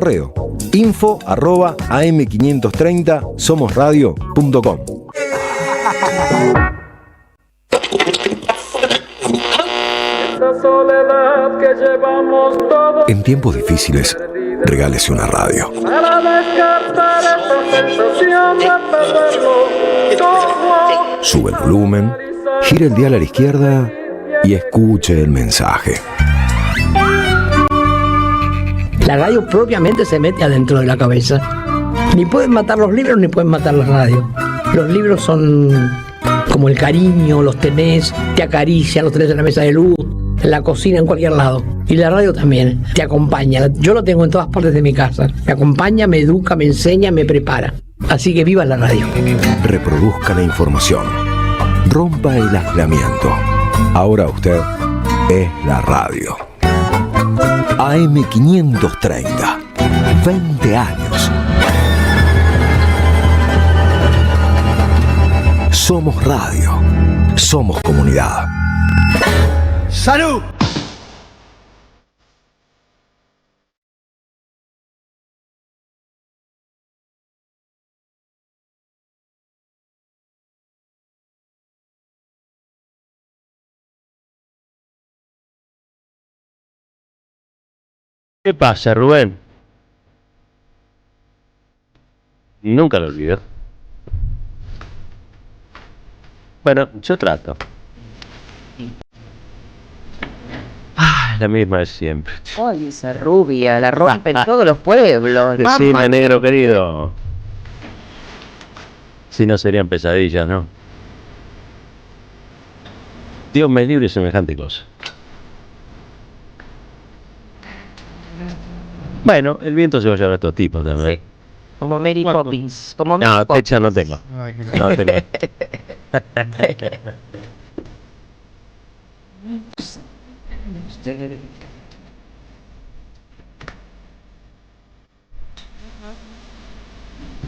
Correo info@am530somosradio.com. En tiempos difíciles, regálese una radio. Sube el volumen, gire el dial a la izquierda y escuche el mensaje. La radio propiamente se mete adentro de la cabeza. Ni pueden matar los libros ni pueden matar la radio. Los libros son como el cariño, los tenés, te acarician, los tenés en la mesa de luz, en la cocina, en cualquier lado. Y la radio también, te acompaña. Yo lo tengo en todas partes de mi casa. Me acompaña, me educa, me enseña, me prepara. Así que viva la radio. Reproduzca la información. Rompa el aislamiento. Ahora usted es la radio. AM530. 20 años. Somos radio. Somos comunidad. ¡Salud! ¿Qué pasa, Rubén? Nunca lo olvido. Bueno, yo trato. La misma de siempre. Ay, esa rubia, la rompen todos los pueblos. Decime, negro querido. Si no serían pesadillas, ¿no? Dios me libre de semejante cosa. Bueno, el viento se va a llevar a estos tipos también. Sí. Como Mary Poppins. Como Mary No, Poppins. techa no tengo. No tengo.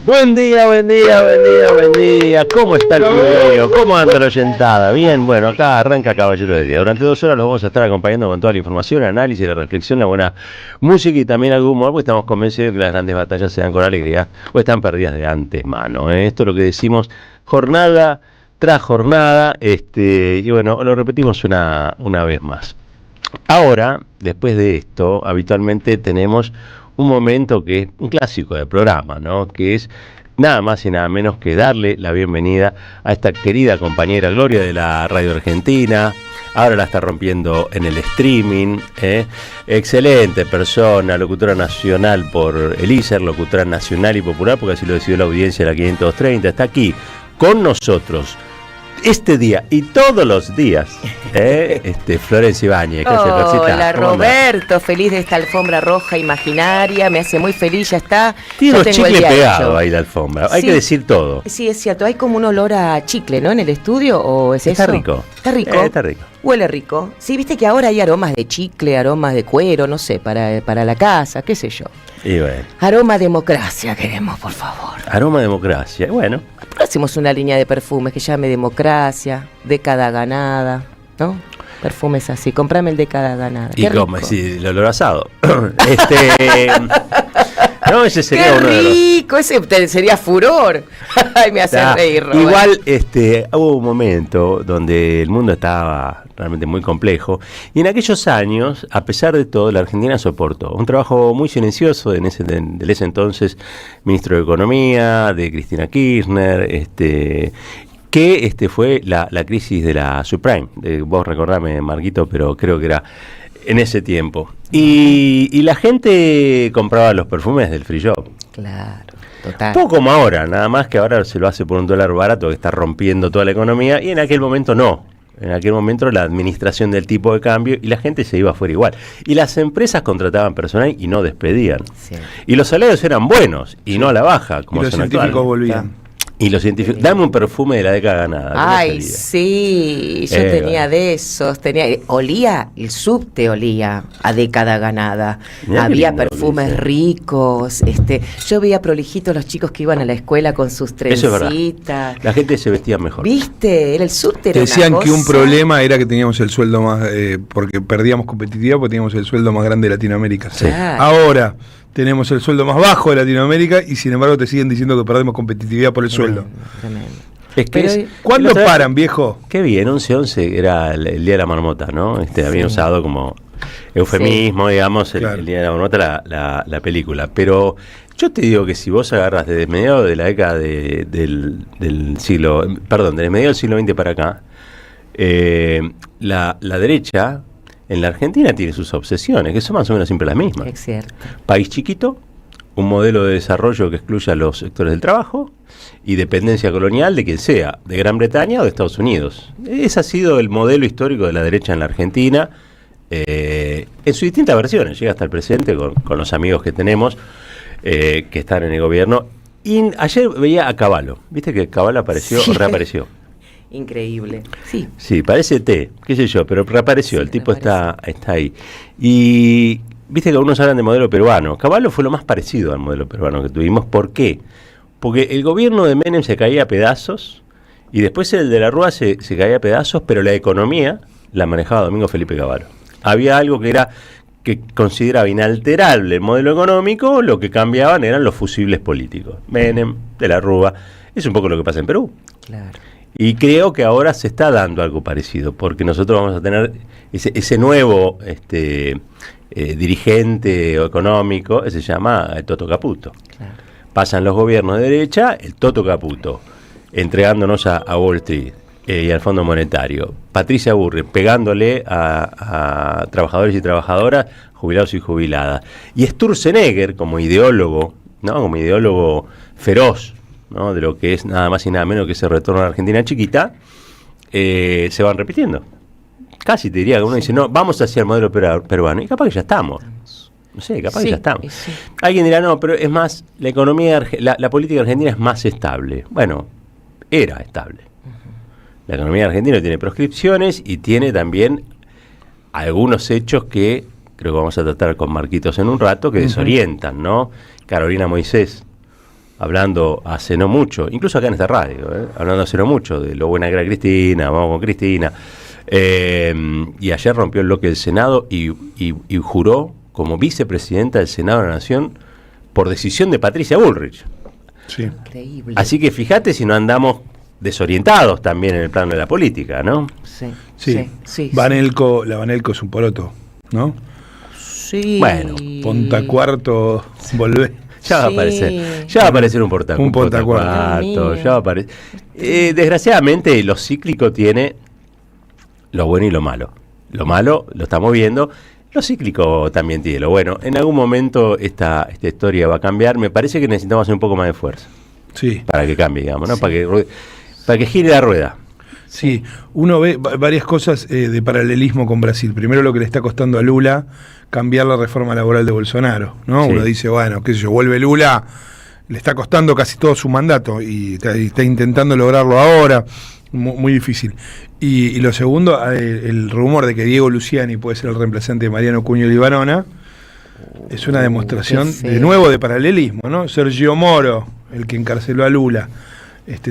Buen día, buen día, buen día, buen día. ¿Cómo está el video? ¿Cómo anda la oyentada? Bien, bueno, acá arranca Caballero de Día. Durante 2 horas los vamos a estar acompañando con toda la información, análisis, la reflexión, la buena música y también algún humor, porque estamos convencidos de que las grandes batallas se dan con alegría o están perdidas de antemano. Esto es lo que decimos jornada tras jornada, y bueno, lo repetimos una vez más. Ahora, después de esto, habitualmente tenemos un momento que es un clásico del programa, ¿no? Que es nada más y nada menos que darle la bienvenida a esta querida compañera Gloria de la Radio Argentina. Ahora la está rompiendo en el streaming, excelente persona, locutora nacional por el ISER, locutora nacional y popular, porque así lo decidió la audiencia de la 530, está aquí con nosotros este día y todos los días, Florencia Ibáñez. Hola Roberto, feliz de esta alfombra roja imaginaria, me hace muy feliz, ya está. Tiene ya unos tengo el chicles día pegados hecho. ahí la alfombra, hay Sí. que decir todo. Sí, es cierto, hay como un olor a chicle, ¿no? En el estudio, ¿o es Está eso? rico. Está rico. Está rico. Huele rico. Sí, viste que ahora hay aromas de chicle, aromas de cuero, no sé, para la casa, qué sé yo. Y bueno, Aroma democracia queremos, por favor. aroma democracia, bueno. ¿Por qué hacemos una línea de perfumes que llame democracia, década ganada, ¿no? Perfumes así, comprame el década ganada. Y Qué como rico. si el olor asado. No, ese sería Qué uno de los... rico, ese sería furor. Ay, me hace reír, Robert. Igual hubo un momento donde el mundo estaba realmente muy complejo y en aquellos años, a pesar de todo, la Argentina soportó un trabajo muy silencioso del ese entonces ministro de Economía, de Cristina Kirchner, que fue la crisis de la subprime. Vos recordame, Marquito, pero creo que era en ese tiempo. Y la gente compraba los perfumes del free shop. Claro, total. Poco como ahora, nada más que ahora se lo hace por $1 barato que está rompiendo toda la economía, y en aquel momento no. En aquel momento la administración del tipo de cambio y la gente se iba afuera igual. Y las empresas contrataban personal y no despedían. Sí. Y los salarios eran buenos y no a la baja, como Y los son científicos actuales. volvían. Y los científicos, dame un perfume de la década ganada. ¿cómo Ay, sería? sí, yo tenía bueno. de esos, olía, el subte olía a década ganada, Mirá qué había lindo perfumes dice. ricos, yo veía prolijitos los chicos que iban a la escuela con sus Eso es verdad. trencitas, La gente se vestía mejor. ¿viste? Era el subte, era Te decían una que un cosa. problema era que teníamos el sueldo más, porque perdíamos competitividad porque teníamos el sueldo más grande de Latinoamérica. Sí. Claro. Ahora tenemos el sueldo más bajo de Latinoamérica y sin embargo te siguen diciendo que perdemos competitividad por el sueldo. Tremendo. Es que ¿Cuándo paran, viejo? Qué bien, 11-11 era el Día de la Marmota, ¿no? Habían usado como eufemismo, digamos, Claro. el Día de la Marmota, la película. Pero yo te digo que si vos agarras desde mediados de la década del mediados del siglo XX para acá, la derecha en la Argentina tiene sus obsesiones, que son más o menos siempre las mismas. Es cierto. País chiquito, un modelo de desarrollo que excluya a los sectores del trabajo y dependencia colonial de quien sea, de Gran Bretaña o de Estados Unidos. Ese ha sido el modelo histórico de la derecha en la Argentina, en sus distintas versiones. Llega hasta el presente con los amigos que tenemos que están en el gobierno. Y ayer veía a Cavallo, viste que Cavallo apareció o reapareció. Increíble. Sí. Sí, parece qué sé yo, pero reapareció, Sí, el tipo está ahí. Y viste que algunos hablan de modelo peruano. Cavallo fue lo más parecido al modelo peruano que tuvimos. ¿Por qué? Porque el gobierno de Menem se caía a pedazos y después el de la Rúa se caía a pedazos, pero la economía la manejaba Domingo Felipe Cavallo. Había algo que consideraba inalterable el modelo económico, lo que cambiaban eran los fusibles políticos. Menem, de la Rúa, es un poco lo que pasa en Perú. Claro. Y creo que ahora se está dando algo parecido, porque nosotros vamos a tener ese nuevo dirigente económico, se llama el Toto Caputo. Claro. Pasan los gobiernos de derecha, el Toto Caputo, entregándonos a Wall Street y al Fondo Monetario. Patricia Burrich, pegándole a trabajadores y trabajadoras, jubilados y jubiladas. Y Sturzenegger, como ideólogo, ¿no? Como ideólogo feroz, ¿no? De lo que es nada más y nada menos que ese retorno a la Argentina chiquita, se van repitiendo. Casi te diría que uno dice, no, vamos hacia el modelo peruano, y capaz que ya estamos. No sé, capaz que ya estamos. Sí. Alguien dirá, no, pero es más, la economía, la política argentina es más estable. Bueno, era estable. La economía argentina tiene proscripciones y tiene también algunos hechos que creo que vamos a tratar con Marquitos en un rato, que desorientan, ¿no? Carolina Moisés, hablando hace no mucho, incluso acá en esta radio, hablando hace no mucho de lo buena que era Cristina, vamos con Cristina, y ayer rompió el bloque del Senado y juró como vicepresidenta del Senado de la Nación por decisión de Patricia Bullrich. Sí. Increíble. Así que fíjate si no andamos desorientados también en el plano de la política, ¿no? Sí. Banelco, la Banelco es un poroto, ¿no? Sí. Bueno, Ponta Cuarto, volvé. Ya va a aparecer. Ya va a aparecer un portacuarto. Un portacuarto. Ya va a aparecer. Desgraciadamente, lo cíclico tiene lo bueno y lo malo. Lo malo lo estamos viendo. Lo cíclico también tiene lo bueno. En algún momento esta historia va a cambiar. Me parece que necesitamos hacer un poco más de fuerza. Sí. Para que cambie, digamos, ¿no? Sí. Para que gire la rueda. Sí, uno ve varias cosas de paralelismo con Brasil. Primero, lo que le está costando a Lula cambiar la reforma laboral de Bolsonaro, ¿no? Sí. Uno dice, bueno, qué sé yo, vuelve Lula, le está costando casi todo su mandato y está intentando lograrlo ahora, muy difícil. Y lo segundo, el rumor de que Diego Luciani puede ser el reemplazante de Mariano Cuño Libarona, es una demostración de nuevo de paralelismo, ¿no? Sergio Moro, el que encarceló a Lula,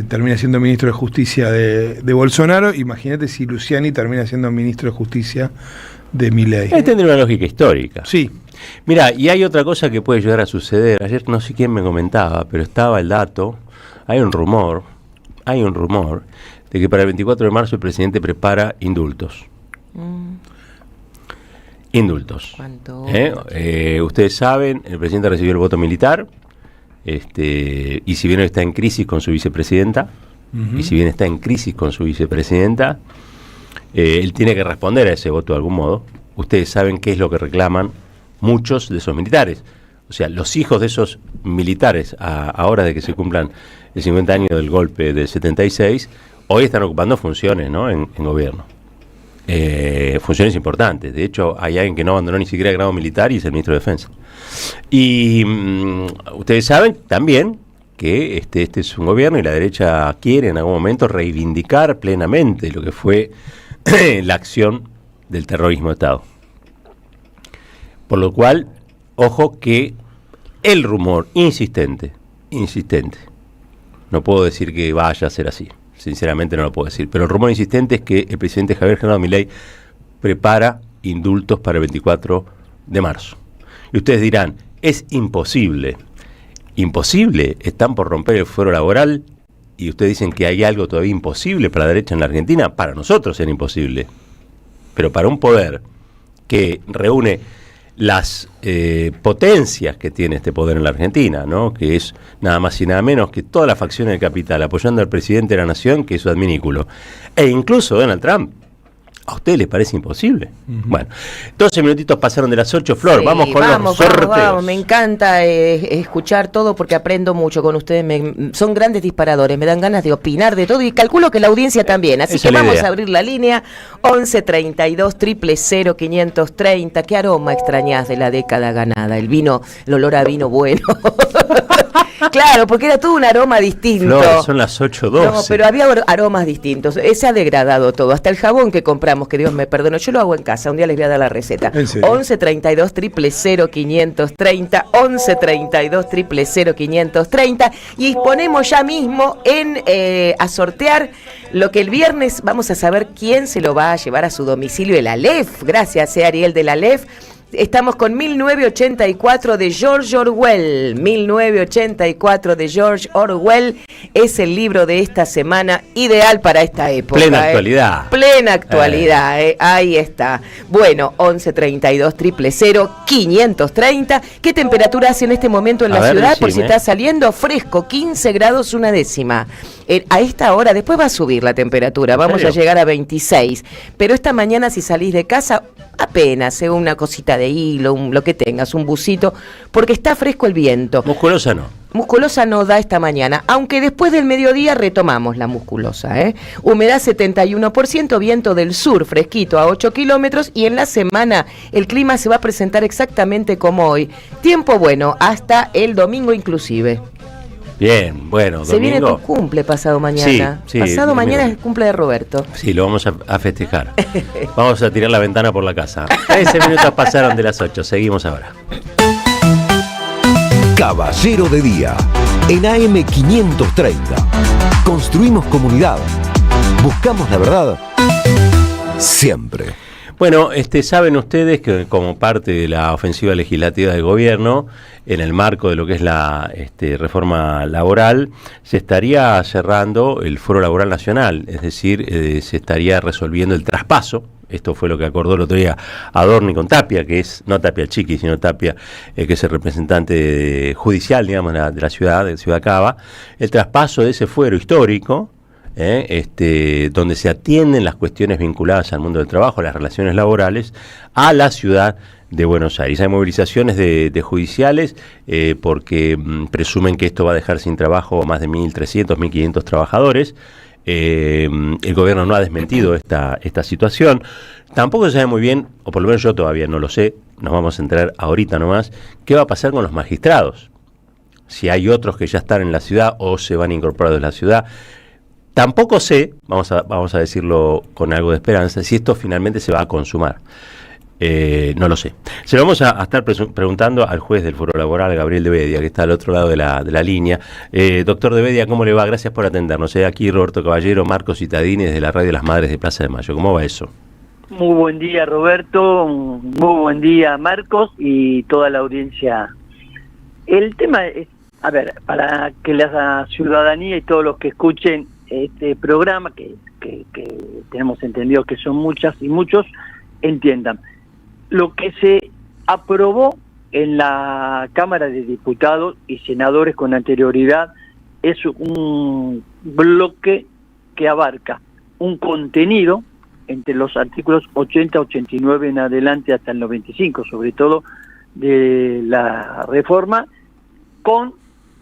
termina siendo ministro de Justicia de Bolsonaro. Imagínate si Luciani termina siendo ministro de Justicia de Milei. Tendría una lógica histórica. Sí. Mira, y hay otra cosa que puede llegar a suceder. Ayer no sé quién me comentaba, pero estaba el dato. Hay un rumor de que para el 24 de marzo el presidente prepara indultos. Indultos. ¿Cuánto? Ustedes saben, el presidente recibió el voto militar. Y si bien está en crisis con su vicepresidenta, él tiene que responder a ese voto de algún modo. Ustedes saben qué es lo que reclaman muchos de esos militares. O sea, los hijos de esos militares, ahora de que se cumplan el 50 años del golpe del 76, hoy están ocupando funciones, ¿no? en gobierno. Funciones importantes. De hecho, hay alguien que no abandonó ni siquiera el grado militar y es el ministro de Defensa. Y ustedes saben también que este es un gobierno y la derecha quiere en algún momento reivindicar plenamente lo que fue la acción del terrorismo de Estado. Por lo cual, ojo que el rumor insistente, no puedo decir que vaya a ser así, sinceramente no lo puedo decir, pero el rumor insistente es que el presidente Javier Gerardo Milei prepara indultos para el 24 de marzo. Y ustedes dirán, es imposible. Imposible, están por romper el fuero laboral y ustedes dicen que hay algo todavía imposible para la derecha en la Argentina. Para nosotros era imposible, pero para un poder que reúne las potencias que tiene este poder en la Argentina, ¿no? Que es nada más y nada menos que todas las facciones del capital apoyando al presidente de la nación, que es su adminículo, e incluso Donald Trump. ¿A usted les parece imposible? Bueno, 12 minutitos pasaron de las 8, Flor, Sí, vamos con los sorteos. Vamos. Me encanta escuchar todo porque aprendo mucho con ustedes. Son grandes disparadores, me dan ganas de opinar de todo y calculo que la audiencia también. Así Esa que es la vamos idea. a abrir la línea 11 32 000 530. ¿Qué aroma extrañás de la década ganada? El vino, el olor a vino bueno. Claro, porque era todo un aroma distinto. Flor, son las 8:12. No, pero había aromas distintos. Se ha degradado todo. Hasta el jabón que compramos, que Dios me perdone, yo lo hago en casa. Un día les voy a dar la receta. ¿En serio? 11 32 000 530. 11 32 000 530. Y ponemos ya mismo a sortear lo que el viernes vamos a saber quién se lo va a llevar a su domicilio, el Aleph. Gracias, Ariel del Aleph. Estamos con 1984 de George Orwell. 1984 de George Orwell es el libro de esta semana, ideal para esta época. Plena actualidad. Plena actualidad, ahí está. Bueno, 11 32 000 530. ¿Qué temperatura hace en este momento en A la ver, ciudad? Por si decime. está saliendo fresco, 15 grados una décima. A esta hora, después va a subir la temperatura, vamos a serio? llegar a 26. Pero esta mañana si salís de casa, apenas, una cosita de hilo, lo que tengas, un busito, porque está fresco el viento. Musculosa no. Musculosa no da esta mañana, aunque después del mediodía retomamos la musculosa. Humedad 71%, viento del sur, fresquito a 8 kilómetros, y en la semana el clima se va a presentar exactamente como hoy. Tiempo bueno, hasta el domingo inclusive. Bien, bueno, Se viene domingo. tu cumple pasado mañana. Sí, pasado domingo. mañana es el cumple de Roberto. Sí, lo vamos a festejar. Vamos a tirar la ventana por la casa. 13 minutos pasaron de las 8, seguimos ahora. Caballero de Día, en AM 530. Construimos comunidad. Buscamos la verdad siempre. Bueno, saben ustedes que como parte de la ofensiva legislativa del gobierno, en el marco de lo que es la reforma laboral, se estaría cerrando el Foro Laboral Nacional, es decir, se estaría resolviendo el traspaso. Esto fue lo que acordó el otro día Adorni con Tapia, que es, no Tapia Chiqui, sino Tapia, que es el representante judicial, digamos, de la ciudad, de Ciudad Cava, el traspaso de ese fuero histórico, donde se atienden las cuestiones vinculadas al mundo del trabajo, las relaciones laborales, a la ciudad de Buenos Aires. Hay movilizaciones de judiciales porque presumen que esto va a dejar sin trabajo más de 1.300, 1.500 trabajadores. El gobierno no ha desmentido esta situación. Tampoco se sabe muy bien, o por lo menos yo todavía no lo sé, nos vamos a enterar ahorita nomás, qué va a pasar con los magistrados. Si hay otros que ya están en la ciudad o se van a incorporar de la ciudad. Tampoco sé, vamos a decirlo con algo de esperanza, si esto finalmente se va a consumar. No lo sé. Se lo vamos a estar preguntando al juez del Foro Laboral, Gabriel de Bedia, que está al otro lado de la línea. Doctor de Bedia, ¿cómo le va? Gracias por atendernos. Aquí Roberto Caballero, Marcos Citadini, desde la Radio Las Madres de Plaza de Mayo. ¿Cómo va eso? Muy buen día, Roberto. Muy buen día, Marcos, y toda la audiencia. El tema es, a ver, para que la ciudadanía y todos los que escuchen este programa, que tenemos entendido que son muchas y muchos, entiendan. Lo que se aprobó en la Cámara de Diputados y Senadores con anterioridad es un bloque que abarca un contenido entre los artículos 80, 89 en adelante hasta el 95, sobre todo de la reforma, con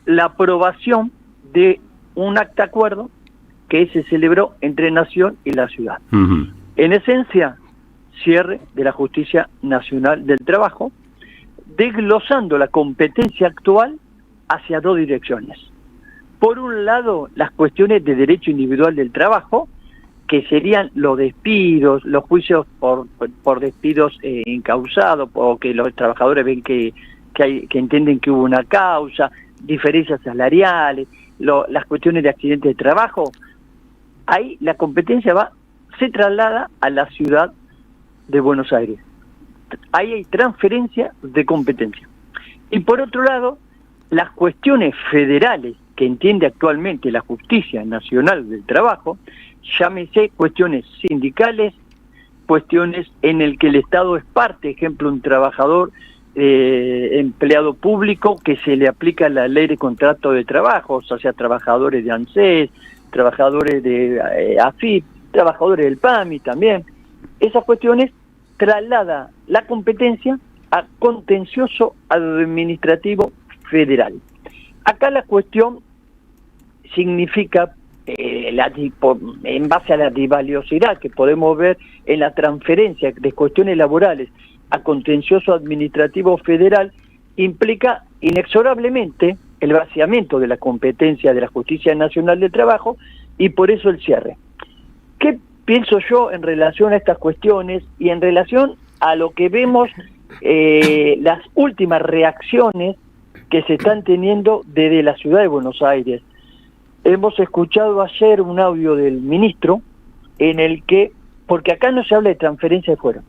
la aprobación de un acta acuerdo que se celebró entre Nación y la ciudad. Uh-huh. En esencia, cierre de la Justicia Nacional del Trabajo, desglosando la competencia actual hacia dos direcciones. Por un lado, las cuestiones de derecho individual del trabajo, que serían los despidos, los juicios por despidos encausados, o que los trabajadores ven que entienden que hubo una causa, diferencias salariales, las cuestiones de accidentes de trabajo. Ahí la competencia se traslada a la ciudad de Buenos Aires. Ahí hay transferencia de competencia. Y por otro lado, las cuestiones federales que entiende actualmente la Justicia Nacional del Trabajo, llámese cuestiones sindicales, cuestiones en el que el Estado es parte, ejemplo, un trabajador empleado público que se le aplica la ley de contrato de trabajo, o sea, trabajadores de ANSES, trabajadores de AFIP, trabajadores del PAMI también. Esas cuestiones traslada la competencia a contencioso administrativo federal. Acá la cuestión significa, en base a la rivaliosidad que podemos ver en la transferencia de cuestiones laborales a contencioso administrativo federal, implica inexorablemente el vaciamiento de la competencia de la Justicia Nacional del Trabajo y por eso el cierre. ¿Qué pienso yo en relación a estas cuestiones y en relación a lo que vemos las últimas reacciones que se están teniendo desde la ciudad de Buenos Aires? Hemos escuchado ayer un audio del ministro en el que, porque acá no se habla de transferencia de fuero,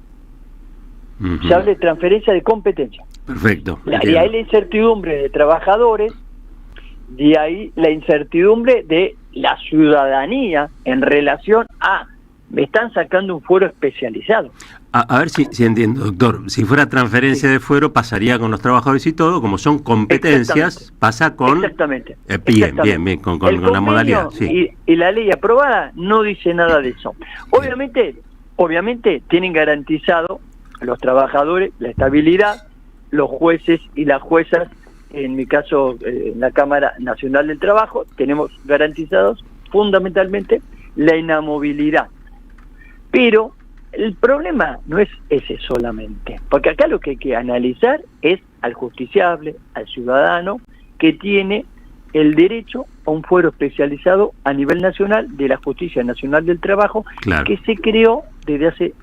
se habla de transferencia de competencia. Perfecto. De ahí la incertidumbre de trabajadores, de ahí la incertidumbre de la ciudadanía en relación a, me están sacando un fuero especializado. A ver si entiendo, doctor. Si fuera transferencia de fuero, pasaría con los trabajadores y todo, como son competencias, pasa con... Exactamente. Bien, con la modalidad. Sí. Y la ley aprobada no dice nada de eso. Obviamente tienen garantizado a los trabajadores la estabilidad, los jueces y las juezas, en mi caso en la Cámara Nacional del Trabajo, tenemos garantizados fundamentalmente la inamovilidad. Pero el problema no es ese solamente, porque acá lo que hay que analizar es al justiciable, al ciudadano, que tiene el derecho a un fuero especializado a nivel nacional de la Justicia Nacional del Trabajo, claro, que se creó desde hace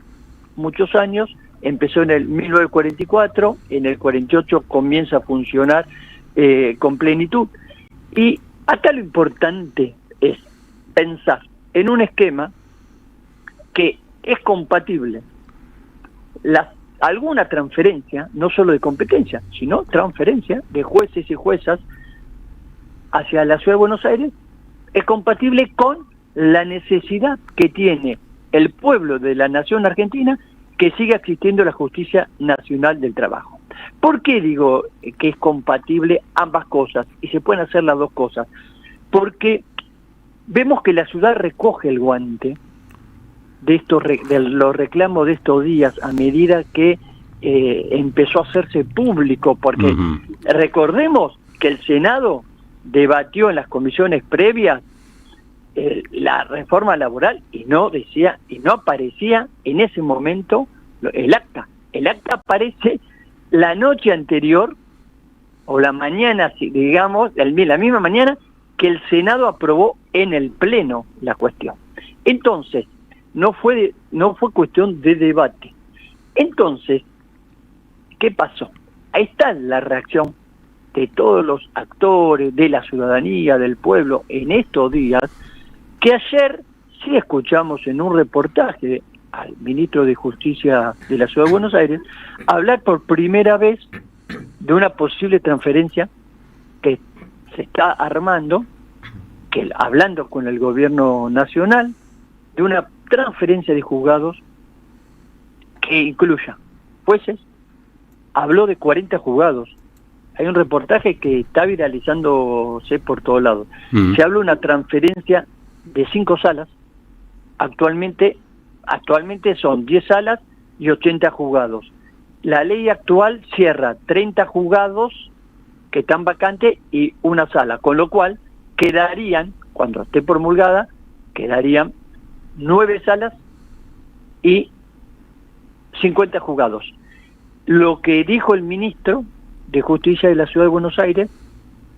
muchos años, empezó en el 1944, en el 48 comienza a funcionar con plenitud. Y acá lo importante es pensar en un esquema que es compatible alguna transferencia, no solo de competencia, sino transferencia de jueces y juezas hacia la Ciudad de Buenos Aires, es compatible con la necesidad que tiene el pueblo de la nación argentina que siga existiendo la Justicia Nacional del Trabajo. ¿Por qué digo que es compatible ambas cosas? Y se pueden hacer las dos cosas. Porque vemos que la ciudad recoge el guante de los reclamos de estos días a medida que empezó a hacerse público, porque recordemos que el Senado debatió en las comisiones previas la reforma laboral y no aparecía en ese momento el acta. El acta aparece la noche anterior o la mañana, digamos, la misma mañana que el Senado aprobó en el Pleno la cuestión. Entonces, no fue cuestión de debate. Entonces, ¿qué pasó? Ahí está la reacción de todos los actores, de la ciudadanía, del pueblo, en estos días, que ayer sí escuchamos en un reportaje al ministro de Justicia de la Ciudad de Buenos Aires hablar por primera vez de una posible transferencia que se está armando, que hablando con el gobierno nacional, de una transferencia de juzgados que incluya jueces. Habló de 40 juzgados. Hay un reportaje que está viralizándose por todos lados. Se habla de una transferencia de 5 salas. Actualmente son 10 salas y 80 juzgados. La ley actual cierra 30 juzgados que están vacantes y una sala, con lo cual quedarían, cuando esté promulgada, quedarían 9 salas y 50 juzgados. Lo que dijo el ministro de Justicia de la Ciudad de Buenos Aires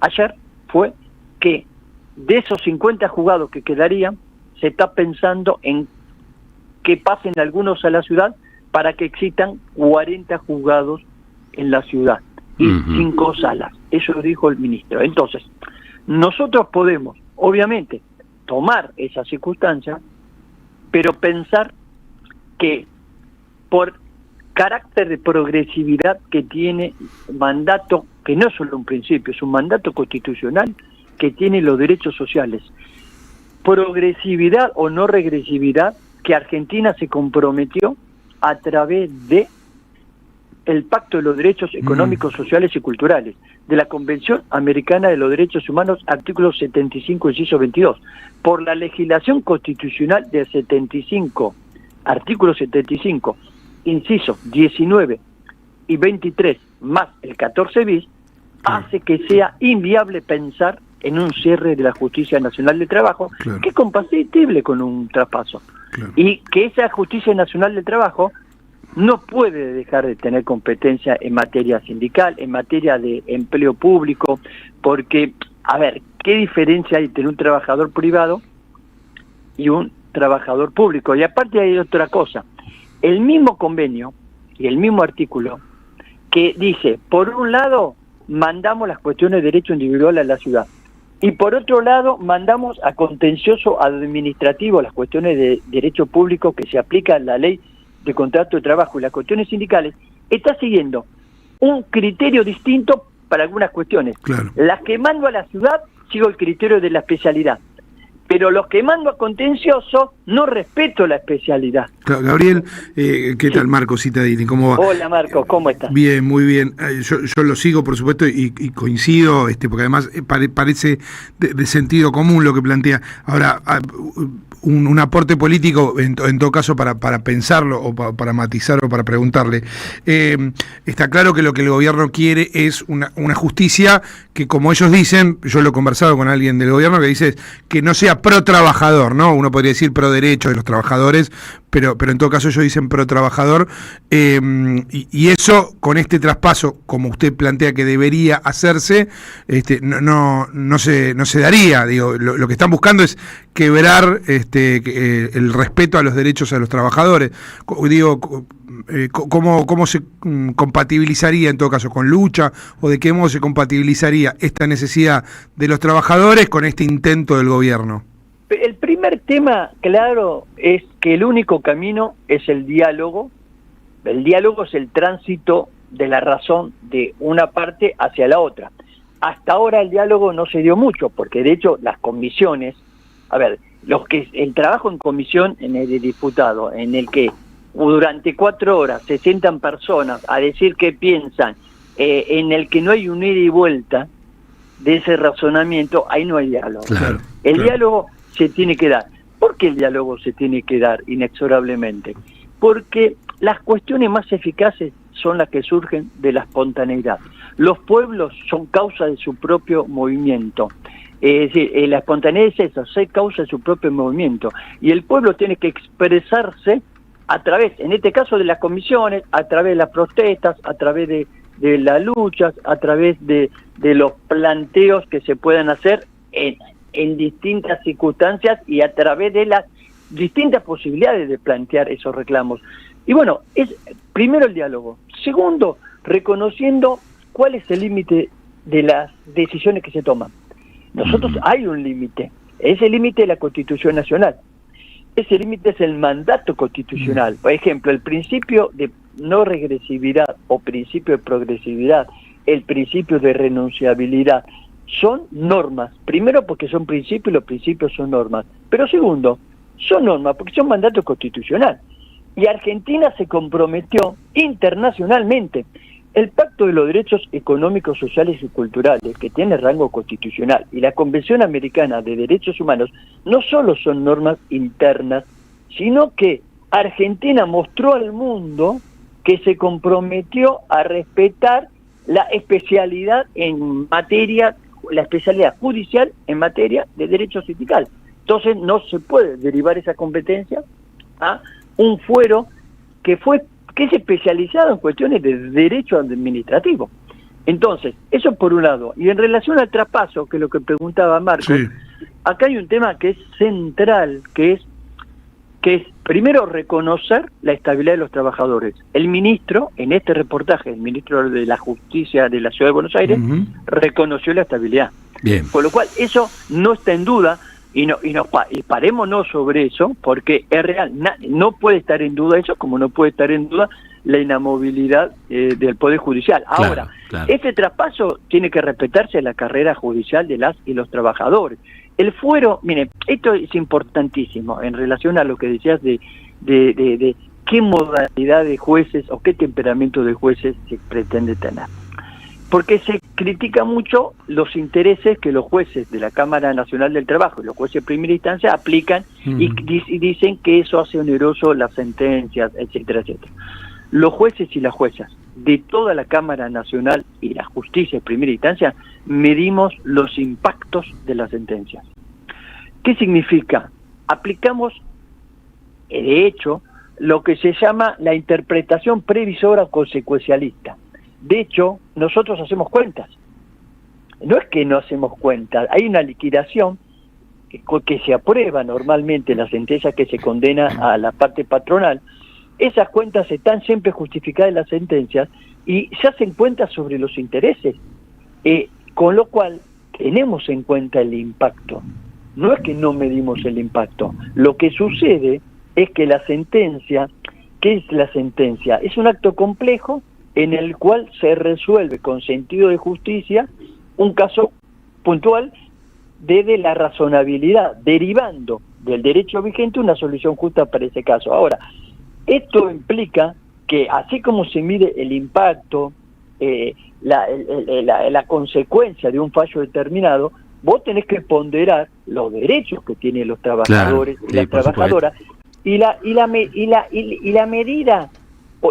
ayer fue que de esos 50 juzgados que quedarían, se está pensando en que pasen algunos a la ciudad para que existan 40 juzgados en la ciudad y 5 salas. Eso dijo el ministro. Entonces, nosotros podemos, obviamente, tomar esa circunstancia, pero pensar que por carácter de progresividad que tiene mandato, que no es solo un principio, es un mandato constitucional que tiene los derechos sociales. Progresividad o no regresividad que Argentina se comprometió a través de el Pacto de los Derechos Económicos, Sociales y Culturales, de la Convención Americana de los Derechos Humanos, artículo 75, inciso 22, por la legislación constitucional del 75, artículo 75, inciso 19 y 23, más el 14 bis, hace que sea inviable pensar en un cierre de la Justicia Nacional de Trabajo, que es compatible con un traspaso. Y que esa Justicia Nacional de Trabajo no puede dejar de tener competencia en materia sindical, en materia de empleo público, porque, a ver, ¿qué diferencia hay entre un trabajador privado y un trabajador público? Y aparte hay otra cosa, el mismo convenio y el mismo artículo que dice, por un lado, mandamos las cuestiones de derecho individual a la ciudad, y por otro lado, mandamos a contencioso administrativo las cuestiones de derecho público que se aplica a la ley de contrato de trabajo y las cuestiones sindicales, está siguiendo un criterio distinto para algunas cuestiones. Las que mando a la ciudad, sigo el criterio de la especialidad. Pero los que mando a contencioso, no respeto la especialidad. Gabriel, ¿qué tal? Marcos Citadini, ¿cómo va? Hola Marcos, ¿cómo estás? Bien, muy bien. Yo lo sigo, por supuesto, y coincido, porque además parece de sentido común lo que plantea. Ahora, un aporte político, en todo caso, para pensarlo, o para matizar, o para preguntarle. Está claro que lo que el gobierno quiere es una justicia que, como ellos dicen, yo lo he conversado con alguien del gobierno, que dice que no sea pro trabajador, ¿no? Uno podría decir pro derecho de los trabajadores, pero en todo caso ellos dicen pro trabajador, y eso con este traspaso, como usted plantea que debería hacerse, no se daría. Digo, lo que están buscando es quebrar el respeto a los derechos a los trabajadores. Digo, ¿cómo se compatibilizaría en todo caso con lucha, o de qué modo se compatibilizaría esta necesidad de los trabajadores con este intento del gobierno? El primer tema, claro, es que el único camino es el diálogo. El diálogo es el tránsito de la razón de una parte hacia la otra. Hasta ahora el diálogo no se dio mucho, porque de hecho las comisiones, el trabajo en comisión en el de diputado, en el que durante 4 horas se sientan personas a decir qué piensan, en el que no hay un ida y vuelta de ese razonamiento, ahí no hay diálogo. El diálogo se tiene que dar. ¿Por qué el diálogo se tiene que dar inexorablemente? Porque las cuestiones más eficaces son las que surgen de la espontaneidad. Los pueblos son causa de su propio movimiento. Es decir, la espontaneidad es eso, ser causa de su propio movimiento. Y el pueblo tiene que expresarse a través, en este caso, de las comisiones, a través de las protestas, a través de las luchas, a través de los planteos que se puedan hacer en distintas circunstancias y a través de las distintas posibilidades de plantear esos reclamos. Y bueno, es primero el diálogo. Segundo, reconociendo cuál es el límite de las decisiones que se toman. Nosotros hay un límite, ese límite es la Constitución Nacional. Ese límite es el mandato constitucional. Por ejemplo, el principio de no regresividad o principio de progresividad, el principio de renunciabilidad, son normas. Primero porque son principios y los principios son normas. Pero segundo, son normas porque son mandato constitucional. Y Argentina se comprometió internacionalmente. El Pacto de los Derechos Económicos, Sociales y Culturales, que tiene rango constitucional, y la Convención Americana de Derechos Humanos, no solo son normas internas, sino que Argentina mostró al mundo que se comprometió a respetar la especialidad en materia, la especialidad judicial en materia de derecho sindical. Entonces no se puede derivar esa competencia a un fuero que es especializado en cuestiones de derecho administrativo. Entonces, eso por un lado. Y en relación al traspaso, que es lo que preguntaba Marcos, acá hay un tema que es central, que es primero reconocer la estabilidad de los trabajadores. El ministro, en este reportaje, el ministro de la Justicia de la Ciudad de Buenos Aires, reconoció la estabilidad. Bien. Con lo cual, eso no está en duda, y parémonos sobre eso, porque es real. No puede estar en duda eso, como no puede estar en duda la inamovilidad del Poder Judicial. Ahora, claro. este traspaso tiene que respetarse la carrera judicial de las y los trabajadores. El fuero, miren, esto es importantísimo en relación a lo que decías de qué modalidad de jueces o qué temperamento de jueces se pretende tener. Porque se critica mucho los intereses que los jueces de la Cámara Nacional del Trabajo y los jueces de primera instancia aplican y dicen que eso hace oneroso las sentencias, etcétera, etcétera. Los jueces y las juezas de toda la Cámara Nacional y la justicia de primera instancia medimos los impactos de las sentencias. ¿Qué significa? Aplicamos, de hecho, lo que se llama la interpretación previsora o consecuencialista. De hecho, nosotros hacemos cuentas. No es que no hacemos cuentas, hay una liquidación que se aprueba normalmente la sentencia que se condena a la parte patronal. Esas cuentas están siempre justificadas en las sentencias y se hacen cuentas sobre los intereses, con lo cual tenemos en cuenta el impacto. No es que no medimos el impacto. Lo que sucede es que la sentencia, ¿qué es la sentencia? Es un acto complejo en el cual se resuelve con sentido de justicia un caso puntual desde la razonabilidad, derivando del derecho vigente una solución justa para ese caso. Ahora, esto implica que así como se mide el impacto, la consecuencia de un fallo determinado, vos tenés que ponderar los derechos que tienen los trabajadores y las trabajadoras y la medida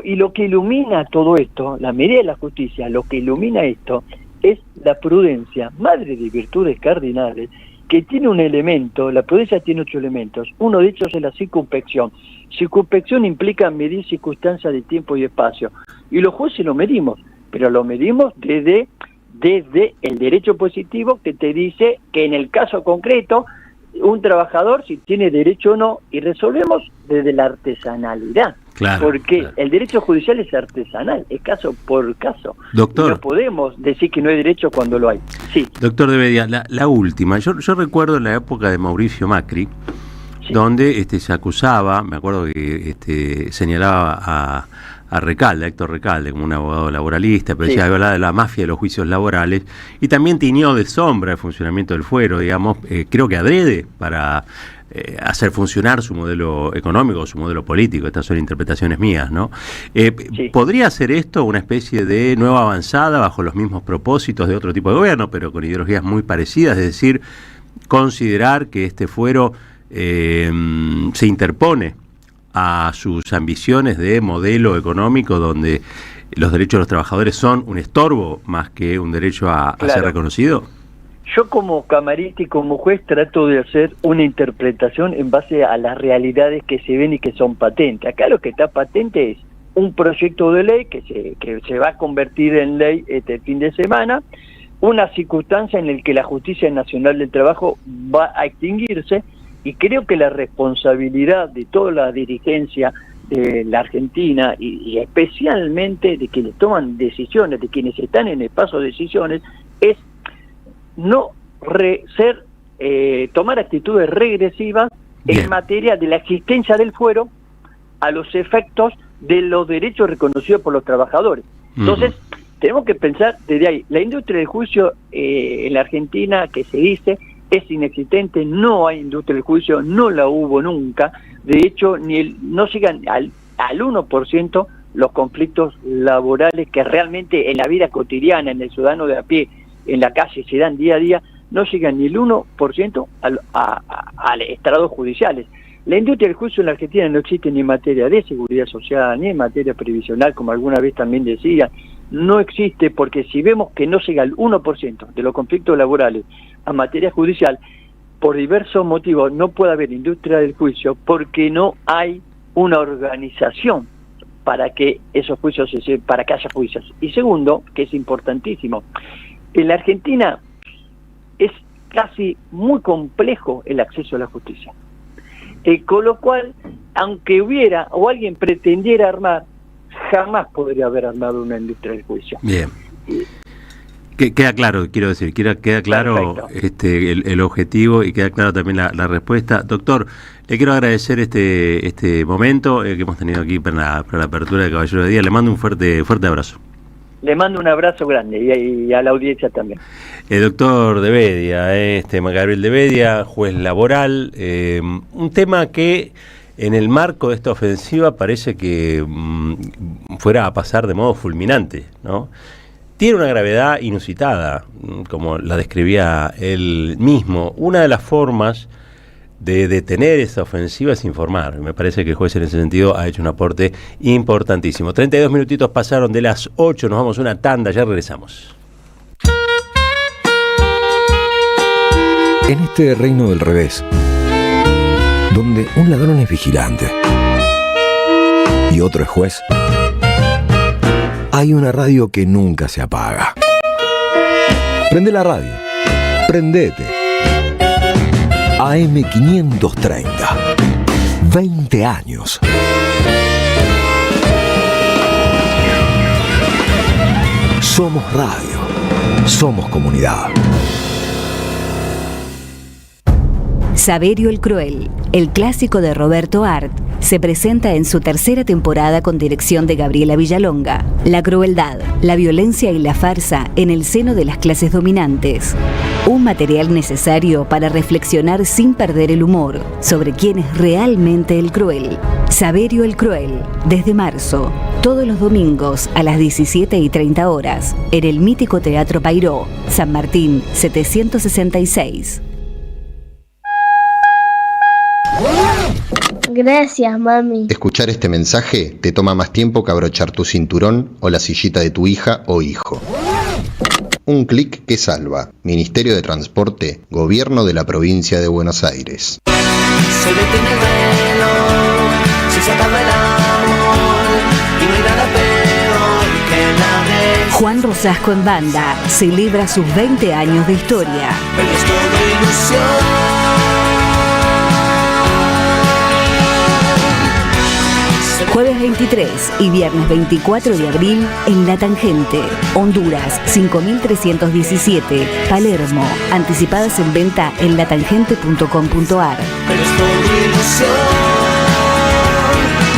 y lo que ilumina todo esto, la medida de la justicia, lo que ilumina esto es la prudencia, madre de virtudes cardinales, que tiene un elemento. La prudencia tiene 8 elementos. Uno de ellos es la circunspección. Circunspección implica medir circunstancias de tiempo y espacio. Y los jueces lo medimos, pero lo medimos desde el derecho positivo, que te dice que en el caso concreto un trabajador si tiene derecho o no, y resolvemos desde la artesanalidad. Claro, porque claro. El derecho judicial es artesanal, es caso por caso. Doctor, no podemos decir que no hay derecho cuando lo hay. Sí. Doctor de Bedia, la última. Yo recuerdo en la época de Mauricio Macri, Sí. donde se acusaba, me acuerdo que señalaba a Recalde, a Héctor Recalde, como un abogado laboralista, pero Sí. decía, hablaba de la mafia de los juicios laborales, y también tiñó de sombra el funcionamiento del fuero, digamos, creo que adrede para hacer funcionar su modelo económico, su modelo político. Estas son interpretaciones mías, ¿no? Sí. ¿Podría ser esto una especie de nueva avanzada bajo los mismos propósitos de otro tipo de gobierno, pero con ideologías muy parecidas? Es decir, considerar que este fuero se interpone a sus ambiciones de modelo económico donde los derechos de los trabajadores son un estorbo más que un derecho a ser reconocido. Yo como camarista y como juez trato de hacer una interpretación en base a las realidades que se ven y que son patentes. Acá lo que está patente es un proyecto de ley que se va a convertir en ley este fin de semana, una circunstancia en la que la Justicia Nacional del Trabajo va a extinguirse, y creo que la responsabilidad de toda la dirigencia de la Argentina y especialmente de quienes toman decisiones, de quienes están en el paso de decisiones, es no tomar actitudes regresivas Bien. en materia de la existencia del fuero a los efectos de los derechos reconocidos por los trabajadores. Entonces, tenemos que pensar desde ahí. La industria del juicio en la Argentina, que se dice, es inexistente, no hay industria del juicio, no la hubo nunca. De hecho, no llegan al 1% los conflictos laborales que realmente en la vida cotidiana, en el ciudadano de a pie, en la calle, se dan día a día, no llegan ni el 1% a estrados judiciales. La industria del juicio en la Argentina no existe ni en materia de seguridad social, ni en materia previsional, como alguna vez también decía. No existe, porque si vemos que no llega al 1% de los conflictos laborales a materia judicial, por diversos motivos no puede haber industria del juicio, porque no hay una organización para que esos juicios para que haya juicios. Y segundo, que es importantísimo, en la Argentina es casi muy complejo el acceso a la justicia. Con lo cual, aunque hubiera o alguien pretendiera armar, jamás podría haber armado una industria del juicio. Bien. Queda claro, quiero decir, queda claro el objetivo y queda claro también la respuesta. Doctor, le quiero agradecer este momento que hemos tenido aquí para la apertura de Caballero de Día. Le mando un fuerte abrazo. Le mando un abrazo grande y a la audiencia también. El doctor Debedia, Gabriel Debedia, juez laboral, un tema que en el marco de esta ofensiva parece que fuera a pasar de modo fulminante, ¿no? Tiene una gravedad inusitada, como la describía él mismo. Una de las formas de detener esa ofensiva es informar. Me parece que el juez en ese sentido ha hecho un aporte importantísimo. 32 minutitos pasaron de las 8, nos vamos a una tanda, ya regresamos. En este reino del revés, donde un ladrón es vigilante y otro es juez, hay una radio que nunca se apaga. Prende la radio. Prendete. AM530. 20 años. Somos radio. Somos comunidad. Saverio el Cruel, el clásico de Roberto Art, se presenta en su tercera temporada con dirección de Gabriela Villalonga. La crueldad, la violencia y la farsa en el seno de las clases dominantes. Un material necesario para reflexionar sin perder el humor sobre quién es realmente el cruel. Saverio el Cruel, desde marzo, todos los domingos a las 17:30 horas, en el mítico Teatro Pairó, San Martín 766. Gracias, mami. Escuchar este mensaje te toma más tiempo que abrochar tu cinturón o la sillita de tu hija o hijo. Un clic que salva. Ministerio de Transporte, Gobierno de la Provincia de Buenos Aires. Se detiene el reloj, si se acaba el amor, y no hay nada peor que la vez. Juan Rosasco en banda celebra sus 20 años de historia. Pero es todo ilusión. Jueves 23 y viernes 24 de abril en La Tangente, Honduras 5317, Palermo. Anticipadas en venta en latangente.com.ar. Pero es todo ilusión,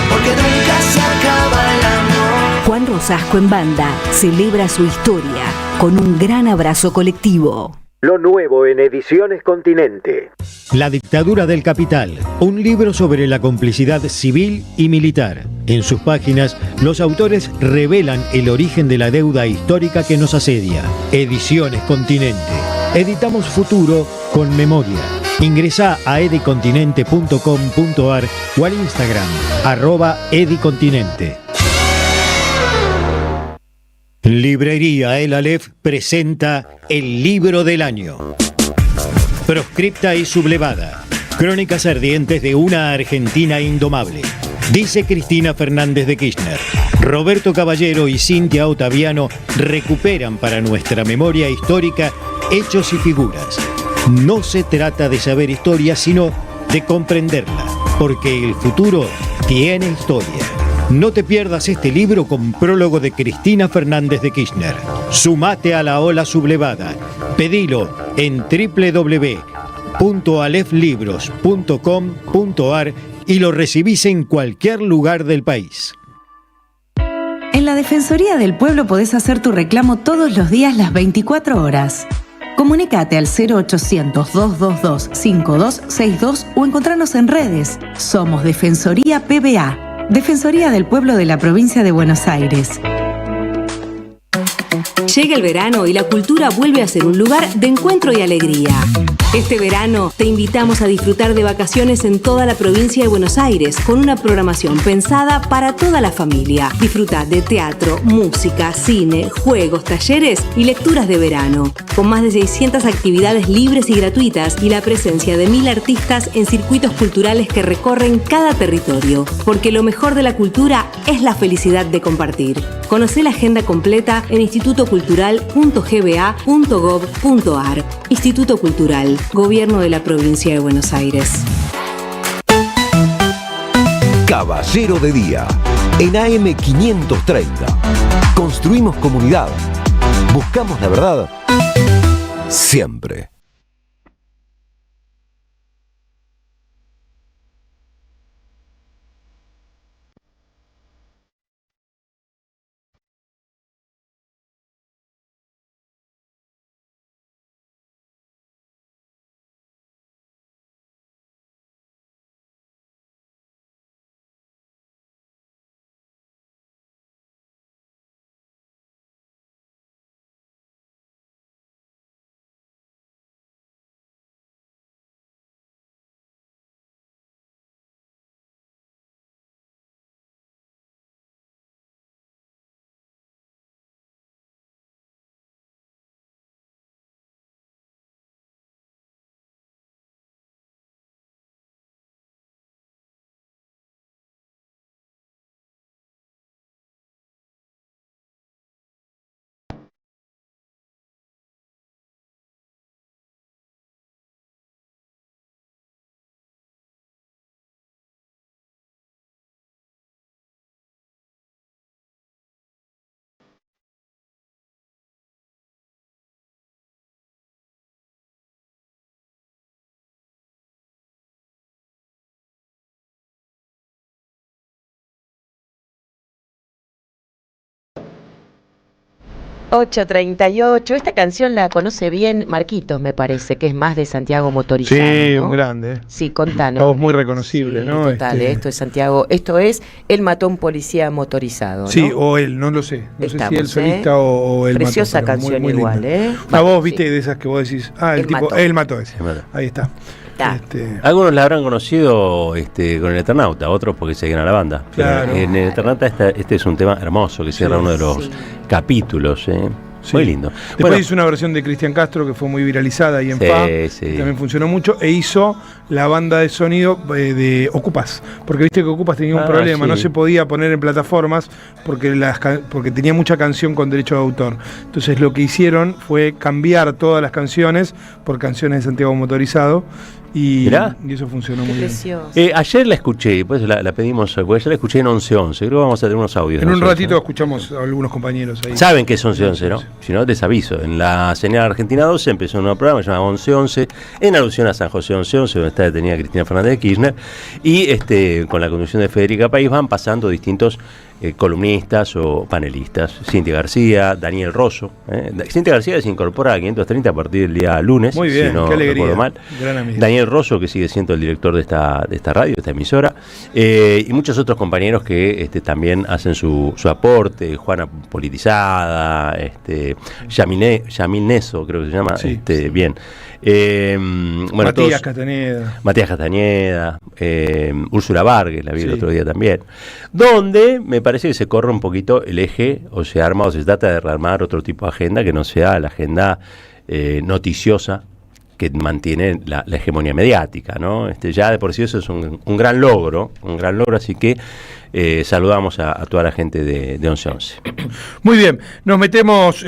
porque nunca se acaba el amor. Juan Rosasco en banda celebra su historia con un gran abrazo colectivo. Lo nuevo en Ediciones Continente. La dictadura del capital, un libro sobre la complicidad civil y militar. En sus páginas, los autores revelan el origen de la deuda histórica que nos asedia. Ediciones Continente. Editamos futuro con memoria. Ingresá a edicontinente.com.ar o al Instagram @edicontinente. Librería El Aleph presenta El Libro del Año. Proscripta y sublevada. Crónicas ardientes de una Argentina indomable. Dice Cristina Fernández de Kirchner. Roberto Caballero y Cintia Ottaviano recuperan para nuestra memoria histórica hechos y figuras. No se trata de saber historia, sino de comprenderla, porque el futuro tiene historia. No te pierdas este libro con prólogo de Cristina Fernández de Kirchner. Sumate a la ola sublevada. Pedilo en www.aleflibros.com.ar y lo recibís en cualquier lugar del país. En la Defensoría del Pueblo podés hacer tu reclamo todos los días las 24 horas. Comunicate al 0800-222-5262 o encontrarnos en redes. Somos Defensoría PBA. Defensoría del Pueblo de la Provincia de Buenos Aires. Llega el verano y la cultura vuelve a ser un lugar de encuentro y alegría. Este verano te invitamos a disfrutar de vacaciones en toda la provincia de Buenos Aires con una programación pensada para toda la familia. Disfruta de teatro, música, cine, juegos, talleres y lecturas de verano. Con más de 600 actividades libres y gratuitas y la presencia de 1000 artistas en circuitos culturales que recorren cada territorio. Porque lo mejor de la cultura es la felicidad de compartir. Conocé la agenda completa en institutocultural.gba.gov.ar. Instituto Cultural, Gobierno de la Provincia de Buenos Aires. Caballero de Día, en AM530. Construimos comunidad. Buscamos la verdad siempre. ...8:38... Esta canción la conoce bien Marquitos, me parece, que es más de Santiago Motorizado. Sí, ¿no? un grande. Sí, contanos. Una voz muy reconocible, Sí, ¿no? total, esto es Santiago. Esto es Él mató a un policía motorizado, ¿no? Sí, o él, no lo sé. No sé si él solista o él Preciosa mató, canción muy igual, linda. ¿eh? Una voz, viste, de esas que vos decís, el tipo, mató. él mató ese. Ahí está. Algunos la habrán conocido con el Eternauta, otros porque seguían a la banda. Claro. Pero en el Eternauta este es un tema hermoso que cierra uno de los capítulos. Sí. Muy lindo. Después hizo una versión de Cristian Castro que fue muy viralizada ahí en FA, que también funcionó mucho, e hizo la banda de sonido de Ocupas, porque viste que Ocupas tenía un problema, no se podía poner en plataformas porque tenía mucha canción con derecho de autor. Entonces lo que hicieron fue cambiar todas las canciones por canciones de Santiago Motorizado. Y eso funcionó muy bien. Ayer la escuché, y pues la pedimos, porque ayer la escuché en 11:11. Creo que vamos a tener unos audios. En un ratito escuchamos a algunos compañeros ahí. Saben que es 11:11, ¿no? Si no, les aviso. En la señal Argentina 12 empezó un nuevo programa llamado 11:11, en alusión a San José 11:11, donde está detenida Cristina Fernández de Kirchner. Y con la conducción de Federica País van pasando distintos columnistas o panelistas. Cintia García, Daniel Rosso. Cintia García se incorpora a 530 a partir del día lunes. Muy bien, si no qué alegría. recuerdo mal. Gran amigo. Daniel Rosso, que sigue siendo el director de esta radio, de esta emisora, y muchos otros compañeros que también hacen su aporte. Juana Politizada, Yamil Neso, creo que se llama, bien. Matías Castañeda, Úrsula Vargas, la vi el otro día también, donde me parece que se corre un poquito el eje, o se arma o se trata de armar otro tipo de agenda que no sea la agenda noticiosa que mantiene la hegemonía mediática, ¿no? Ya de por sí eso es un gran logro, así que saludamos a toda la gente de 11:11. Muy bien, nos metemos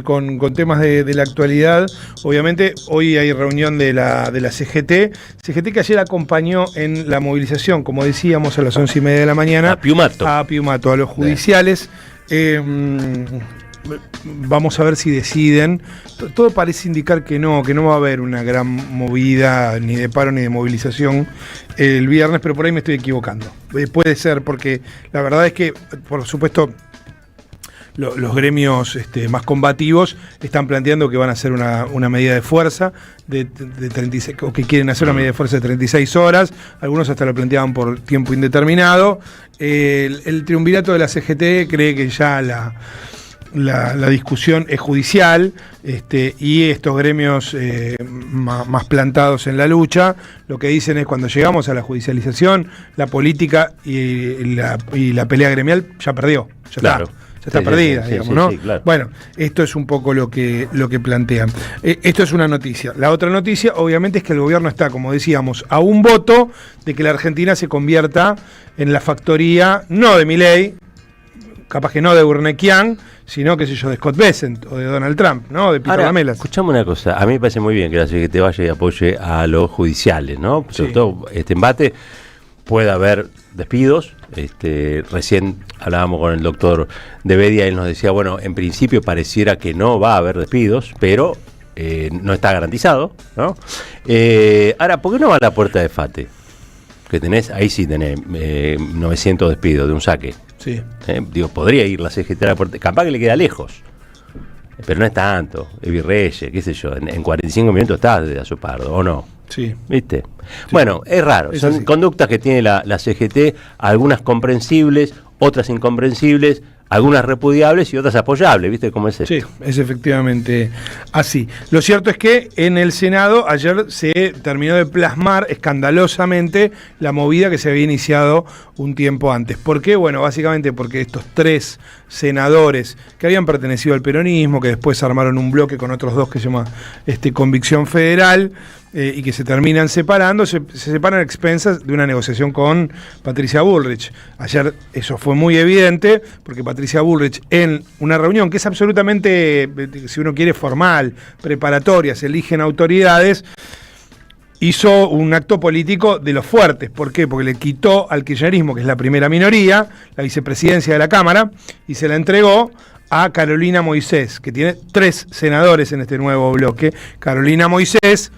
con temas de la actualidad. Obviamente hoy hay reunión de la CGT que ayer acompañó en la movilización, como decíamos, a las 11:30 de la mañana a Piumato, a los judiciales. Vamos a ver si deciden. Todo parece indicar que no va a haber una gran movida ni de paro ni de movilización el viernes, pero por ahí me estoy equivocando. Puede ser, porque la verdad es que, por supuesto, los gremios más combativos están planteando que van a hacer una medida de fuerza de 36, o que quieren hacer una medida de fuerza de 36 horas, algunos hasta lo planteaban por tiempo indeterminado. El triunvirato de la CGT cree que ya la discusión es judicial, y estos gremios más plantados en la lucha, lo que dicen es: cuando llegamos a la judicialización, la política y la pelea gremial ya perdió, ya está perdida, digamos, ¿no? Claro. Bueno, esto es un poco lo que plantean. Esto es una noticia. La otra noticia, obviamente, es que el gobierno está, como decíamos, a un voto de que la Argentina se convierta en la factoría, no de Milei, capaz que no de Urnequian, sino, qué sé yo, de Scott Bessent o de Donald Trump, ¿no? De Peter Lamelas. Escuchame una cosa, a mí me parece muy bien que la CGT vaya y apoye a los judiciales, ¿no? Sobre todo este embate, puede haber despidos. Recién hablábamos con el doctor De Bedia, él nos decía, bueno, en principio pareciera que no va a haber despidos, pero no está garantizado, ¿no? Ahora, ¿por qué no va a la puerta de FATE? Que tenés, ahí sí tenés 900 despidos de un saque. Sí. Digo, podría ir la CGT a la puerta, capaz que le queda lejos, pero no es tanto. Evi Reyes, qué sé yo, en 45 minutos estás desde Azopardo, ¿o no? Sí. ¿Viste? Sí. Bueno, es raro. Eso Son sí. conductas que tiene la CGT, algunas comprensibles, otras incomprensibles, algunas repudiables y otras apoyables. ¿Viste cómo es esto? Sí, es efectivamente así. Lo cierto es que en el Senado ayer se terminó de plasmar escandalosamente la movida que se había iniciado un tiempo antes. ¿Por qué? Bueno, básicamente porque estos 3 senadores que habían pertenecido al peronismo, que después armaron un bloque con otros 2 que se llama Convicción Federal, y que se terminan separando, se separan a expensas de una negociación con Patricia Bullrich. Ayer eso fue muy evidente, porque Patricia Bullrich, en una reunión que es absolutamente, si uno quiere, formal, preparatoria, se eligen autoridades, hizo un acto político de los fuertes. ¿Por qué? Porque le quitó al kirchnerismo, que es la primera minoría, la vicepresidencia de la Cámara, y se la entregó a Carolina Moisés, que tiene 3 senadores en este nuevo bloque. Carolina Moisés,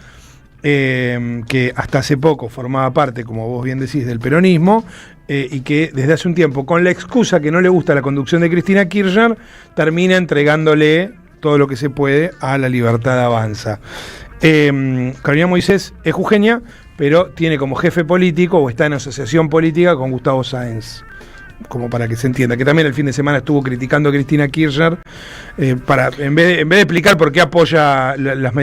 que hasta hace poco formaba parte, como vos bien decís, del peronismo, y que desde hace un tiempo, con la excusa que no le gusta la conducción de Cristina Kirchner, termina entregándole todo lo que se puede a La Libertad Avanza. Carolina Moisés es jujeña, pero tiene como jefe político, o está en asociación política con Gustavo Sáenz, como para que se entienda, que también el fin de semana estuvo criticando a Cristina Kirchner, en vez de explicar por qué apoya los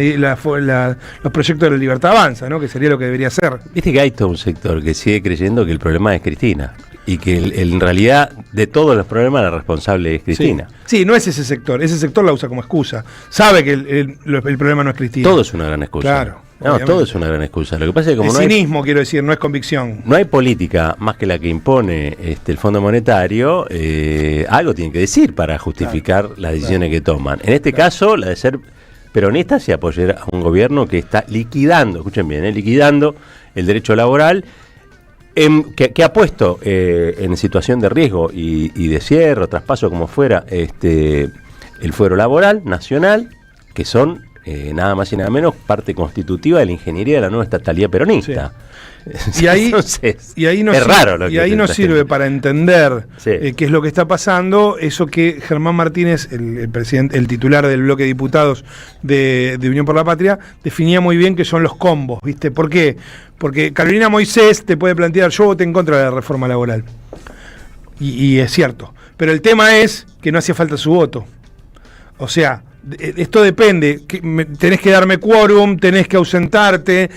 proyectos de La Libertad Avanza, ¿no? Que sería lo que debería hacer. Viste que hay todo un sector que sigue creyendo que el problema es Cristina, y que en realidad de todos los problemas la responsable es Cristina. Sí, no es ese sector la usa como excusa, sabe que el problema no es Cristina. Todo es una gran excusa. Claro. No, obviamente. Todo es una gran excusa. Lo que pasa es que como es no cinismo, quiero decir, no es convicción. No hay política más que la que impone el Fondo Monetario, algo tiene que decir para justificar las decisiones que toman. En este caso, la de ser peronistas y apoyar a un gobierno que está liquidando, escuchen bien, liquidando el derecho laboral, que ha puesto en situación de riesgo y de cierre, traspaso, como fuera, el fuero laboral nacional, que son nada más y nada menos parte constitutiva de la ingeniería de la nueva estatalidad peronista. Sí. Y ahí, entonces, nos es raro lo que nos sirve para entender qué es lo que está pasando, eso que Germán Martínez, el presidente, el titular del bloque de diputados de Unión por la Patria, definía muy bien que son los combos, ¿viste? ¿Por qué? Porque Carolina Moisés te puede plantear, yo voté en contra de la reforma laboral. Y es cierto. Pero el tema es que no hacía falta su voto. O sea, esto depende, tenés que darme quórum, tenés que ausentarte,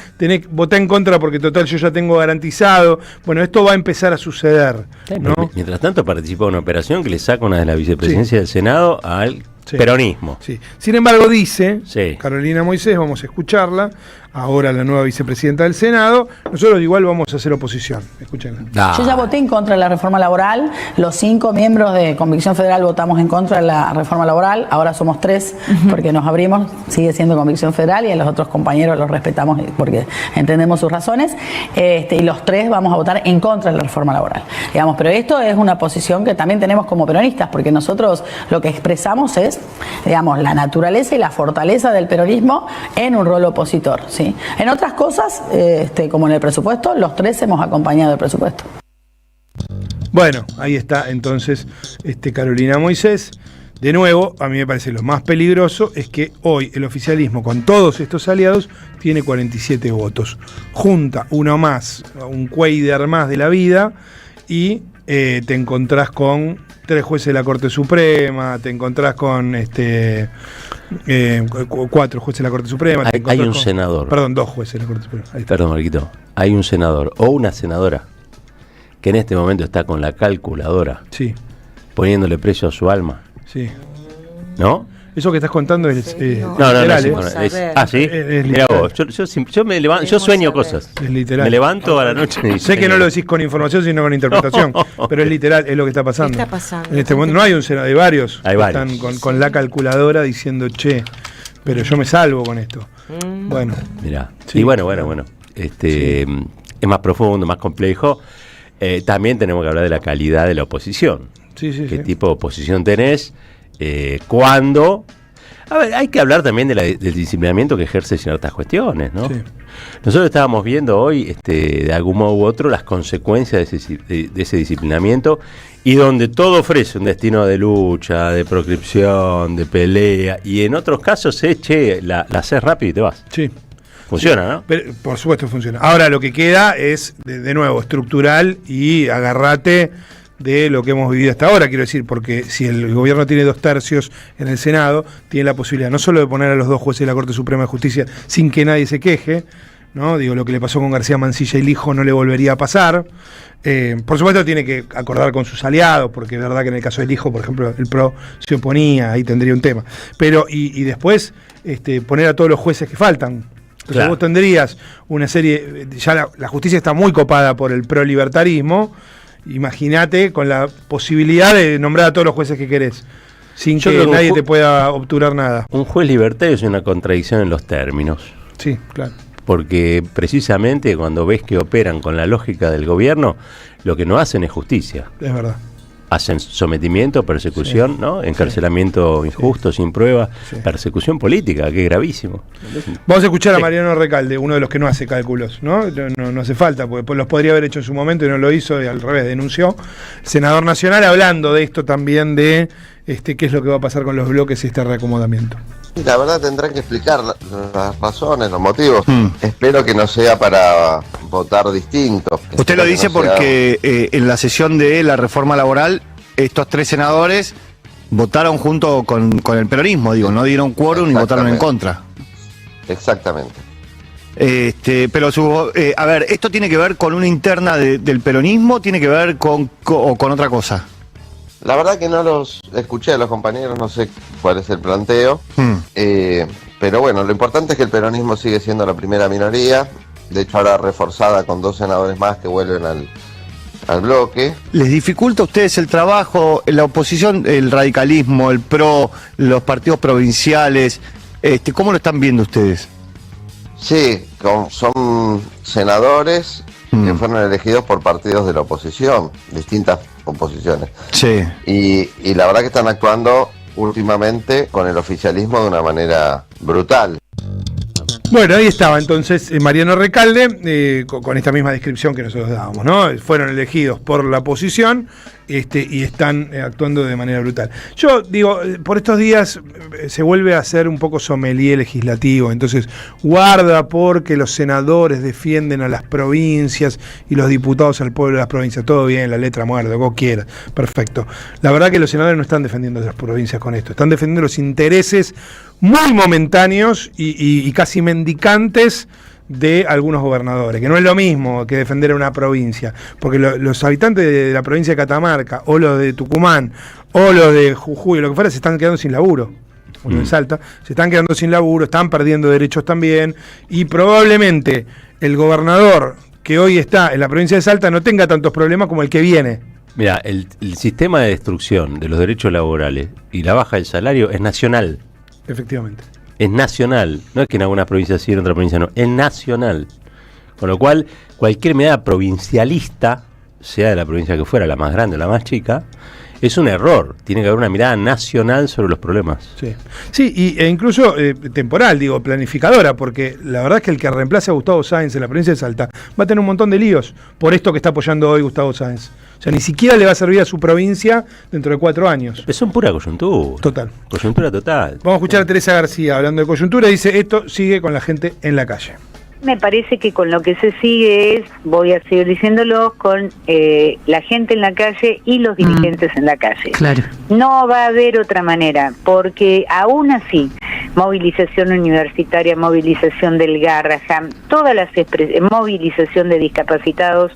votar en contra porque total yo ya tengo garantizado. Bueno, esto va a empezar a suceder, ¿no? Mientras tanto participa en una operación que le saca una de la vicepresidencia del Senado al peronismo. Sí. Sin embargo, dice Carolina Moisés, vamos a escucharla, ahora la nueva vicepresidenta del Senado, nosotros igual vamos a hacer oposición. Escúchenla. Yo ya voté en contra de la reforma laboral, los 5 miembros de Convicción Federal votamos en contra de la reforma laboral, ahora somos 3 porque nos abrimos, sigue siendo Convicción Federal y a los otros compañeros los respetamos porque entendemos sus razones, y los 3 vamos a votar en contra de la reforma laboral. Digamos, pero esto es una posición que también tenemos como peronistas, porque nosotros lo que expresamos es, digamos, la naturaleza y la fortaleza del peronismo en un rol opositor, ¿sí? En otras cosas, como en el presupuesto, los 3 hemos acompañado el presupuesto. Bueno, ahí está entonces Carolina Moisés. De nuevo, a mí me parece lo más peligroso es que hoy el oficialismo, con todos estos aliados, tiene 47 votos. Junta uno más, un cueider más de la vida, y te encontrás con 3 jueces de la Corte Suprema, te encontrás con 4 jueces de la Corte Suprema. Hay un senador. Perdón, 2 jueces de la Corte Suprema. Perdón, Marquito. Hay un senador o una senadora que en este momento está con la calculadora poniéndole precio a su alma. Sí. ¿No? Eso que estás contando es literal. ¿Sí? Mira vos, yo me levanto, yo sueño cosas. Es literal. Me levanto a la noche y sé que no lo decís con información, sino con interpretación, pero es literal, es lo que está pasando. ¿Qué está pasando? En este momento no hay un senador, hay varios. Hay varios. Están con la calculadora diciendo, pero yo me salvo con esto. Bueno. Mirá. Y bueno. es más profundo, más complejo. También tenemos que hablar de la calidad de la oposición. ¿Qué tipo de oposición tenés? ¿Cuándo? A ver, hay que hablar también del disciplinamiento que ejerce ciertas cuestiones, ¿no? Sí. Nosotros estábamos viendo hoy, de algún modo u otro, las consecuencias de ese disciplinamiento, y donde todo ofrece un destino de lucha, de proscripción, de pelea, y en otros casos la haces rápido y te vas. Sí. Funciona, ¿no? Pero, por supuesto funciona. Ahora lo que queda es, de nuevo, estructural, y agarrate de lo que hemos vivido hasta ahora, quiero decir, porque si el gobierno tiene 2/3 en el Senado, tiene la posibilidad no solo de poner a los 2 jueces de la Corte Suprema de Justicia sin que nadie se queje, ¿no? Digo, lo que le pasó con García Mansilla y Lijo no le volvería a pasar. Por supuesto tiene que acordar con sus aliados, porque es verdad que en el caso de Lijo, por ejemplo, el PRO se oponía, ahí tendría un tema. Pero, y después poner a todos los jueces que faltan. Entonces claro, vos tendrías una serie, ya la justicia está muy copada por el pro-libertarismo. Imagínate con la posibilidad de nombrar a todos los jueces que querés, sin que nadie te pueda obturar nada. Un juez libertario es una contradicción en los términos. Sí, claro. Porque precisamente cuando ves que operan con la lógica del gobierno, lo que no hacen es justicia. Es verdad. Hacen sometimiento, persecución, sí, ¿no? Encarcelamiento injusto, sin prueba, persecución política, que es gravísimo. Vamos a escuchar a Mariano Recalde, uno de los que no hace cálculos, ¿no? No hace falta, porque los podría haber hecho en su momento y no lo hizo, y al revés, denunció. Senador nacional, hablando de esto también, de qué es lo que va a pasar con los bloques y este reacomodamiento. La verdad tendrán que explicar las razones, los motivos. Espero que no sea para votar distinto. Usted lo dice porque en la sesión de la reforma laboral, estos 3 senadores votaron junto con el peronismo, digo, no dieron quórum y votaron en contra. Exactamente. Pero a ver, ¿esto tiene que ver con una interna del peronismo? ¿Tiene que ver con otra cosa? La verdad que no los escuché a los compañeros, no sé cuál es el planteo, pero bueno, lo importante es que el peronismo sigue siendo la primera minoría, de hecho ahora reforzada con 2 senadores más que vuelven al bloque. ¿Les dificulta a ustedes el trabajo, la oposición, el radicalismo, el PRO, los partidos provinciales? ¿Cómo lo están viendo ustedes? Sí, son senadores que fueron elegidos por partidos de la oposición, distintas oposiciones. Sí. Y la verdad que están actuando últimamente con el oficialismo de una manera brutal. Bueno, ahí estaba entonces Mariano Recalde, con esta misma descripción que nosotros dábamos, ¿no? Fueron elegidos por la oposición y están actuando de manera brutal. Yo digo, por estos días se vuelve a hacer un poco sommelier legislativo, entonces guarda porque los senadores defienden a las provincias y los diputados al pueblo de las provincias. Todo bien, la letra muerta, como quieras, perfecto. La verdad que los senadores no están defendiendo a las provincias con esto, están defendiendo los intereses muy momentáneos y casi mendicantes de algunos gobernadores, que no es lo mismo que defender a una provincia, porque los habitantes de la provincia de Catamarca, o los de Tucumán, o los de Jujuy, lo que fuera, se están quedando sin laburo, o los de Salta, se están quedando sin laburo, están perdiendo derechos también, y probablemente el gobernador que hoy está en la provincia de Salta no tenga tantos problemas como el que viene. Mira, el sistema de destrucción de los derechos laborales y la baja del salario es nacional. Efectivamente. Es nacional, no es que en alguna provincia sí, en otra provincia no, es nacional. Con lo cual, cualquier medida provincialista, sea de la provincia que fuera, la más grande o la más chica, es un error. Tiene que haber una mirada nacional sobre los problemas. Sí, e incluso temporal, digo, planificadora, porque la verdad es que el que reemplace a Gustavo Sáenz en la provincia de Salta va a tener un montón de líos por esto que está apoyando hoy Gustavo Sáenz. O sea, ni siquiera le va a servir a su provincia dentro de 4 años. Es un pura coyuntura. Total. Coyuntura total. Vamos a escuchar a Teresa García hablando de coyuntura. Dice, esto sigue con la gente en la calle. Me parece que con lo que se sigue es, voy a seguir diciéndolo, con la gente en la calle y los dirigentes en la calle. Claro. No va a haber otra manera, porque aún así, movilización universitaria, movilización del Garrahan, todas las movilización de discapacitados,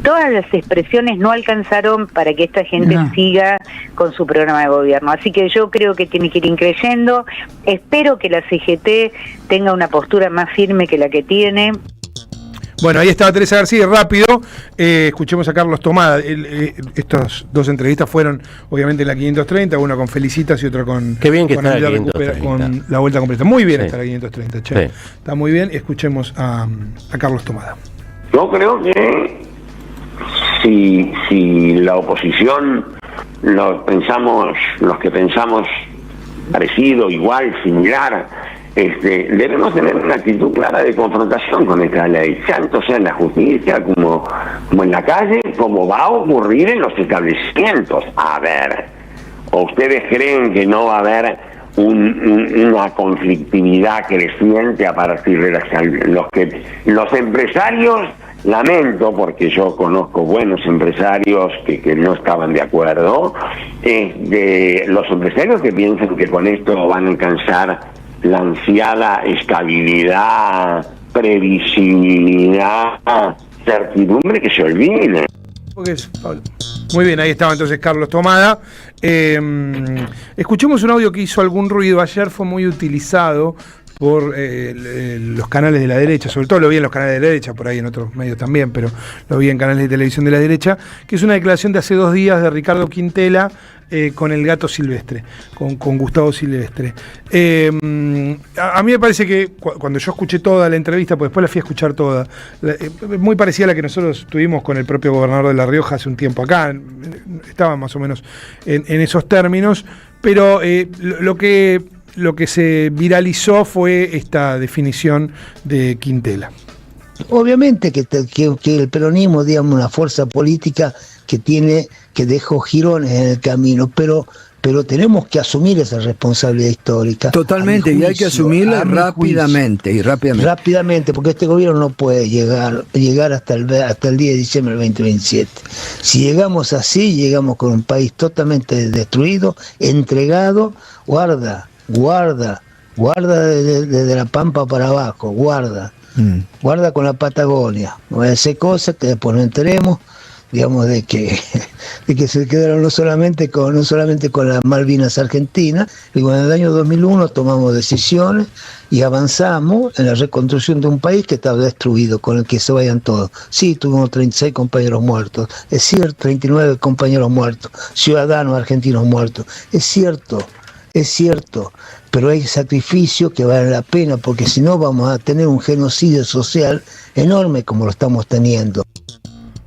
todas las expresiones no alcanzaron para que esta gente siga con su programa de gobierno. Así que yo creo que tiene que ir increyendo. Espero que la CGT tenga una postura más firme que la que tiene. Bueno, ahí estaba Teresa García, rápido, escuchemos a Carlos Tomada. Estas 2 entrevistas fueron obviamente en la 530, una con Felicitas y otra con... Qué bien que con está la 530. Con la vuelta completa. Muy bien está la 530, che. Sí. Está muy bien, escuchemos a Carlos Tomada. Yo creo que si la oposición, los que pensamos parecido, igual, similar, debemos tener una actitud clara de confrontación con esta ley, tanto sea en la justicia como en la calle, como va a ocurrir en los establecimientos. A ver, ¿o ustedes creen que no va a haber una conflictividad creciente a partir de los empresarios? Lamento, porque yo conozco buenos empresarios que no estaban de acuerdo, los empresarios que piensan que con esto van a alcanzar la ansiada estabilidad, previsibilidad, certidumbre, que se olviden. Muy bien, ahí estaba entonces Carlos Tomada. Escuchemos un audio que hizo algún ruido ayer, fue muy utilizado por los canales de la derecha, sobre todo lo vi en los canales de la derecha, por ahí en otros medios también, pero lo vi en canales de televisión de la derecha, que es una declaración de hace 2 días de Ricardo Quintela con el gato silvestre, con Gustavo Silvestre. A mí me parece que cuando yo escuché toda la entrevista, pues después la fui a escuchar toda, muy parecida a la que nosotros tuvimos con el propio gobernador de La Rioja hace un tiempo acá, estaba más o menos en esos términos, pero lo que se viralizó fue esta definición de Quintela. Obviamente que el peronismo, digamos, una fuerza política que dejó girones en el camino, pero tenemos que asumir esa responsabilidad histórica. Totalmente, y hay que asumirla rápidamente. Rápidamente, porque este gobierno no puede llegar hasta el día de diciembre del 2027. Si llegamos así, llegamos con un país totalmente destruido, entregado. Guarda desde la Pampa para abajo, guarda con la Patagonia, no vaya a hacer cosas que después no enteremos, digamos, de que se quedaron no solamente con las Malvinas Argentinas, y en el año 2001 tomamos decisiones y avanzamos en la reconstrucción de un país que estaba destruido, con el que se vayan todos. Sí, tuvimos 36 compañeros muertos, es cierto, 39 compañeros muertos, ciudadanos argentinos muertos, es cierto, pero hay sacrificios que valen la pena, porque si no vamos a tener un genocidio social enorme como lo estamos teniendo.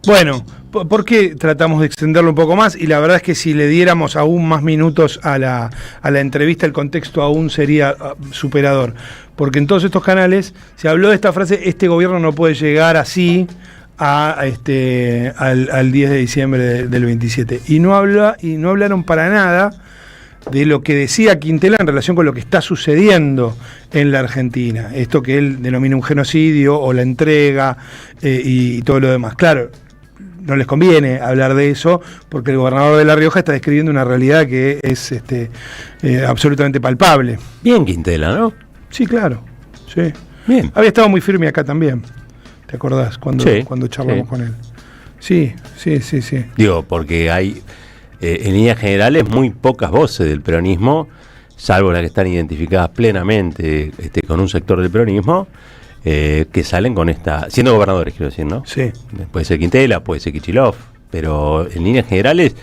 Bueno, ¿por qué tratamos de extenderlo un poco más? Y la verdad es que si le diéramos aún más minutos a la entrevista, el contexto aún sería superador. Porque en todos estos canales se habló de esta frase: este gobierno no puede llegar así al 10 de diciembre del 27. Y no hablaron para nada de lo que decía Quintela en relación con lo que está sucediendo en la Argentina, esto que él denomina un genocidio o la entrega y todo lo demás. Claro, no les conviene hablar de eso porque el gobernador de La Rioja está describiendo una realidad que es absolutamente palpable. Bien Quintela, ¿no? Sí, claro. Sí. Bien. Había estado muy firme acá también, ¿te acordás? Cuando charlamos con él. Sí. Digo, porque hay en líneas generales muy pocas voces del peronismo, salvo las que están identificadas plenamente con un sector del peronismo, que salen con siendo gobernadores, quiero decir, ¿no? Sí. Puede ser Quintela, puede ser Kicillof, pero en líneas generales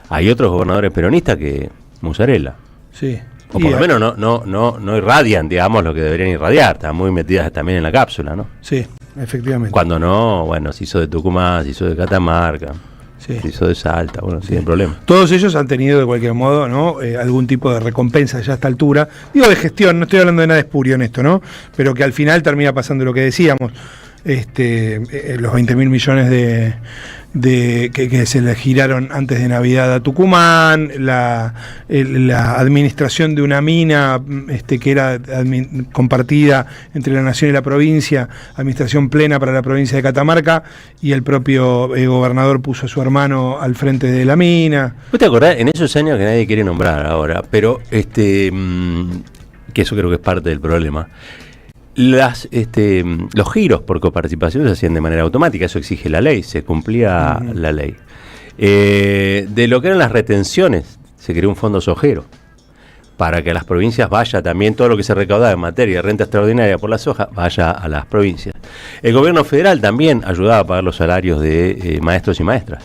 hay otros gobernadores peronistas que Musarela. Sí. O por lo menos no irradian, digamos, lo que deberían irradiar, están muy metidas también en la cápsula, ¿no? Sí, efectivamente. Cuando no, bueno, se hizo de Tucumán, se hizo de Catamarca. Se hizo de Salta, bueno, sin problema. Todos ellos han tenido de cualquier modo, ¿no? Algún tipo de recompensa ya a esta altura. Digo de gestión, no estoy hablando de nada espurio en esto, ¿no? Pero que al final termina pasando lo que decíamos. Los 20.000 millones que se le giraron antes de Navidad a Tucumán, la administración de una mina que era compartida entre la nación y la provincia, administración plena para la provincia de Catamarca, y el propio gobernador puso a su hermano al frente de la mina. ¿Vos te acordás? En esos años que nadie quiere nombrar ahora, pero que eso creo que es parte del problema. Los giros por coparticipación se hacían de manera automática, eso exige la ley, se cumplía la ley. De lo que eran las retenciones, se creó un fondo sojero para que a las provincias vaya también todo lo que se recaudaba en materia de renta extraordinaria por la soja, vaya a las provincias. El gobierno federal también ayudaba a pagar los salarios de maestros y maestras.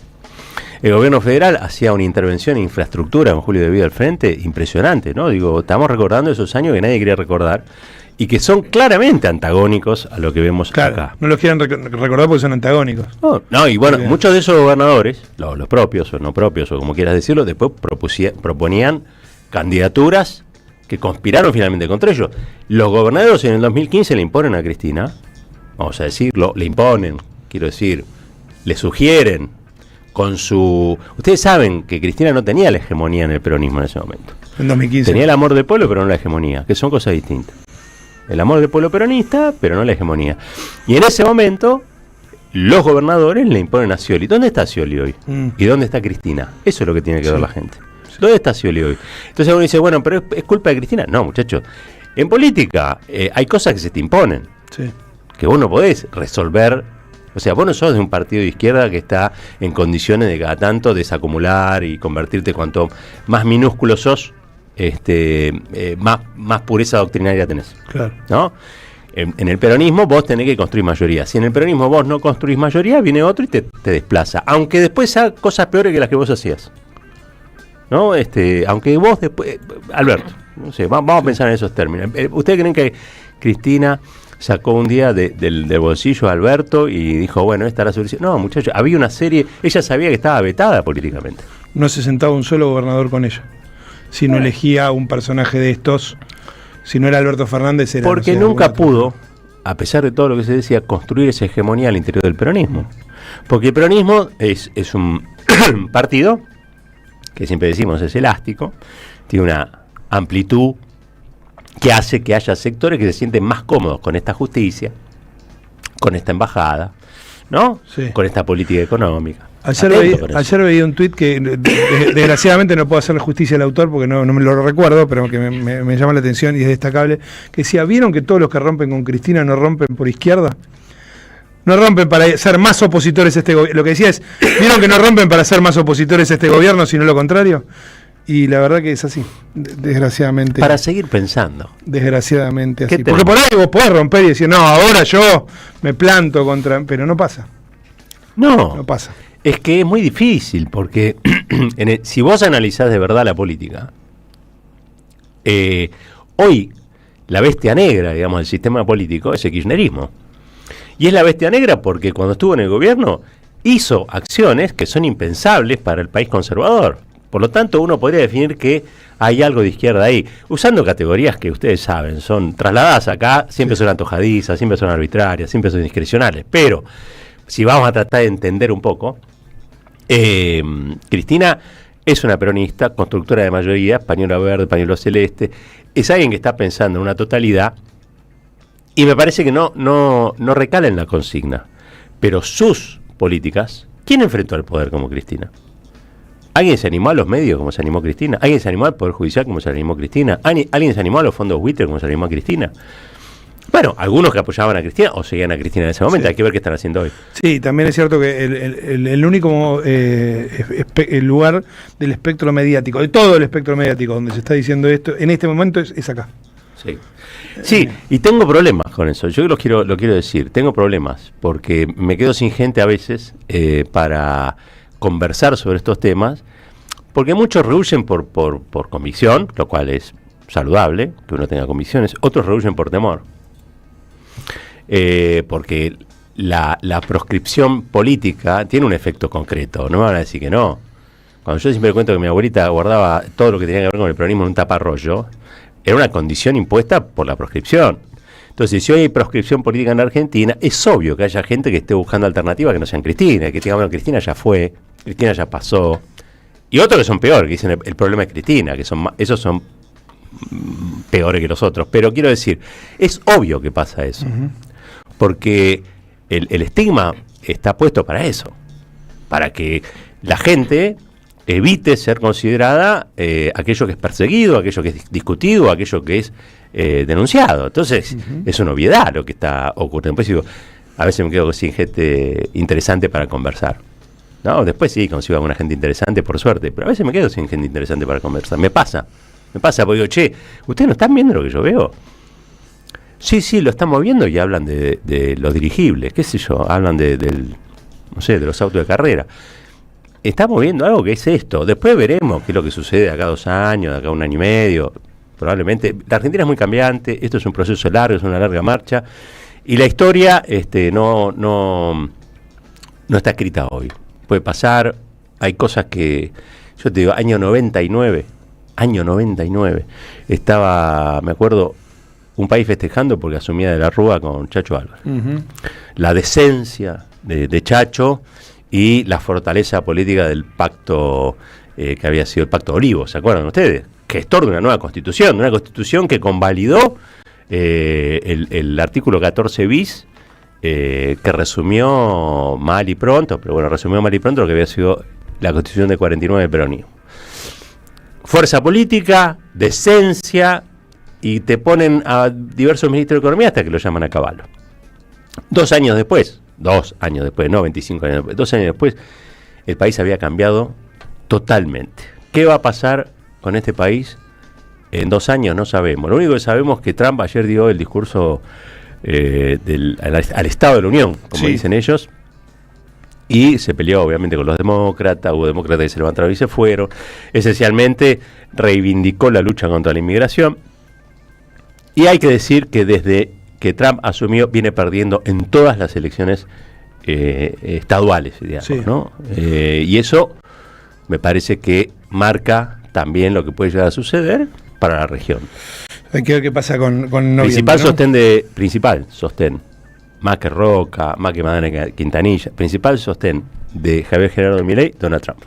El gobierno federal hacía una intervención en infraestructura con Julio de Vida al frente, impresionante, ¿no? Digo, estamos recordando esos años que nadie quería recordar, y que son claramente antagónicos a lo que vemos acá. No los quieren recordar porque son antagónicos. No, y bueno, muchos de esos gobernadores, los propios o no propios, o como quieras decirlo, después proponían candidaturas que conspiraron finalmente contra ellos. Los gobernadores en el 2015 le imponen a Cristina, vamos a decirlo, le imponen, quiero decir, le sugieren con su... Ustedes saben que Cristina no tenía la hegemonía en el peronismo en ese momento. En 2015. Tenía el amor del pueblo, pero no la hegemonía, que son cosas distintas. El amor del pueblo peronista, pero no la hegemonía. Y en ese momento, los gobernadores le imponen a Scioli. ¿Dónde está Scioli hoy? ¿Y dónde está Cristina? Eso es lo que tiene que ver la gente. ¿Dónde está Scioli hoy? Entonces uno dice, bueno, pero ¿es culpa de Cristina? No, muchachos. En política hay cosas que se te imponen. Que vos no podés resolver. O sea, vos no sos de un partido de izquierda que está en condiciones de cada tanto desacumular y convertirte, cuanto más minúsculo sos, más pureza doctrinaria tenés. Claro. ¿No? En el peronismo vos tenés que construir mayoría. Si en el peronismo vos no construís mayoría, viene otro y te desplaza. Aunque después haga cosas peores que las que vos hacías. ¿No? Aunque vos después... Alberto, no sé, vamos a pensar en esos términos. ¿Ustedes creen que Cristina sacó un día del bolsillo a Alberto y dijo, bueno, esta es la solución? No, muchachos, había una serie... Ella sabía que estaba vetada políticamente. No se sentaba un solo gobernador con ella. Si no elegía un personaje de estos, si no era Alberto Fernández, era... Porque nunca pudo, a pesar de todo lo que se decía, construir esa hegemonía al interior del peronismo. Porque el peronismo es un partido que siempre decimos es elástico, tiene una amplitud que hace que haya sectores que se sienten más cómodos con esta justicia, con esta embajada, ¿no? Sí. Con esta política económica. Ayer veía un tuit que desgraciadamente no puedo hacerle justicia al autor porque no me lo recuerdo, pero que me llama la atención y es destacable, que decía, ¿vieron que todos los que rompen con Cristina no rompen por izquierda? No rompen para ser más opositores a este gobierno. Lo que decía es, ¿vieron que no rompen para ser más opositores a este gobierno, sino lo contrario? Y la verdad que es así, desgraciadamente. Para seguir pensando. Desgraciadamente así. Porque por ahí vos podés romper y decir, no, ahora yo me planto contra... Pero no pasa. No pasa. Es que es muy difícil, porque si vos analizás de verdad la política, hoy la bestia negra, digamos, del sistema político es el kirchnerismo. Y es la bestia negra porque cuando estuvo en el gobierno hizo acciones que son impensables para el país conservador. Por lo tanto, uno podría definir que hay algo de izquierda ahí, usando categorías que ustedes saben, son trasladadas acá, siempre son antojadizas, siempre son arbitrarias, siempre son discrecionales. Pero, si vamos a tratar de entender un poco, Cristina es una peronista, constructora de mayoría, pañuelo verde, pañuelo celeste, es alguien que está pensando en una totalidad, y me parece que no recala en la consigna. Pero sus políticas, ¿quién enfrentó al poder como Cristina? ¿Alguien se animó a los medios como se animó Cristina? ¿Alguien se animó al Poder Judicial como se animó Cristina? ¿Alguien se animó a los fondos buitre como se animó a Cristina? Bueno, algunos que apoyaban a Cristina o seguían a Cristina en ese momento, hay que ver qué están haciendo hoy. Sí, también es cierto que el único el lugar del espectro mediático, de todo el espectro mediático donde se está diciendo esto, en este momento es acá. Sí, y tengo problemas con eso, yo lo quiero decir, tengo problemas, porque me quedo sin gente a veces para conversar sobre estos temas, porque muchos rehuyen por convicción, lo cual es saludable, que uno tenga convicciones, otros rehuyen por temor. Porque la proscripción política tiene un efecto concreto, no me van a decir que no. Cuando yo siempre cuento que mi abuelita guardaba todo lo que tenía que ver con el peronismo en un taparrollo, era una condición impuesta por la proscripción. Entonces, si hoy hay proscripción política en Argentina, es obvio que haya gente que esté buscando alternativas que no sean Cristina, que digan, bueno, Cristina ya fue, Cristina ya pasó. Y otros que son peor, que dicen el problema es Cristina, que esos son peores que los otros. Pero quiero decir, es obvio que pasa eso. Porque el estigma está puesto para eso, para que la gente evite ser considerada aquello que es perseguido, aquello que es discutido, aquello que es denunciado. Entonces, es una obviedad lo que está ocurriendo. Después digo, a veces me quedo sin gente interesante para conversar. No, después sí consigo alguna gente interesante, por suerte, pero a veces me quedo sin gente interesante para conversar. Me pasa, porque digo, che, ¿ustedes no están viendo lo que yo veo? Sí, lo estamos viendo y hablan de los dirigibles, qué sé yo, hablan de los autos de carrera. Estamos viendo algo que es esto. Después veremos qué es lo que sucede de acá a 2 años, de acá a 1 año y medio. probablemente. La Argentina es muy cambiante, esto es un proceso largo, es una larga marcha, y la historia no está escrita hoy. Puede pasar, hay cosas que, yo te digo, año 99, estaba, me acuerdo, un país festejando porque asumía de la Rúa con Chacho Álvarez. La decencia de Chacho y la fortaleza política del pacto que había sido el Pacto de Olivos, ¿se acuerdan ustedes? Gestor de una nueva constitución que convalidó el artículo 14 bis, que resumió mal y pronto lo que había sido la constitución de 49 de peronismo. Fuerza política, decencia, y te ponen a diversos ministros de Economía hasta que lo llaman a caballo. 2 años después, no 25 años después, 2 años después, el país había cambiado totalmente. ¿Qué va a pasar con este país en 2 años? No sabemos. Lo único que sabemos es que Trump ayer dio el discurso al Estado de la Unión, como dicen ellos, y se peleó obviamente con los demócratas, hubo demócratas que se levantaron y se fueron. Esencialmente reivindicó la lucha contra la inmigración, y hay que decir que desde que Trump asumió viene perdiendo en todas las elecciones estaduales, digamos, ¿no? Y eso me parece que marca también lo que puede llegar a suceder para la región. Hay que ver qué pasa con noviembre, principal sostén, más que Roca, más que Madonna Quintanilla, principal sostén de Javier Gerardo Milei, Donald Trump.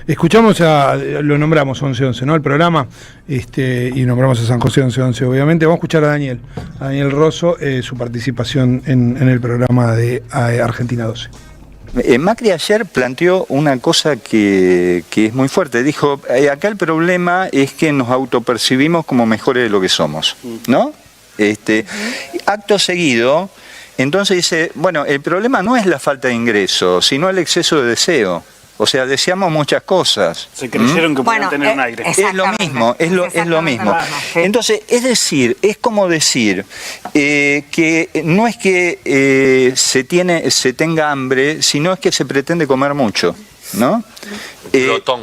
Escuchamos lo nombramos 11-11, ¿no? El programa, y nombramos a San José 11-11, obviamente. Vamos a escuchar a Daniel Rosso, su participación en el programa de Argentina 12. Macri ayer planteó una cosa que es muy fuerte. Dijo, acá el problema es que nos autopercibimos como mejores de lo que somos, ¿no? Acto seguido, entonces dice, bueno, el problema no es la falta de ingreso, sino el exceso de deseo. O sea, deseamos muchas cosas. Se creyeron que podían tener un aire. Es lo mismo, es lo mismo. Entonces, es como decir que no es que se tenga hambre, sino es que se pretende comer mucho, ¿no? Glotón.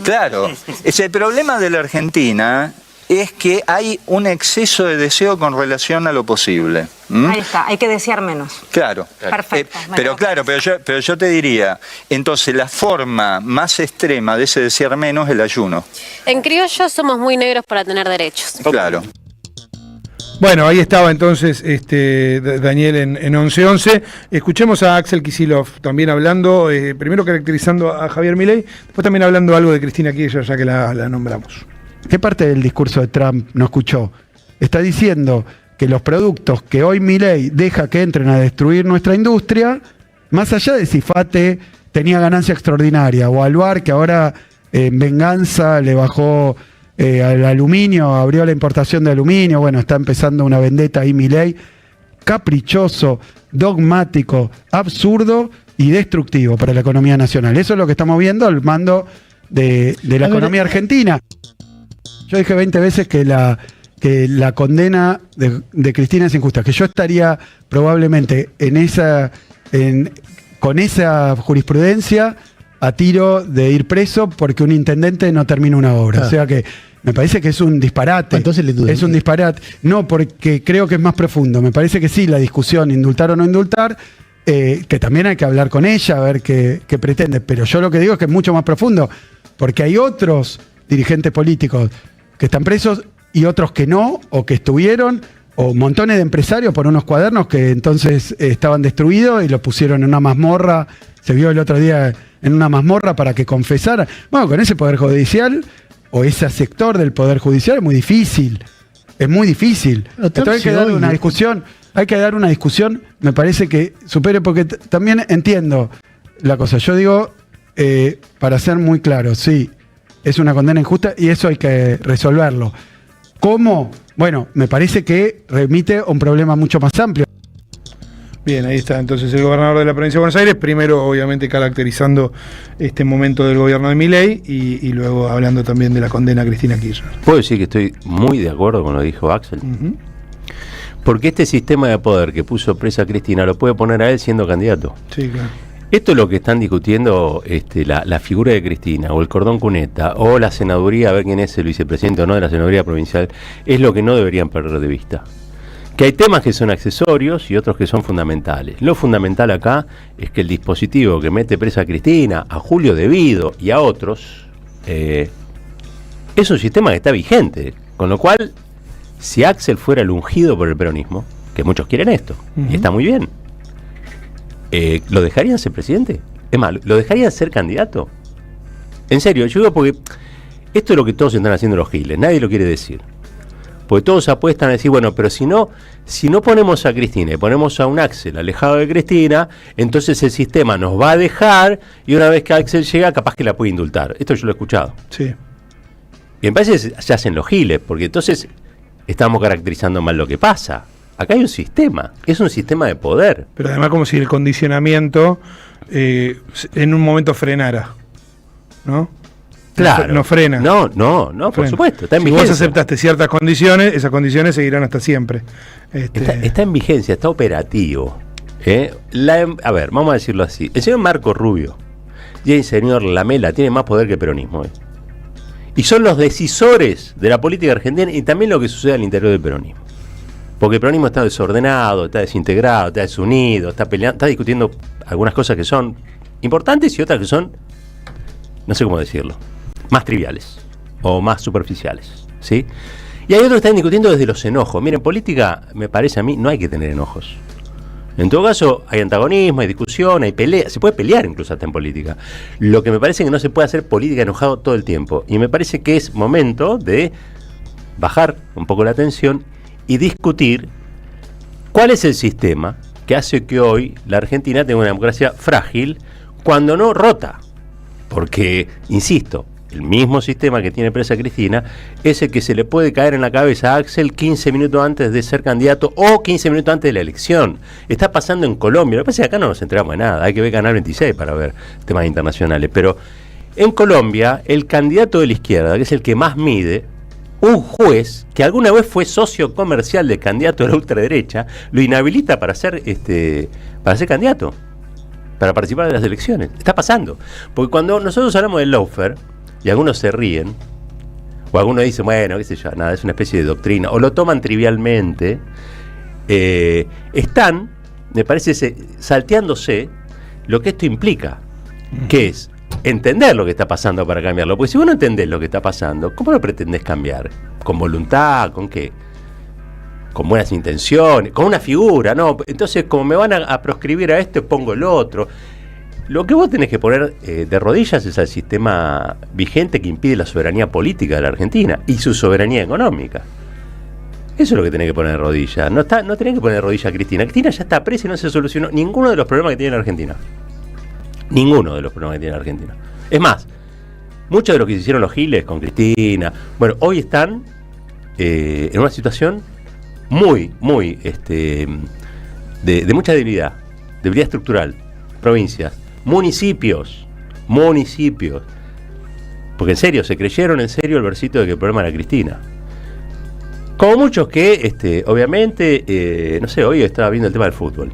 Claro. El problema de la Argentina es que hay un exceso de deseo con relación a lo posible. Ahí está, hay que desear menos. Claro. Perfecto. Pero yo te diría, entonces la forma más extrema de ese desear menos es el ayuno. En criollo somos muy negros para tener derechos. Claro. Bueno, ahí estaba entonces Daniel en 11-11. Escuchemos a Axel Kicillof también hablando, primero caracterizando a Javier Milei, después también hablando algo de Cristina Kirchner, ya que la nombramos. ¿Qué parte del discurso de Trump no escuchó? Está diciendo que los productos que hoy Milei deja que entren a destruir nuestra industria, más allá de si Fate tenía ganancia extraordinaria, o Alvar, que ahora en venganza le bajó al aluminio, abrió la importación de aluminio, bueno, está empezando una vendetta ahí Milei, caprichoso, dogmático, absurdo y destructivo para la economía nacional. Eso es lo que estamos viendo al mando de la economía argentina. Yo dije 20 veces que la condena de Cristina es injusta, que yo estaría probablemente con esa jurisprudencia a tiro de ir preso porque un intendente no termina una obra. O sea que me parece que es un disparate. Entonces le dudo. Es un disparate. No, porque creo que es más profundo. Me parece que sí, la discusión, indultar o no indultar, que también hay que hablar con ella, a ver qué pretende. Pero yo lo que digo es que es mucho más profundo, porque hay otros dirigentes políticos que están presos y otros que no, o que estuvieron, o montones de empresarios por unos cuadernos que entonces estaban destruidos y los pusieron en una mazmorra. Se vio el otro día en una mazmorra para que confesara. Bueno, con ese Poder Judicial o ese sector del Poder Judicial es muy difícil. Es muy difícil. Entonces hay que dar una discusión. Hay que dar una discusión, me parece que supere, porque también entiendo la cosa. Yo digo, para ser muy claro, sí, es una condena injusta y eso hay que resolverlo. ¿Cómo? Bueno, me parece que remite a un problema mucho más amplio. Bien, ahí está entonces el gobernador de la provincia de Buenos Aires, primero obviamente caracterizando este momento del gobierno de Milei y luego hablando también de la condena a Cristina Kirchner. Puedo decir que estoy muy de acuerdo con lo que dijo Axel. Porque este sistema de poder que puso presa a Cristina lo puede poner a él siendo candidato. Sí, claro. Esto es lo que están discutiendo la figura de Cristina, o el cordón cuneta, o la senaduría, a ver quién es el vicepresidente o no de la senaduría provincial, es lo que no deberían perder de vista. Que hay temas que son accesorios y otros que son fundamentales. Lo fundamental acá es que el dispositivo que mete presa a Cristina, a Julio Devido y a otros, es un sistema que está vigente. Con lo cual, si Axel fuera el ungido por el peronismo, que muchos quieren esto, y está muy bien, ¿lo dejarían ser presidente? Es más, ¿lo dejarían ser candidato? En serio, yo digo porque esto es lo que todos están haciendo los giles, nadie lo quiere decir. Porque todos apuestan a decir, bueno, pero si no ponemos a Cristina y ponemos a un Axel alejado de Cristina, entonces el sistema nos va a dejar y una vez que Axel llega, capaz que la puede indultar. Esto yo lo he escuchado. Sí. Y me parece que se hacen los giles, porque entonces estamos caracterizando mal lo que pasa. Acá hay un sistema, es un sistema de poder. Pero además como si el condicionamiento en un momento frenara, ¿no? Claro. No frena. No, por supuesto. Está en si vigencia. vos aceptaste ciertas condiciones, esas condiciones seguirán hasta siempre. Está en vigencia, está operativo. A ver, vamos a decirlo así. El señor Marco Rubio y el señor Lamela tienen más poder que el peronismo. Y son los decisores de la política argentina y también lo que sucede al interior del peronismo. Porque el peronismo está desordenado, está desintegrado, está desunido, está peleando, está discutiendo algunas cosas que son importantes y otras que son, no sé cómo decirlo, más triviales o más superficiales, ¿sí? Y hay otros que están discutiendo desde los enojos. Miren, en política, me parece a mí, no hay que tener enojos. En todo caso, hay antagonismo, hay discusión, hay pelea, se puede pelear incluso hasta en política. Lo que me parece que no se puede hacer política enojado todo el tiempo. Y me parece que es momento de bajar un poco la tensión y discutir cuál es el sistema que hace que hoy la Argentina tenga una democracia frágil cuando no rota. Porque, insisto, el mismo sistema que tiene presa Cristina es el que se le puede caer en la cabeza a Axel 15 minutos antes de ser candidato o 15 minutos antes de la elección. Está pasando en Colombia. Lo que pasa es que acá no nos enteramos de nada. Hay que ver Canal 26 para ver temas internacionales. Pero en Colombia, el candidato de la izquierda, que es el que más mide, un juez que alguna vez fue socio comercial del candidato de la ultraderecha, lo inhabilita para ser candidato, para participar de las elecciones. Está pasando. Porque cuando nosotros hablamos del lawfare, y algunos se ríen, o algunos dicen, bueno, qué sé yo, nada, es una especie de doctrina, o lo toman trivialmente, están, me parece, salteándose lo que esto implica, que es entender lo que está pasando para cambiarlo. Porque si vos no entendés lo que está pasando, ¿cómo lo pretendés cambiar? ¿Con voluntad? ¿Con qué? ¿Con buenas intenciones? ¿Con una figura? No, entonces como me van a proscribir a esto, pongo el otro. Lo que vos tenés que poner de rodillas es al sistema vigente que impide la soberanía política de la Argentina y su soberanía económica. Eso es lo que tenés que poner de rodillas. No tenés que poner de rodillas a Cristina. Cristina ya está presa y no se solucionó ninguno de los problemas que tiene la Argentina. Ninguno de los problemas que tiene la Argentina. Es más, muchos de los que se hicieron los giles con Cristina, bueno, hoy están en una situación muy de mucha debilidad estructural. Provincias, municipios, porque en serio, se creyeron en serio el versito de que el problema era Cristina. Como muchos que, obviamente, no sé, hoy estaba viendo el tema del fútbol,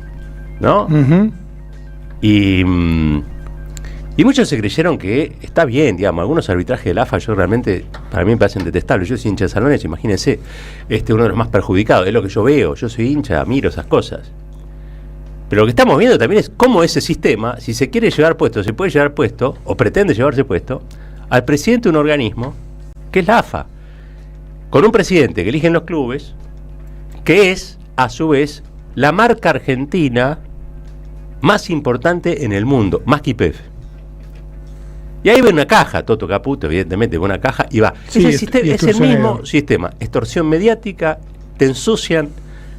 ¿no? Y muchos se creyeron que está bien, digamos, algunos arbitrajes del AFA yo realmente, para mí me parecen detestables. Yo soy hincha de San Lorenzo, imagínense, uno de los más perjudicados, es lo que yo veo, yo soy hincha, miro esas cosas. Pero lo que estamos viendo también es cómo ese sistema, si se quiere llevar puesto, se puede llevar puesto, o pretende llevarse puesto, al presidente de un organismo, que es la AFA, con un presidente que eligen los clubes, que es, a su vez, la marca argentina más importante en el mundo, más que YPF. Y ahí ve una caja, Toto Caputo, evidentemente, ve una caja y va. Sí, es el mismo sistema, extorsión mediática, te ensucian,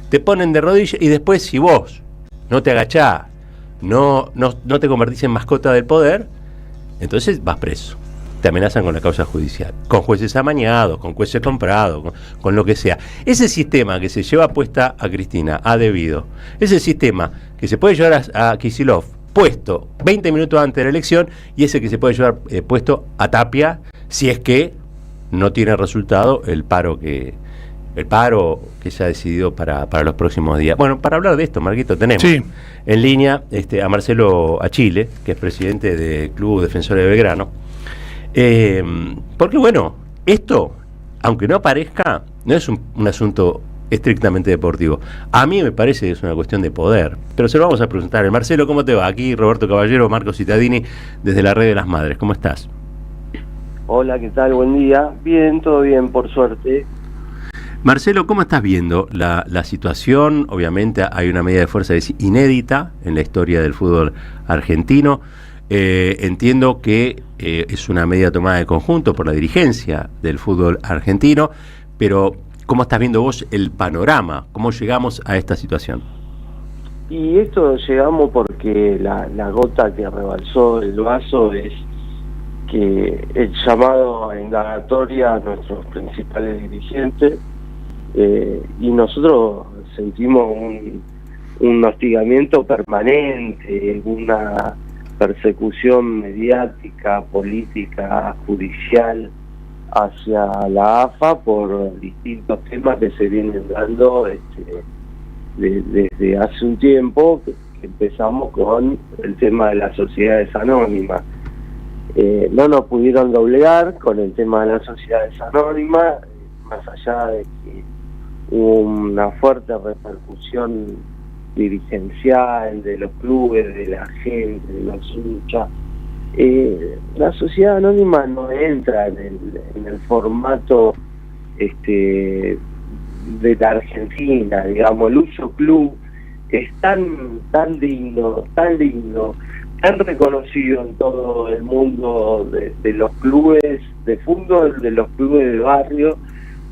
te ponen de rodillas y después si vos no te agachás, no te convertís en mascota del poder, entonces vas preso. Te amenazan con la causa judicial, con jueces amañados, con jueces comprados, con lo que sea. Ese sistema que se lleva puesta a Cristina, a Devido, ese sistema que se puede llevar a Kicillof puesto 20 minutos antes de la elección y ese que se puede llevar puesto a Tapia si es que no tiene resultado el paro que el paro que se ha decidido para los próximos días. Bueno, para hablar de esto, Marquito, tenemos en línea a Marcelo Achille, que es presidente del Club Defensores de Belgrano. Porque bueno, esto, aunque no parezca, no es un asunto estrictamente deportivo. A mí me parece que es una cuestión de poder, pero se lo vamos a preguntar. Marcelo, ¿cómo te va? Aquí Roberto Caballero, Marco Cittadini, desde la Red de las Madres. ¿Cómo estás? Hola, ¿qué tal? Buen día. Bien, todo bien, por suerte. Marcelo, ¿cómo estás viendo la situación? Obviamente hay una medida de fuerza inédita en la historia del fútbol argentino. Entiendo que es una medida tomada de conjunto por la dirigencia del fútbol argentino, pero ¿cómo estás viendo vos el panorama? ¿Cómo llegamos a esta situación? Y esto llegamos porque la gota que rebalsó el vaso es que el llamado a indagatoria a nuestros principales dirigentes, y nosotros sentimos un hostigamiento permanente, una persecución mediática, política, judicial hacia la AFA por distintos temas que se vienen dando desde hace un tiempo, que empezamos con el tema de las sociedades anónimas. No nos pudieron doblegar con el tema de las sociedades anónimas, más allá de que hubo una fuerte repercusión dirigencial de los clubes, de la gente, de los hinchas. La sociedad anónima no entra en el formato de la Argentina, digamos. El Uso Club es tan lindo, tan reconocido en todo el mundo de los clubes de fútbol, de los clubes de barrio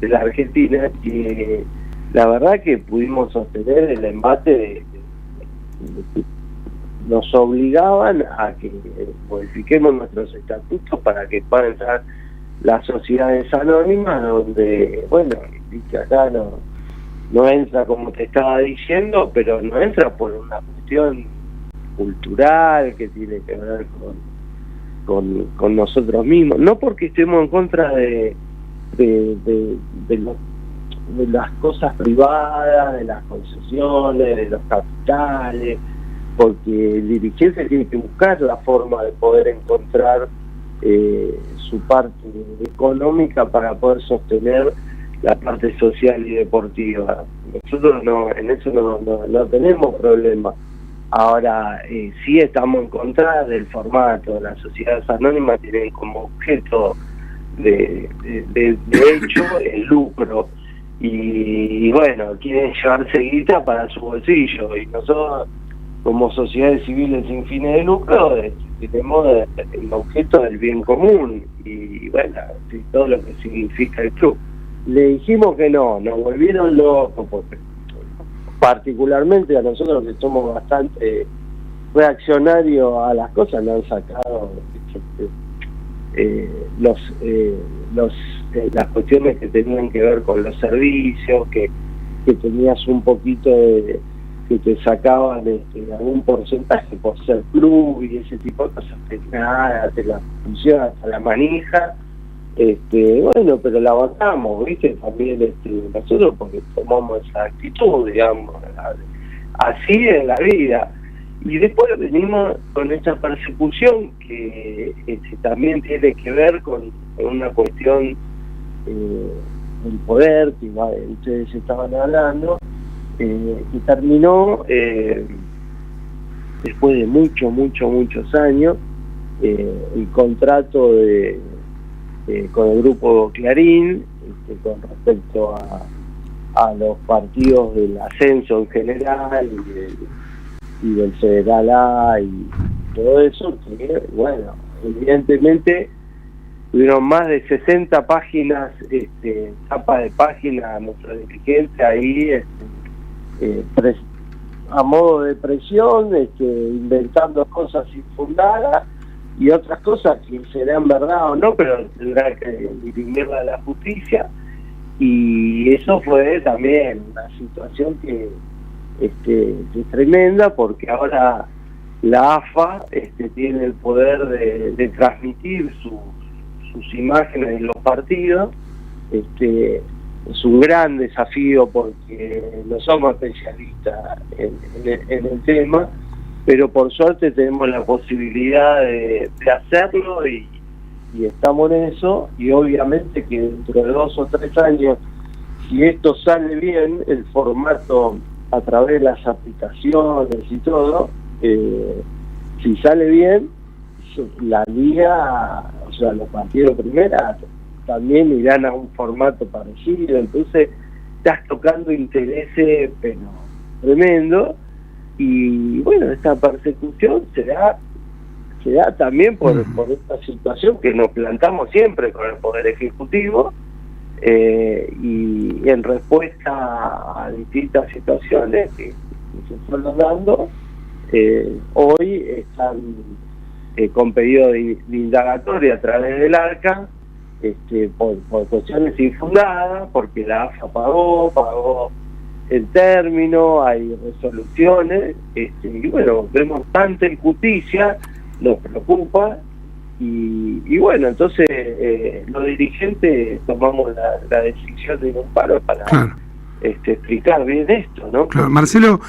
de la Argentina, que la verdad que pudimos sostener el embate nos obligaban a que modifiquemos nuestros estatutos para que puedan entrar las sociedades anónimas, donde, bueno, que acá no entra como te estaba diciendo, pero no entra por una cuestión cultural que tiene que ver con nosotros mismos, no porque estemos en contra de las cosas privadas, de las concesiones, de los capitales, porque el dirigente tiene que buscar la forma de poder encontrar su parte económica para poder sostener la parte social y deportiva. Nosotros en eso no tenemos problema. Ahora, sí estamos en contra del formato. Las sociedades anónimas tienen como objeto de hecho el lucro, y bueno, quieren llevarse guita para su bolsillo, y nosotros como sociedades civiles sin fines de lucro tenemos el objeto del bien común, y bueno, todo lo que significa el club. Le dijimos que no, nos volvieron locos, porque particularmente a nosotros que somos bastante reaccionarios a las cosas, nos han sacado las cuestiones que tenían que ver con los servicios, que tenías un poquito que te sacaban algún porcentaje por ser club y ese tipo de cosas, nada, te la pusieron hasta la manija. Bueno, pero la aguantamos, ¿viste? También nosotros, porque tomamos esa actitud, digamos, así en la vida. Y después venimos con esta persecución que también tiene que ver con una cuestión del poder que ustedes estaban hablando, y terminó después de muchos años el contrato con el grupo Clarín, con respecto a los partidos del ascenso en general y del Federal A y todo eso, que bueno, evidentemente tuvieron más de 60 páginas, tapa de página a nuestro dirigente ahí, a modo de presión, inventando cosas infundadas y otras cosas que serán verdad o no, pero tendrá que dirimirla a la justicia. Y eso fue también una situación que es tremenda, porque ahora la AFA tiene el poder de transmitir sus imágenes en los partidos, es un gran desafío porque no somos especialistas en el tema, pero por suerte tenemos la posibilidad de hacerlo y estamos en eso, y obviamente que dentro de 2 o 3 años, si esto sale bien, el formato a través de las aplicaciones y todo, si sale bien, la liga, o sea, los partidos de primera también irán a un formato parecido, entonces estás tocando intereses pero tremendo, y bueno, esta persecución se da también por esta situación que nos plantamos siempre con el Poder Ejecutivo, y en respuesta a distintas situaciones que se fueron dando, hoy están con pedido de indagatoria a través del ARCA, por cuestiones infundadas, porque la AFA pagó el término, hay resoluciones, y bueno, vemos tanta injusticia, nos preocupa, y bueno, entonces los dirigentes tomamos la decisión de ir a un paro para explicar bien esto, ¿no? Claro. Marcelo,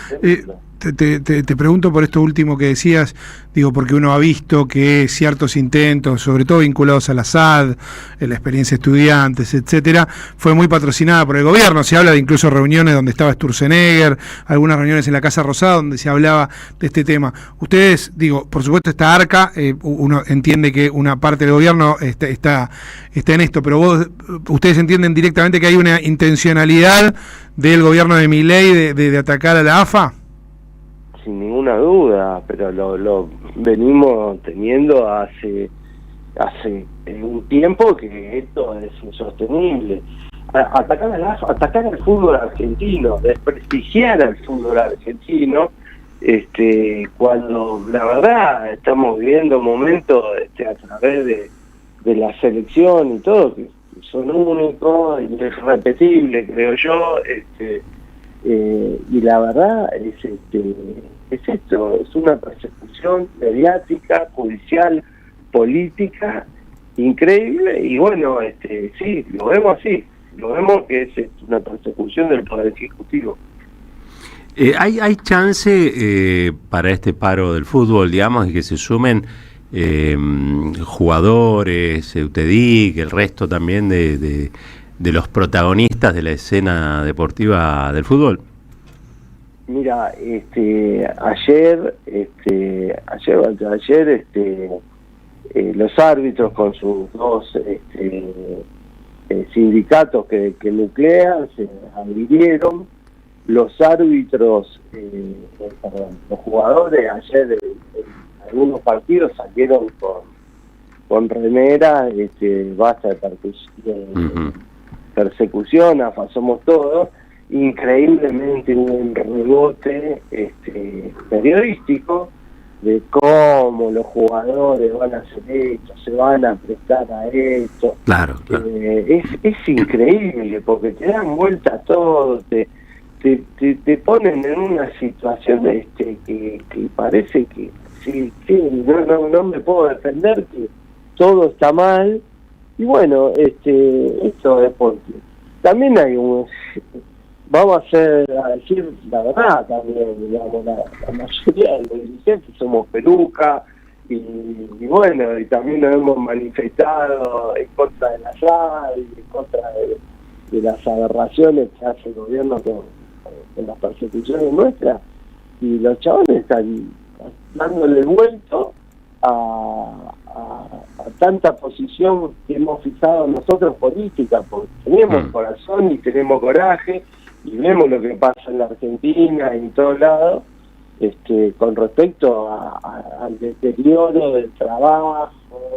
te pregunto por esto último que decías, digo, porque uno ha visto que ciertos intentos, sobre todo vinculados a la SAD, la experiencia de estudiantes, etcétera, fue muy patrocinada por el gobierno. Se habla de incluso reuniones donde estaba Sturzenegger, algunas reuniones en la Casa Rosada donde se hablaba de este tema. Ustedes, digo, por supuesto esta ARCA, uno entiende que una parte del gobierno está en esto, pero ustedes entienden directamente que hay una intencionalidad del gobierno de Milei de atacar a la AFA. Sin ninguna duda, pero lo venimos teniendo hace un tiempo que esto es insostenible. Atacar al fútbol argentino, desprestigiar al fútbol argentino, cuando la verdad estamos viviendo momentos a través de la selección y todo, que son únicos, irrepetibles, creo yo, y la verdad es esto, es una persecución mediática, judicial, política, increíble, y bueno, sí, lo vemos así, lo vemos que es una persecución del Poder Ejecutivo. ¿Hay chance para este paro del fútbol, digamos, de que se sumen jugadores, UTEDIC, el resto también de los protagonistas de la escena deportiva del fútbol? Mira, ayer los árbitros con sus 2 sindicatos que nuclean se adhirieron. Los árbitros, los jugadores ayer en algunos partidos salieron con remera, basta de persecución, AFA somos todos. Increíblemente hubo un rebote periodístico de cómo los jugadores van a hacer esto, se van a prestar a esto. Claro. Es increíble porque te dan vuelta a todo, te ponen en una situación que parece que sí, no me puedo defender, que todo está mal. Y bueno, esto es porque también hay vamos a decir la verdad también, digamos, la mayoría de los dirigentes somos peluca, y bueno, y también nos hemos manifestado en contra de la SAD y en contra de las aberraciones que hace el gobierno con las persecuciones nuestras, y los chavales están dándole vuelto a tanta posición que hemos fijado nosotros política, porque tenemos corazón y tenemos coraje, y vemos lo que pasa en la Argentina y en todos lados, con respecto al deterioro del trabajo,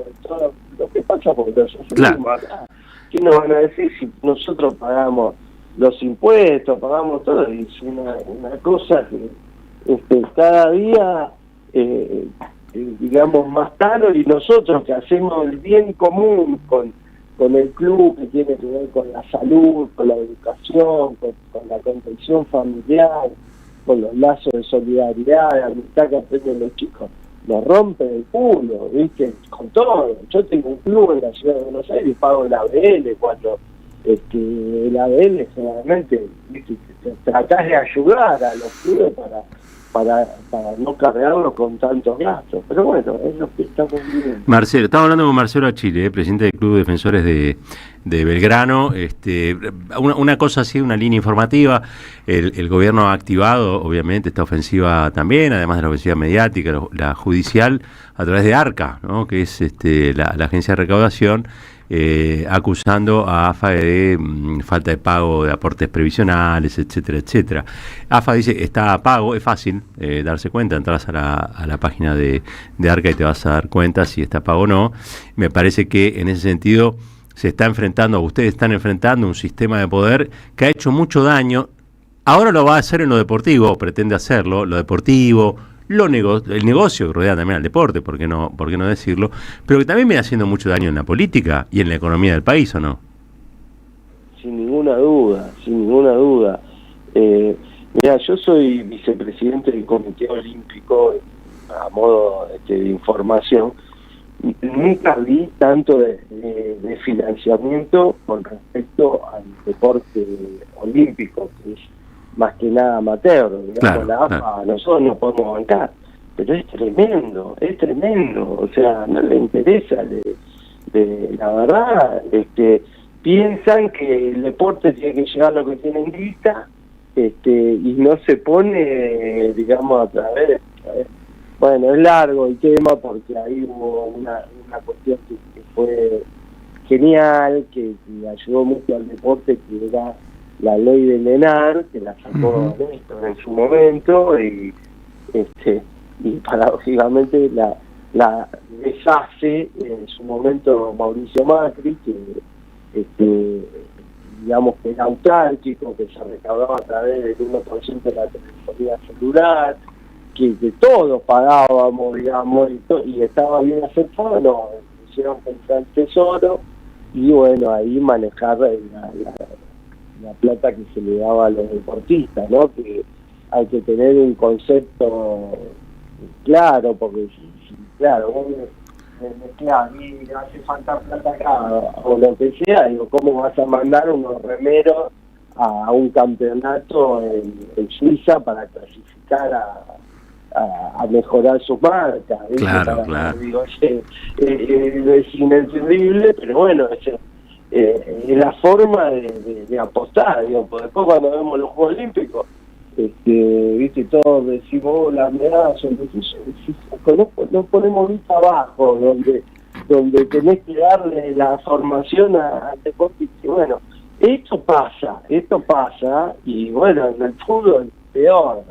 de todo lo que pasa, porque nosotros acá, ¿qué nos van a decir si nosotros pagamos los impuestos, pagamos todo? Y es una cosa que cada día digamos más caro, y nosotros que hacemos el bien común con el club, que tiene que ver con la salud, con la educación, con la contención familiar, con los lazos de solidaridad, de amistad que aprenden los chicos, nos rompen el culo, ¿viste? Con todo. Yo tengo un club en la ciudad de Buenos Aires y pago la ABL el ADN generalmente tratás de ayudar a los clubes para no cargarlos con tantos gastos, pero bueno, es lo que estamos viendo. Marcelo, estamos hablando con Marcelo Achille, presidente del Club de Defensores de Belgrano. Una cosa así, una línea informativa, el gobierno ha activado obviamente esta ofensiva también, además de la ofensiva mediática, la judicial, a través de ARCA, ¿no? Que es la agencia de recaudación, acusando a AFA de falta de pago de aportes previsionales, etcétera, etcétera. AFA dice está a pago, es fácil darse cuenta, entras a la página de ARCA y te vas a dar cuenta si está a pago o no. Me parece que en ese sentido se está enfrentando, ustedes están enfrentando un sistema de poder que ha hecho mucho daño. Ahora lo va a hacer en lo deportivo, pretende hacerlo, lo deportivo, el negocio que rodea también al deporte, ¿por qué no decirlo? Pero que también viene haciendo mucho daño en la política y en la economía del país, ¿o no? Sin ninguna duda. Mira, yo soy vicepresidente del Comité Olímpico, a modo de información. Nunca vi tanto de financiamiento con respecto al deporte olímpico, que es más que nada amateur, digamos. Claro, la AFA, claro. Nosotros no podemos bancar, pero es tremendo, o sea, no le interesa, la verdad, piensan que el deporte tiene que llegar a lo que tiene en vista, y no se pone, digamos, a través. Bueno, es largo el tema porque ahí hubo una cuestión que fue genial, que ayudó mucho al deporte, que era la ley del ENAR, que la sacó Néstor en su momento, y paradójicamente la deshace en su momento Mauricio Macri, que digamos que era autárquico, que se recaudaba a través del 1% de la telefonía celular, que todos pagábamos, digamos, y estaba bien aceptado. No, hicieron pensar el tesoro, y bueno, ahí manejar la plata que se le daba a los deportistas, ¿no? Que hay que tener un concepto claro, porque claro, vos me hace falta plata acá o lo que sea, digo, ¿cómo vas a mandar unos remeros a un campeonato en Suiza para clasificar a mejorar sus marcas? Claro. Digo, es inentendible, pero bueno, es la forma de apostar, digo, porque después cuando vemos los Juegos Olímpicos, viste, todos decimos las medallas son difíciles, no ponemos vista abajo, donde tenés que darle la formación al deportista. Y bueno, esto pasa, y bueno, en el fútbol peor.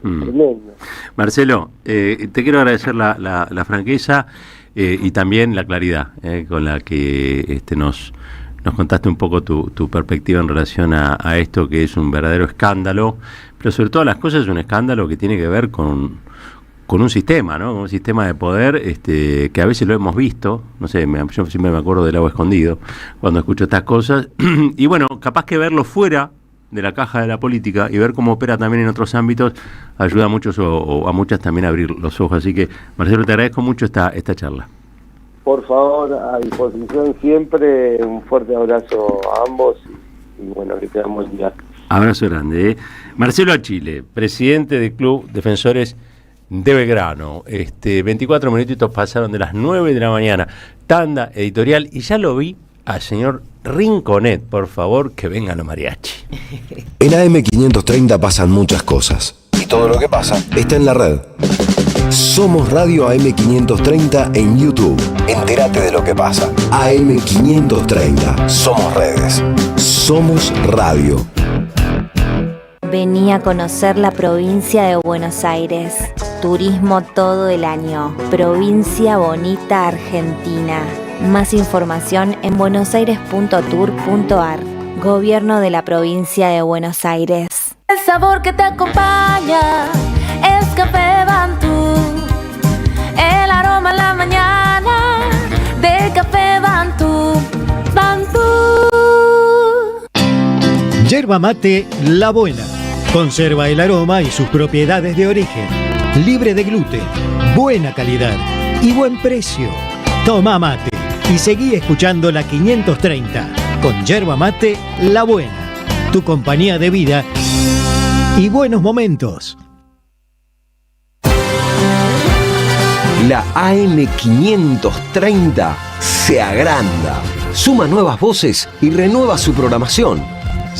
Tremendo. Marcelo, te quiero agradecer la franqueza y también la claridad con la que nos contaste un poco tu perspectiva en relación a esto, que es un verdadero escándalo, pero sobre todas las cosas es un escándalo que tiene que ver con un sistema, ¿no? Con un sistema de poder que a veces lo hemos visto, no sé, yo siempre me acuerdo del agua escondido cuando escucho estas cosas, y bueno, capaz que verlo fuera de la caja de la política y ver cómo opera también en otros ámbitos ayuda a muchos o a muchas también a abrir los ojos. Así que, Marcelo, te agradezco mucho esta charla. Por favor, a disposición siempre. Un fuerte abrazo a ambos y bueno, que tengamos el día. Abrazo grande. Marcelo Achille, presidente del Club Defensores de Belgrano. 24 minutitos pasaron de las 9 de la mañana. Tanda editorial y ya lo vi al señor Rinconet. Por favor, que vengan los mariachi. En AM530 pasan muchas cosas y todo lo que pasa está en la red. Somos Radio AM530 en YouTube. Entérate de lo que pasa. AM530. Somos redes. Somos radio. Vení a conocer la provincia de Buenos Aires. Turismo todo el año. Provincia bonita Argentina. Más información en buenosaires.tour.ar. Gobierno de la provincia de Buenos Aires. El sabor que te acompaña es Café Bantú. El aroma en la mañana de Café Bantú. Bantú. Yerba mate La Buena. Conserva el aroma y sus propiedades de origen. Libre de gluten, buena calidad y buen precio. Toma mate y seguí escuchando la 530. Con yerba mate, La Buena. Tu compañía de vida y buenos momentos. La AM530 se agranda, suma nuevas voces y renueva su programación.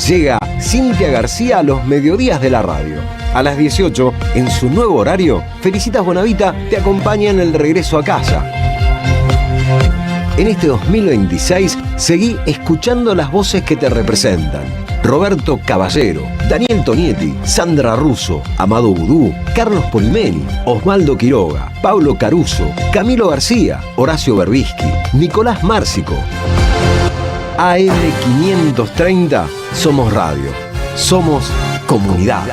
Llega Cintia García a los mediodías de la radio. A las 18, en su nuevo horario, Felicitas Bonavita te acompaña en el regreso a casa. En este 2026, seguí escuchando las voces que te representan. Roberto Caballero, Daniel Tonietti, Sandra Russo, Amado Vudú, Carlos Polimeni, Osvaldo Quiroga, Pablo Caruso, Camilo García, Horacio Berbisky, Nicolás Márcico. AM530, somos radio, somos comunidad.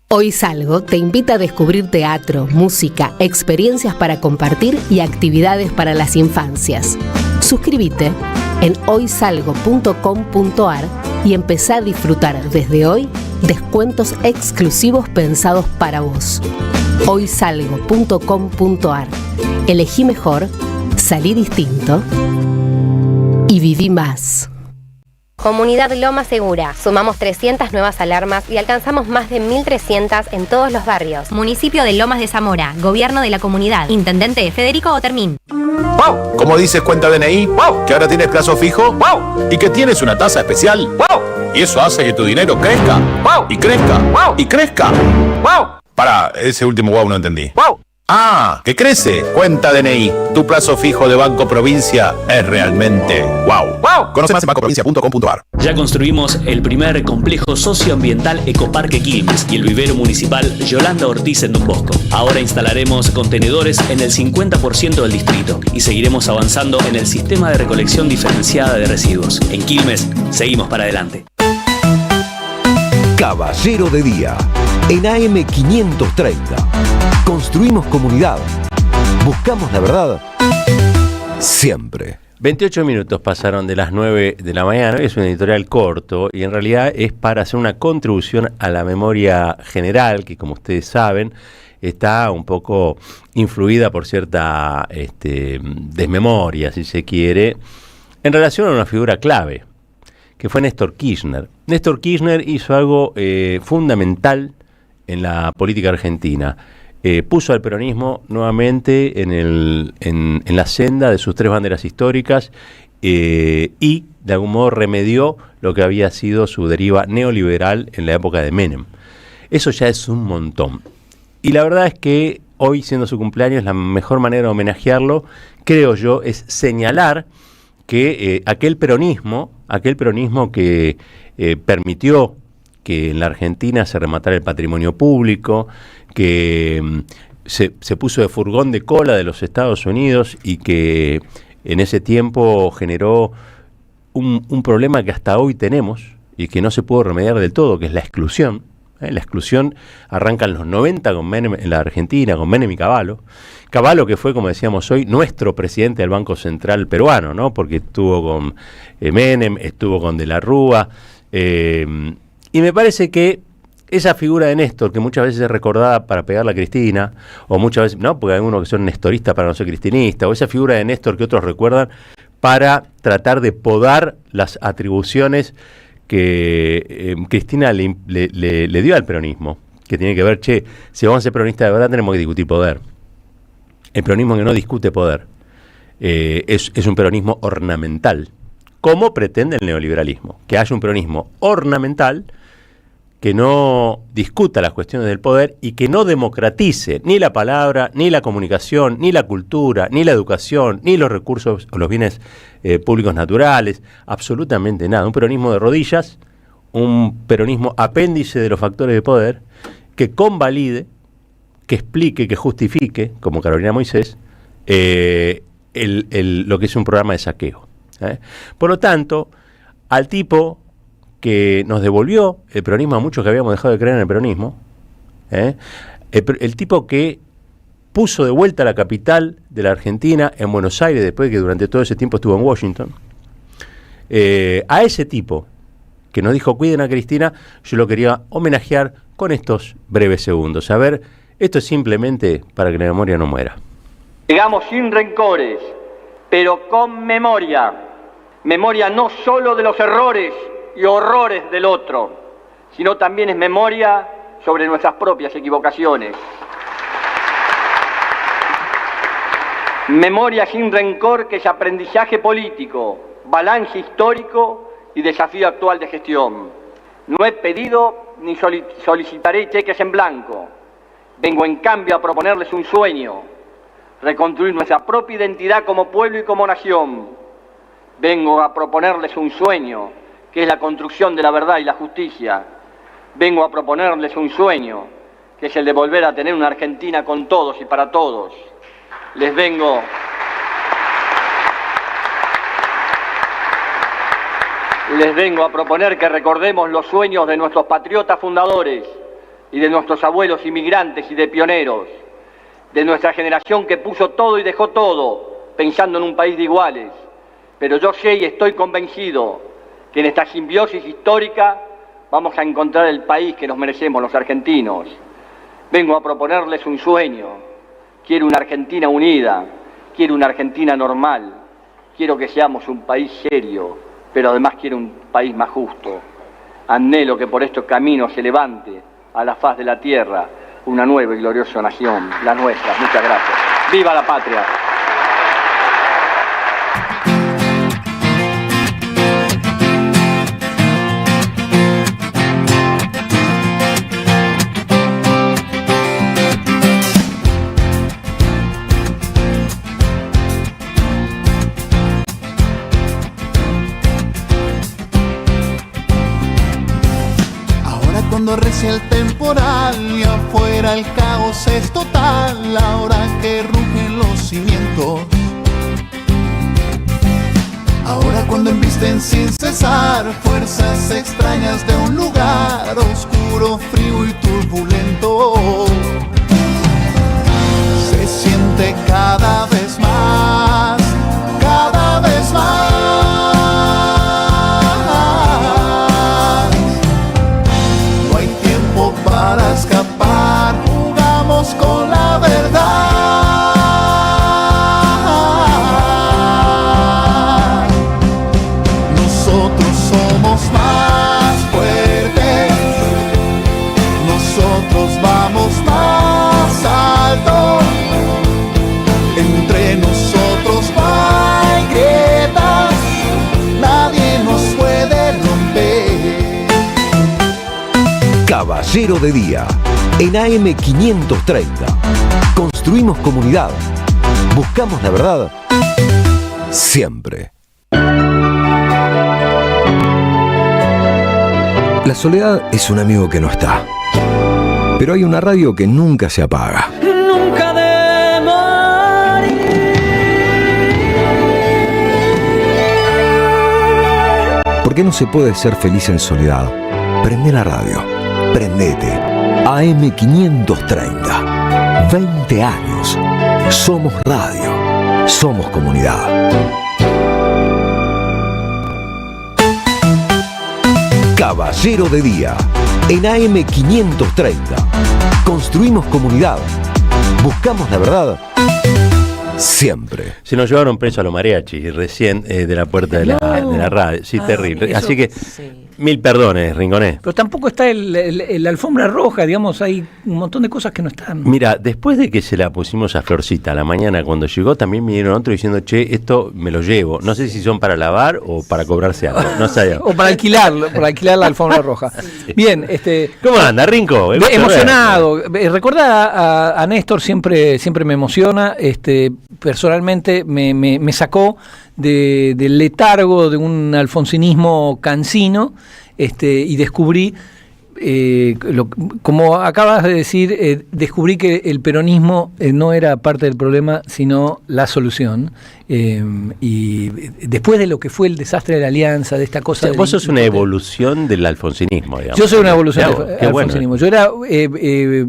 Hoy Salgo te invita a descubrir teatro, música, experiencias para compartir y actividades para las infancias. Suscríbete en hoysalgo.com.ar y empezá a disfrutar desde hoy descuentos exclusivos pensados para vos. hoysalgo.com.ar. Elegí mejor, salí distinto y viví más. Comunidad Loma Segura. Sumamos 300 nuevas alarmas y alcanzamos más de 1.300 en todos los barrios. Municipio de Lomas de Zamora. Gobierno de la comunidad. Intendente Federico Otermín. ¡Wow! ¿Cómo dices cuenta DNI? ¡Wow! ¿Que ahora tienes plazo fijo? ¡Wow! ¿Y que tienes una tasa especial? ¡Wow! Y eso hace que tu dinero crezca. ¡Wow! Y crezca. ¡Wow! Y crezca. ¡Wow! Pará, ese último wow no entendí. ¡Wow! ¡Ah! ¡Que crece! Cuenta DNI. Tu plazo fijo de Banco Provincia es realmente wow. ¡Wow! Conoce más en bancoprovincia.com.ar. Ya construimos el primer complejo socioambiental Ecoparque Quilmes y el vivero municipal Yolanda Ortiz en Don Bosco. Ahora instalaremos contenedores en el 50% del distrito y seguiremos avanzando en el sistema de recolección diferenciada de residuos. En Quilmes, seguimos para adelante. Caballero de Día, en AM530. Construimos comunidad. Buscamos la verdad siempre. 28 minutos pasaron de las 9 de la mañana. Es un editorial corto y en realidad es para hacer una contribución a la memoria general que, como ustedes saben, está un poco influida por cierta desmemoria, si se quiere, en relación a una figura clave, que fue Néstor Kirchner. Néstor Kirchner hizo algo fundamental en la política argentina. Puso al peronismo nuevamente en la senda de sus tres banderas históricas y de algún modo remedió lo que había sido su deriva neoliberal en la época de Menem. Eso ya es un montón. Y la verdad es que hoy, siendo su cumpleaños, la mejor manera de homenajearlo, creo yo, es señalar que aquel peronismo que permitió que en la Argentina se rematara el patrimonio público, que se puso de furgón de cola de los Estados Unidos y que en ese tiempo generó un problema que hasta hoy tenemos y que no se pudo remediar del todo, que es la exclusión. La exclusión arranca en los 90 con Menem en la Argentina, con Menem y Cavallo. Cavallo, que fue, como decíamos hoy, nuestro presidente del Banco Central peruano, ¿no? Porque estuvo con Menem, estuvo con De la Rúa. Y me parece que esa figura de Néstor, que muchas veces es recordada para pegarle a Cristina, o muchas veces, no, porque hay algunos que son nestoristas para no ser cristinistas, o esa figura de Néstor que otros recuerdan para tratar de podar las atribuciones que Cristina le dio al peronismo, que tiene que ver, si vamos a ser peronistas de verdad tenemos que discutir poder. El peronismo que no discute poder es un peronismo ornamental, como pretende el neoliberalismo, que haya un peronismo ornamental que no discuta las cuestiones del poder y que no democratice ni la palabra, ni la comunicación, ni la cultura, ni la educación, ni los recursos o los bienes públicos naturales, absolutamente nada. Un peronismo de rodillas, un peronismo apéndice de los factores de poder, que convalide, que explique, que justifique, como Carolina Moisés, lo que es un programa de saqueo. Por lo tanto, al tipo que nos devolvió el peronismo a muchos que habíamos dejado de creer en el peronismo, el tipo que puso de vuelta la capital de la Argentina en Buenos Aires después de que durante todo ese tiempo estuvo en Washington, a ese tipo que nos dijo cuiden a Cristina, yo lo quería homenajear con estos breves segundos. A ver, esto es simplemente para que la memoria no muera. Llegamos sin rencores, pero con memoria. Memoria no solo de los errores y horrores del otro, sino también es memoria sobre nuestras propias equivocaciones. Memoria sin rencor, que es aprendizaje político, balance histórico y desafío actual de gestión. No he pedido ni solicitaré cheques en blanco. Vengo en cambio a proponerles un sueño: reconstruir nuestra propia identidad como pueblo y como nación. Vengo a proponerles un sueño, que es la construcción de la verdad y la justicia. Vengo a proponerles un sueño, que es el de volver a tener una Argentina con todos y para todos. Les vengo a proponer que recordemos los sueños de nuestros patriotas fundadores y de nuestros abuelos inmigrantes y de pioneros, de nuestra generación que puso todo y dejó todo, pensando en un país de iguales. Pero yo sé y estoy convencido que en esta simbiosis histórica vamos a encontrar el país que nos merecemos los argentinos. Vengo a proponerles un sueño. Quiero una Argentina unida, quiero una Argentina normal, quiero que seamos un país serio, pero además quiero un país más justo. Anhelo que por estos caminos se levante a la faz de la tierra una nueva y gloriosa nación, la nuestra. Muchas gracias. ¡Viva la patria! Cuando recia el temporal y afuera el caos es total, ahora que rugen los cimientos, ahora cuando embisten sin cesar fuerzas extrañas de un lugar oscuro, frío y turbulento, se siente cada vez más, cada vez más. Para escapar, jugamos con la verdad. Nosotros somos más fuertes, nosotros vamos más alto. Entre nosotros no hay grietas, nadie nos puede romper. Caballero de Día, en AM530. Construimos comunidad. Buscamos la verdad siempre. La soledad es un amigo que no está. Pero hay una radio que nunca se apaga. Nunca de morir. ¿Por qué no se puede ser feliz en soledad? Prende la radio. Prendete. AM530. 20 años. Somos radio. Somos comunidad. Caballero de Día. En AM530. Construimos comunidad. Buscamos la verdad siempre. Se nos llevaron preso a los mariachis recién de la puerta de la radio. Sí, terrible. Eso, así que, mil perdones, Rinconés. Pero tampoco está la alfombra roja, digamos, hay un montón de cosas que no están. Mira, después de que se la pusimos a Florcita a la mañana cuando llegó, también vinieron otros diciendo, che, esto me lo llevo. No sé si son para lavar o para cobrarse algo. No sé. O para alquilar la alfombra roja. Sí. Bien, ¿cómo anda, Rinco? Emocionado. Recordar a Néstor siempre me emociona. Personalmente me sacó del letargo de un alfonsinismo cansino, y descubrí, como acabas de decir, descubrí que el peronismo no era parte del problema, sino la solución. Y después de lo que fue el desastre de la alianza, de esta cosa... Vos sos una evolución del alfonsinismo, digamos. Yo soy una evolución del alfonsinismo. Bueno. Yo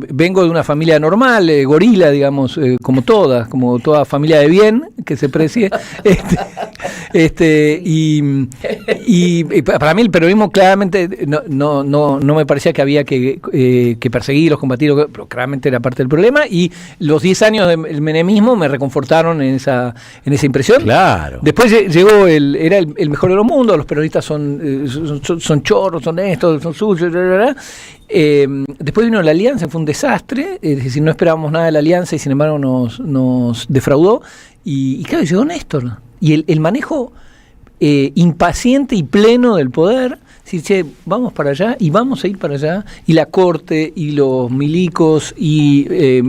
vengo de una familia normal, gorila, digamos, como toda familia de bien, que se precie. Y para mí el peronismo claramente no me parece parecía que había que perseguirlos, combatirlos, pero claramente era parte del problema, y los 10 años del menemismo me reconfortaron en esa impresión. Claro. Después llegó era el mejor de los mundos, los peronistas son chorros, son estos, son sucios, después vino la alianza, fue un desastre, es decir, no esperábamos nada de la alianza y sin embargo nos defraudó, y claro, llegó Néstor, y el manejo impaciente y pleno del poder, decir, che, vamos para allá y vamos a ir para allá, y la corte y los milicos y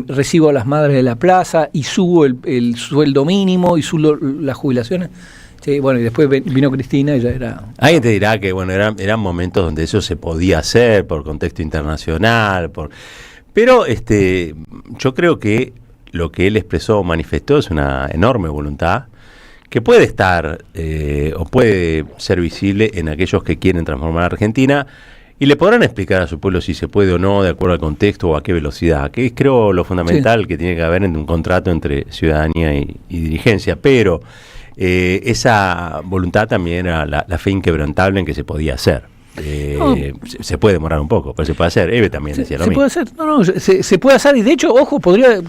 recibo a las madres de la plaza y subo el sueldo mínimo y subo las jubilaciones. Sí, bueno, y después vino Cristina y ya era... Alguien te dirá que bueno, eran momentos donde eso se podía hacer por contexto internacional, pero yo creo que lo que él expresó o manifestó es una enorme voluntad que puede estar o puede ser visible en aquellos que quieren transformar a Argentina, y le podrán explicar a su pueblo si se puede o no, de acuerdo al contexto o a qué velocidad, que es, creo, lo fundamental que tiene que haber en un contrato entre ciudadanía y dirigencia, pero esa voluntad también era la fe inquebrantable en que se podía hacer. Se puede demorar un poco, pero se puede hacer. Eve también decía lo mismo. Se puede hacer, y de hecho, ojo, podría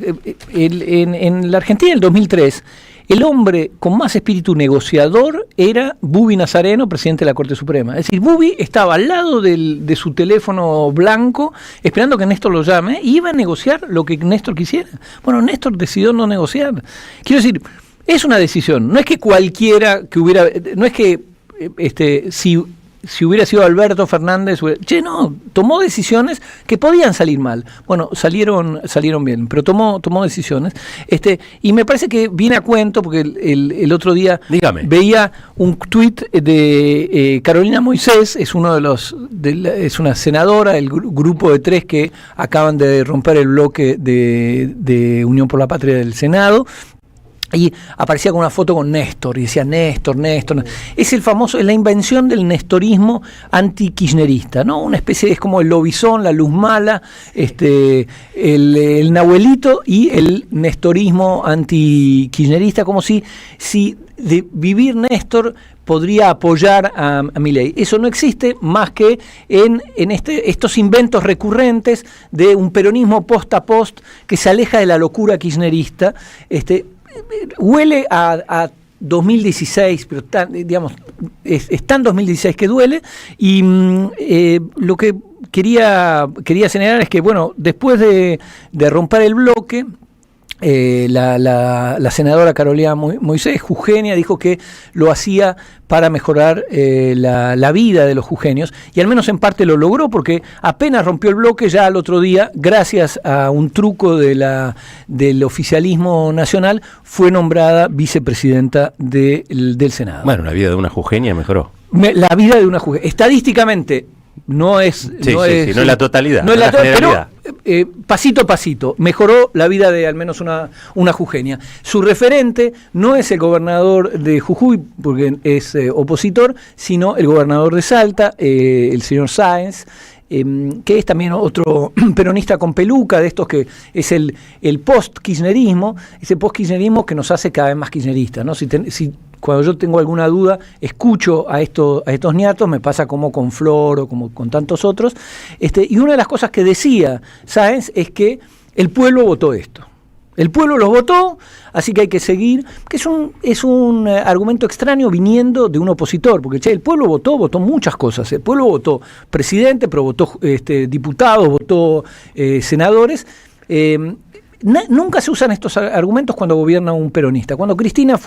en la Argentina del 2003, el hombre con más espíritu negociador era Bubi Nazareno, presidente de la Corte Suprema. Es decir, Bubi estaba al lado de su teléfono blanco, esperando que Néstor lo llame, y iba a negociar lo que Néstor quisiera. Bueno, Néstor decidió no negociar. Quiero decir, es una decisión. No es que cualquiera que hubiera... No es que si hubiera sido Alberto Fernández, no, tomó decisiones que podían salir mal. Bueno, salieron bien, pero tomó decisiones. Y me parece que viene a cuento, porque el otro día veía un tuit de Carolina Moisés, es es una senadora del grupo de 3 que acaban de romper el bloque de Unión por la Patria del Senado. Y aparecía con una foto con Néstor y decía Néstor. Es la invención del nestorismo anti-kirchnerista, ¿no? Una especie, es como el lobizón, la luz mala, el nahuelito y el nestorismo anti-kirchnerista, como si de vivir Néstor podría apoyar a Milei. Eso no existe más que en estos inventos recurrentes de un peronismo post a post que se aleja de la locura kirchnerista. Huele a 2016, pero es tan 2016 que duele, y lo que quería señalar es que, bueno, después de romper el bloque, la senadora Carolina Moisés, jujeña, dijo que lo hacía para mejorar la vida de los jujeños, y al menos en parte lo logró, porque apenas rompió el bloque, ya al otro día, gracias a un truco del oficialismo nacional, fue nombrada vicepresidenta del Senado. Bueno, la vida de una jujeña mejoró. La vida de una jujeña, estadísticamente, no es la totalidad, no es la generalidad. Pero pasito a pasito mejoró la vida de al menos una jujeña. Su referente no es el gobernador de Jujuy, porque es opositor, sino el gobernador de Salta, el señor Sáenz, que es también otro peronista con peluca, de estos que es el post-kirchnerismo, ese post-kirchnerismo que nos hace cada vez más kirchneristas, ¿no? Si cuando yo tengo alguna duda, escucho a estos ñatos, me pasa como con Flor o como con tantos otros, y una de las cosas que decía Sáenz es que el pueblo votó esto. El pueblo los votó, así que hay que seguir, que es un argumento extraño viniendo de un opositor, porque el pueblo votó muchas cosas. El pueblo votó presidente, pero votó diputados, votó senadores. Nunca se usan estos argumentos cuando gobierna un peronista. Cuando Cristina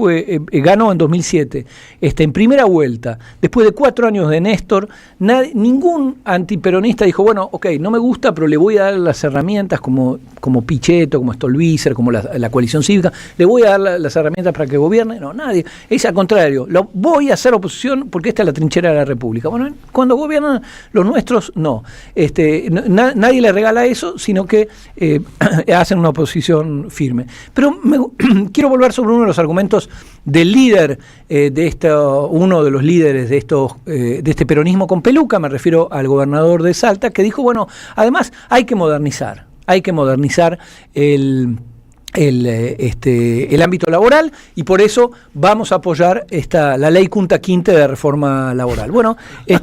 ganó en 2007, en primera vuelta, después de 4 años de Néstor, ningún antiperonista dijo, bueno, ok, no me gusta, pero le voy a dar las herramientas como Pichetto, como Stolbizer, como la coalición cívica, le voy a dar las herramientas para que gobierne. No, nadie. Es al contrario, voy a hacer oposición porque esta es la trinchera de la República. Bueno, cuando gobiernan los nuestros, no. Nadie le regala eso, sino que hacen una oposición firme. Pero quiero volver sobre uno de los argumentos del líder uno de los líderes de este peronismo con peluca, me refiero al gobernador de Salta, que dijo, bueno, además hay que modernizar el ámbito laboral, y por eso vamos a apoyar la ley Kunta Kinte de reforma laboral. Bueno, es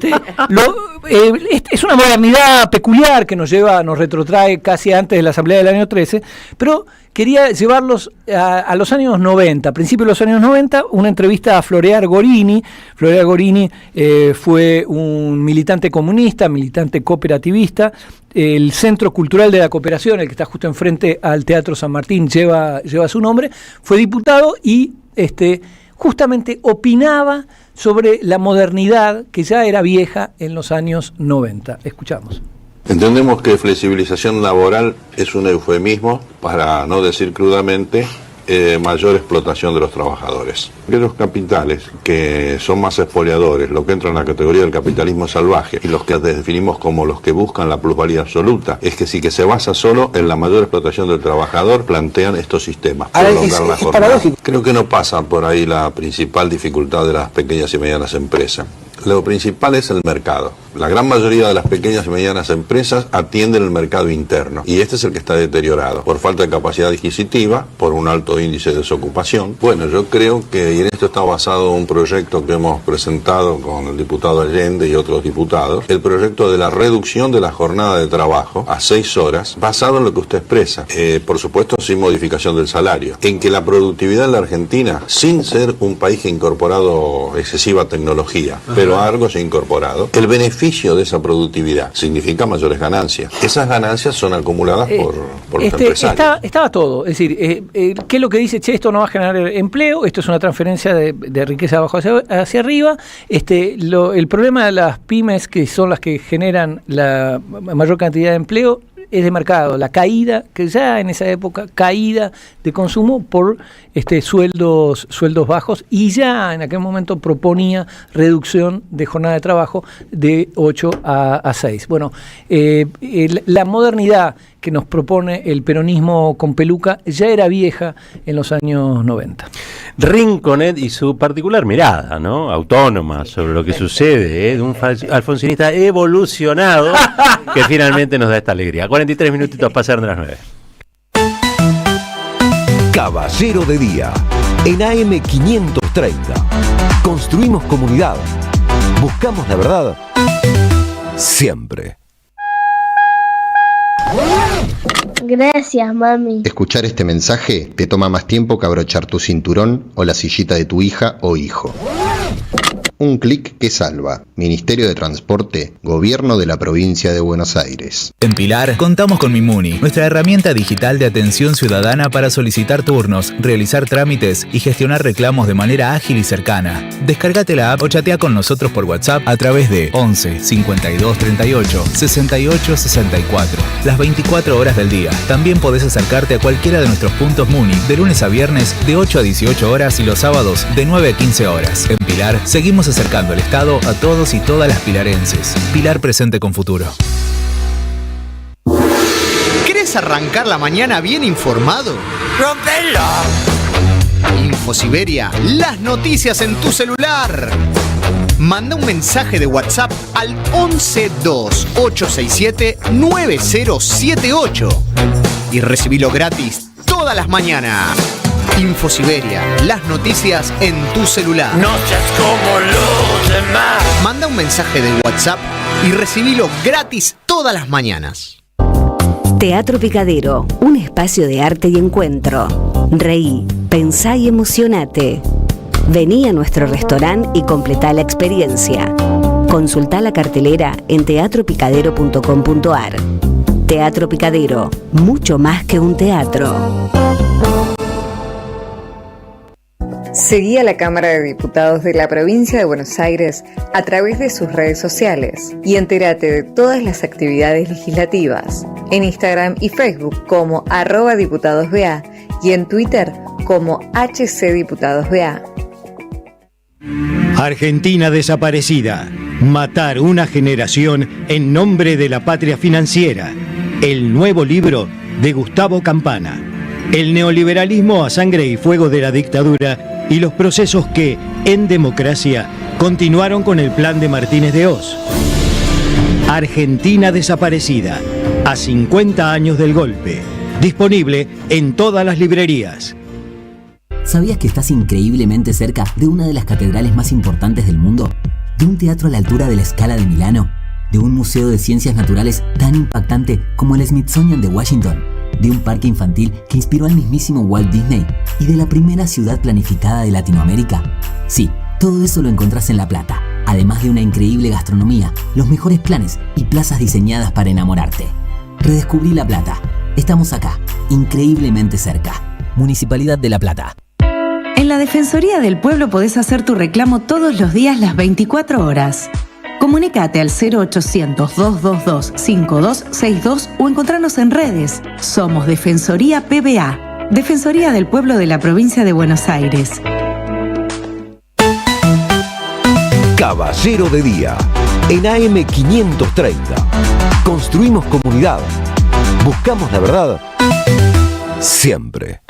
una modernidad peculiar que nos retrotrae casi antes de la Asamblea del año 13, pero quería llevarlos a los años 90, a principios de los años 90, una entrevista a Floreal Gorini. Floreal Gorini fue un militante comunista, militante cooperativista. El Centro Cultural de la Cooperación, el que está justo enfrente al Teatro San Martín, lleva su nombre. Fue diputado y justamente opinaba sobre la modernidad que ya era vieja en los años 90. Escuchamos. Entendemos que flexibilización laboral es un eufemismo, para no decir crudamente, mayor explotación de los trabajadores. Los capitales que son más expoliadores, lo que entra en la categoría del capitalismo salvaje, y los que definimos como los que buscan la plusvalía absoluta, es que sí que se basa solo en la mayor explotación del trabajador, plantean estos sistemas, prolongar la jornada. Creo que no pasa por ahí la principal dificultad de las pequeñas y medianas empresas. Lo principal es el mercado. La gran mayoría de las pequeñas y medianas empresas atienden el mercado interno, y este es el que está deteriorado por falta de capacidad adquisitiva, por un alto índice de desocupación. Bueno, yo creo que, y en esto está basado un proyecto que hemos presentado con el diputado Allende y otros diputados, el proyecto de la reducción de la jornada de trabajo a 6 horas, basado en lo que usted expresa, por supuesto sin modificación del salario, en que la productividad en la Argentina, sin ser un país que ha incorporado excesiva tecnología, pero algo se ha incorporado, el beneficio de esa productividad significa mayores ganancias. Esas ganancias son acumuladas por los empresarios. Estaba todo, es decir, ¿qué es lo que dice? Esto no va a generar empleo, esto es una transferencia de riqueza de abajo hacia arriba. El problema de las pymes, que son las que generan la mayor cantidad de empleo, es de mercado, la caída, que ya en esa época, caída de consumo por sueldos bajos, y ya en aquel momento proponía reducción de jornada de trabajo de 8 a 6. Bueno, la modernidad que nos propone el peronismo con peluca ya era vieja en los años 90. Rinconet y su particular mirada, ¿no?, autónoma sobre lo que sucede, de un alfonsinista evolucionado que finalmente nos da esta alegría. 43 minutitos pasaron de las 9. Caballero de Día, en AM 530. Construimos comunidad. Buscamos la verdad siempre. Gracias, mami. Escuchar este mensaje te toma más tiempo que abrochar tu cinturón o la sillita de tu hija o hijo. Un clic que salva. Ministerio de Transporte, Gobierno de la Provincia de Buenos Aires. En Pilar contamos con Mimuni, nuestra herramienta digital de atención ciudadana para solicitar turnos, realizar trámites y gestionar reclamos de manera ágil y cercana. Descárgate la app o chatea con nosotros por WhatsApp a través de 11 52 38 68 64. Las 24 horas del día. También podés acercarte a cualquiera de nuestros puntos Muni de lunes a viernes de 8 a 18 horas y los sábados de 9 a 15 horas. En Pilar seguimos acercando el Estado a todos y todas las pilarenses. Pilar presente con futuro. ¿Querés arrancar la mañana bien informado? ¡Rompelo! InfoSiberia, las noticias en tu celular. Manda un mensaje de WhatsApp al 1128679078 y recibilo gratis todas las mañanas. InfoSiberia, las noticias en tu celular. No seas como los demás. Manda un mensaje de WhatsApp y recibilo gratis todas las mañanas. Teatro Picadero, un espacio de arte y encuentro. Reí, pensá y emocionate. Vení a nuestro restaurante y completá la experiencia. Consultá la cartelera en teatropicadero.com.ar. Teatro Picadero, mucho más que un teatro. Seguí a la Cámara de Diputados de la Provincia de Buenos Aires a través de sus redes sociales y entérate de todas las actividades legislativas en Instagram y Facebook como @diputadosBA y en Twitter como HCDiputadosBA. Argentina desaparecida. Matar una generación en nombre de la patria financiera. El nuevo libro de Gustavo Campana. El neoliberalismo a sangre y fuego de la dictadura y los procesos que, en democracia, continuaron con el plan de Martínez de Hoz. Argentina desaparecida, a 50 años del golpe. Disponible en todas las librerías. ¿Sabías que estás increíblemente cerca de una de las catedrales más importantes del mundo? ¿De un teatro a la altura de la Scala de Milano? ¿De un museo de ciencias naturales tan impactante como el Smithsonian de Washington? ¿De un parque infantil que inspiró al mismísimo Walt Disney? ¿Y de la primera ciudad planificada de Latinoamérica? Sí, todo eso lo encontrás en La Plata, además de una increíble gastronomía, los mejores planes y plazas diseñadas para enamorarte. Redescubrí La Plata. Estamos acá, increíblemente cerca. Municipalidad de La Plata. En la Defensoría del Pueblo podés hacer tu reclamo todos los días las 24 horas. Comunicate al 0800-222-5262 o encontrarnos en redes. Somos Defensoría PBA, Defensoría del Pueblo de la Provincia de Buenos Aires. Caballero de Día, en AM530. Construimos comunidad. Buscamos la verdad siempre.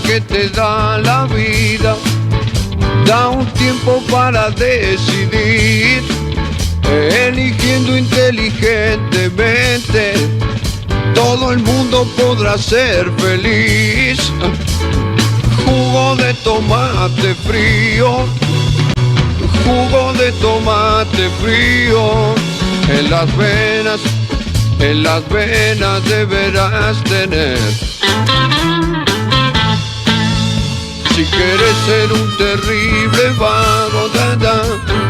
Que te da la vida, da un tiempo para decidir, eligiendo inteligentemente, todo el mundo podrá ser feliz. Jugo de tomate frío, jugo de tomate frío, en las venas deberás tener. Si quieres ser un terrible vago,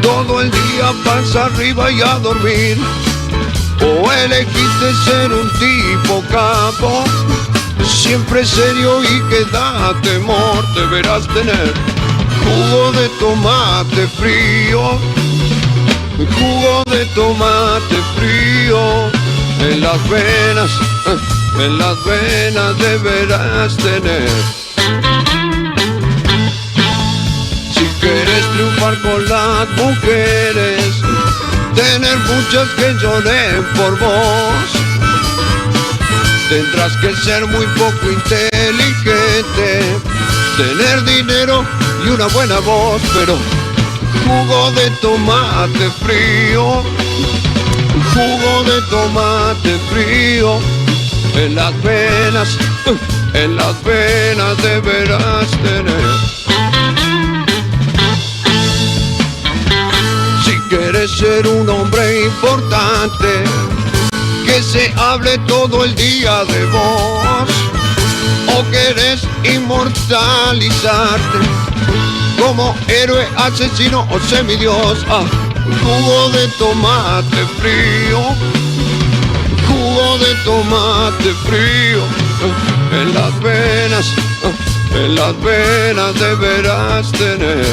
todo el día pasa arriba y a dormir, o elegiste ser un tipo capo, siempre serio y que da temor, deberás tener jugo de tomate frío, jugo de tomate frío, en las venas deberás tener. Quieres triunfar con las mujeres, tener muchas que lloren por vos, tendrás que ser muy poco inteligente, tener dinero y una buena voz, pero jugo de tomate frío, jugo de tomate frío, en las venas deberás tener. Quieres ser un hombre importante, que se hable todo el día de vos, o querés inmortalizarte como héroe, asesino o semidios. Jugo de tomate frío, jugo de tomate frío, en las venas deberás tener.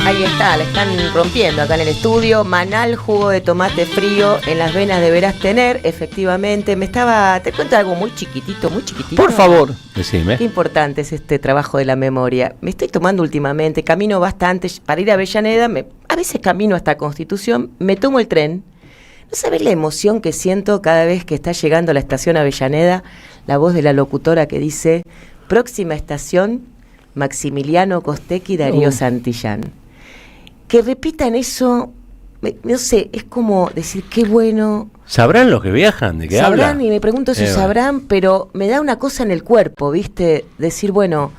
Ahí está, la están rompiendo acá en el estudio. Manal, jugo de tomate frío, en las venas deberás tener. Efectivamente, te cuento algo muy chiquitito. Por favor, decime. Qué importante es este trabajo de la memoria. Me estoy tomando últimamente, camino bastante para ir a Avellaneda, a veces camino hasta Constitución, me tomo el tren. ¿No sabés la emoción que siento cada vez que está llegando a la estación Avellaneda? La voz de la locutora que dice, próxima estación, Maximiliano Costecchi, Darío Santillán. Que repitan eso, no sé, es como decir, qué bueno. ¿Sabrán los que viajan? ¿De qué hablan? Sabrán, y me pregunto si sabrán, pero me da una cosa en el cuerpo, ¿viste? Decir, bueno,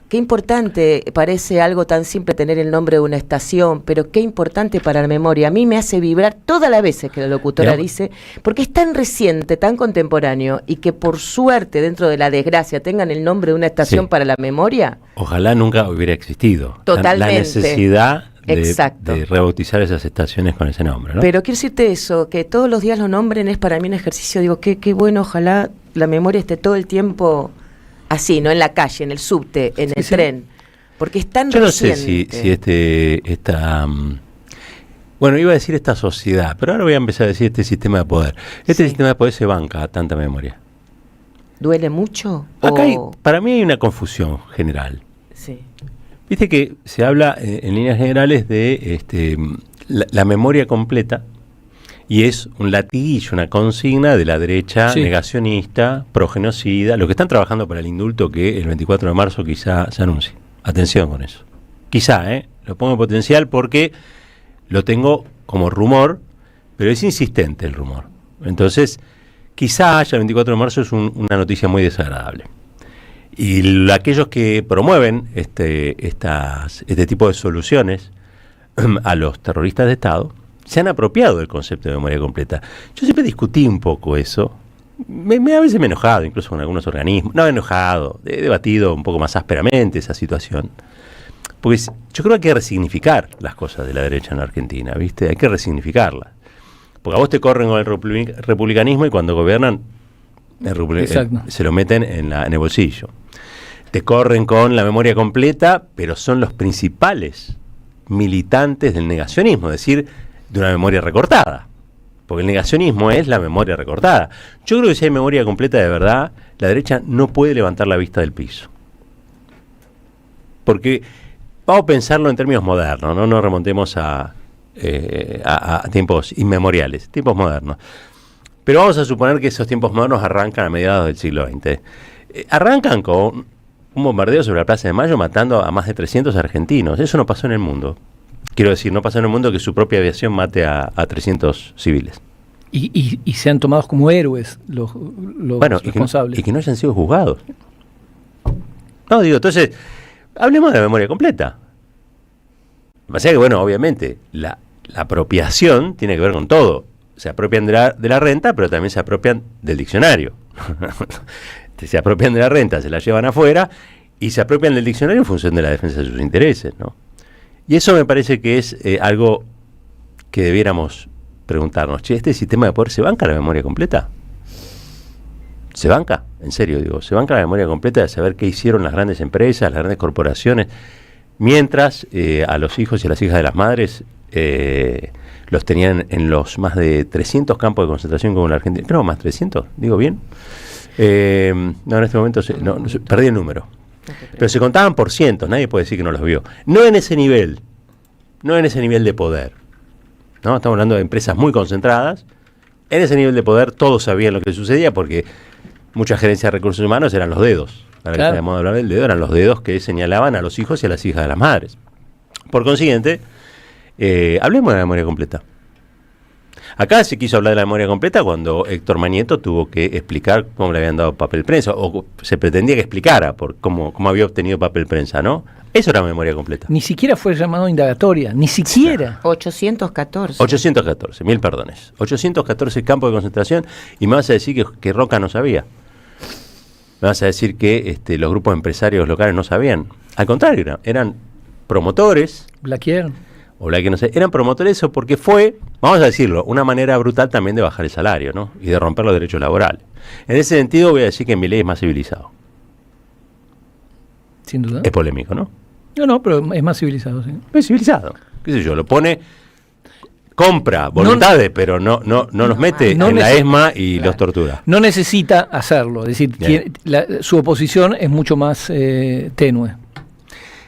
qué importante, parece algo tan simple tener el nombre de una estación, pero qué importante para la memoria. A mí me hace vibrar todas las veces que la locutora dice, porque es tan reciente, tan contemporáneo, y que por suerte, dentro de la desgracia, tengan el nombre de una estación para la memoria. Ojalá nunca hubiera existido. Totalmente. La necesidad de rebautizar esas estaciones con ese nombre, ¿no? Pero quiero decirte eso, que todos los días lo nombren es para mí un ejercicio, digo, qué bueno, ojalá la memoria esté todo el tiempo así, no en la calle, en el subte, en el tren, porque es tan reciente. Yo no sé si esta bueno, iba a decir esta sociedad, pero ahora voy a empezar a decir este sistema de poder. Sistema de poder se banca tanta memoria. ¿Duele mucho? Acá para mí hay una confusión general. Sí. Viste que se habla en líneas generales de la memoria completa, y es un latiguillo, una consigna de la derecha negacionista, progenocida, los que están trabajando para el indulto que el 24 de marzo quizá se anuncie. Atención con eso. Quizá, lo pongo en potencial porque lo tengo como rumor, pero es insistente el rumor. Entonces, quizá haya el 24 de marzo es una noticia muy desagradable. Y aquellos que promueven este tipo de soluciones a los terroristas de Estado se han apropiado del concepto de memoria completa. Yo siempre discutí un poco eso. A veces me he enojado, incluso con algunos organismos. No he enojado, he debatido un poco más ásperamente esa situación. Porque yo creo que hay que resignificar las cosas de la derecha en la Argentina, ¿viste? Hay que resignificarlas. Porque a vos te corren con el republicanismo y cuando gobiernan se lo meten en el bolsillo. Te corren con la memoria completa, pero son los principales militantes del negacionismo, es decir, de una memoria recortada. Porque el negacionismo es la memoria recortada. Yo creo que si hay memoria completa de verdad, la derecha no puede levantar la vista del piso. Porque vamos a pensarlo en términos modernos, no nos remontemos a tiempos inmemoriales, tiempos modernos. Pero vamos a suponer que esos tiempos modernos arrancan a mediados del siglo XX. Arrancan con un bombardeo sobre la Plaza de Mayo matando a más de 300 argentinos. Eso no pasó en el mundo. Quiero decir, no pasó en el mundo que su propia aviación mate a 300 civiles. Y sean tomados como héroes los responsables. Y que no hayan sido juzgados. No, digo, entonces, hablemos de la memoria completa. O sea que, bueno, obviamente, la apropiación tiene que ver con todo. Se apropian de la renta, pero también se apropian del diccionario. Se apropian de la renta, se la llevan afuera, y se apropian del diccionario en función de la defensa de sus intereses, ¿no? Y eso me parece que es algo que debiéramos preguntarnos. Che, ¿este sistema de poder se banca la memoria completa? ¿Se banca? En serio, digo, ¿se banca la memoria completa de saber qué hicieron las grandes empresas, las grandes corporaciones, mientras a los hijos y a las hijas de las madres los tenían en los más de 300 campos de concentración como en la Argentina? Creo más 300, digo bien. No, en este momento perdí el número. Pero se contaban por cientos, nadie puede decir que no los vio. No en ese nivel de poder, ¿no? Estamos hablando de empresas muy concentradas. En ese nivel de poder todos sabían lo que sucedía porque mucha gerencia de recursos humanos eran los dedos. Ahora que estamos hablando del dedo, eran los dedos que señalaban a los hijos y a las hijas de las madres. Por consiguiente, hablemos de la memoria completa. Acá se quiso hablar de la memoria completa cuando Héctor Manieto tuvo que explicar cómo le habían dado papel prensa, o se pretendía que explicara por cómo había obtenido papel prensa, ¿no? Eso era memoria completa. Ni siquiera fue llamado indagatoria, ni siquiera. 814. 1000 perdones. 814 campos de concentración, y me vas a decir que Roca no sabía. Me vas a decir que los grupos empresarios locales no sabían. Al contrario, eran promotores. Blaquier. O Blaquier, no sé. Eran promotores eso porque fue, vamos a decirlo, una manera brutal también de bajar el salario, ¿no? Y de romper los derechos laborales. En ese sentido voy a decir que Milei es más civilizado. Sin duda. Es polémico, ¿no? No, pero es más civilizado, sí. Es civilizado. ¿Qué sé yo? Lo pone, compra voluntades, pero no los mete en la ESMA y los tortura. No necesita hacerlo. Es decir, su oposición es mucho más tenue.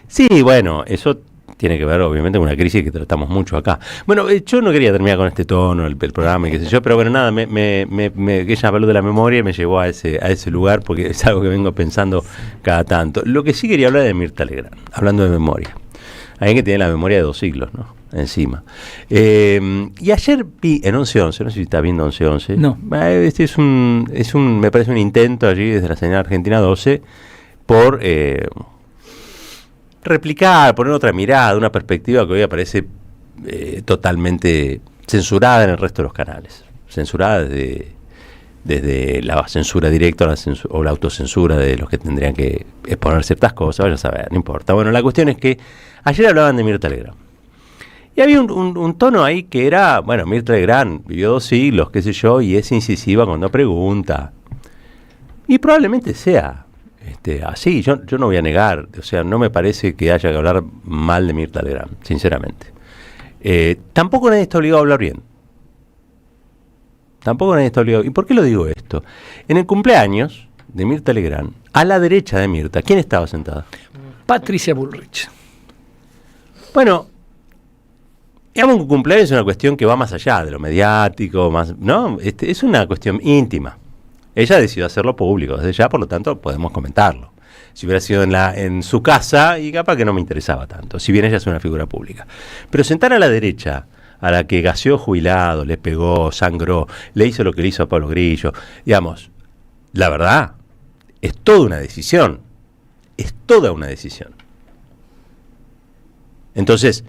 Sí, bueno, eso tiene que ver obviamente con una crisis que tratamos mucho acá. Bueno, yo no quería terminar con este tono, el programa y qué sé yo, pero bueno, nada, ella habló de la memoria y me llevó a ese lugar porque es algo que vengo pensando cada tanto. Lo que sí quería hablar de Mirta Legrand, hablando de memoria. Alguien que tiene la memoria de 2 siglos, ¿no? Encima. Y ayer vi en 11-11, no sé si está viendo 11-11. No. Este me parece un intento allí desde la señal Argentina 12 por replicar, poner otra mirada, una perspectiva que hoy aparece totalmente censurada en el resto de los canales. Censurada desde la censura directa o la autocensura de los que tendrían que exponer ciertas cosas, vaya a saber, no importa. Bueno, la cuestión es que ayer hablaban de Mirta Legrand. Y había un tono ahí que era, bueno, Mirta Legrand vivió 2 siglos, qué sé yo, y es incisiva cuando pregunta. Y probablemente sea así, yo no voy a negar, o sea, no me parece que haya que hablar mal de Mirta Legrand, sinceramente. Tampoco nadie está obligado a hablar bien. ¿Y por qué lo digo esto? En el cumpleaños de Mirta Legrand, a la derecha de Mirta, ¿quién estaba sentada? Patricia Bullrich. Bueno, digamos que un cumpleaños es una cuestión que va más allá de lo mediático, ¿no? Es una cuestión íntima. Ella decidió hacerlo público desde ya, por lo tanto podemos comentarlo. Si hubiera sido en su casa, y capaz que no me interesaba tanto, si bien ella es una figura pública. Pero sentar a la derecha, a la que gaseó jubilado, le pegó, sangró, le hizo lo que le hizo a Pablo Grillo, digamos, la verdad, es toda una decisión. Es toda una decisión. Entonces,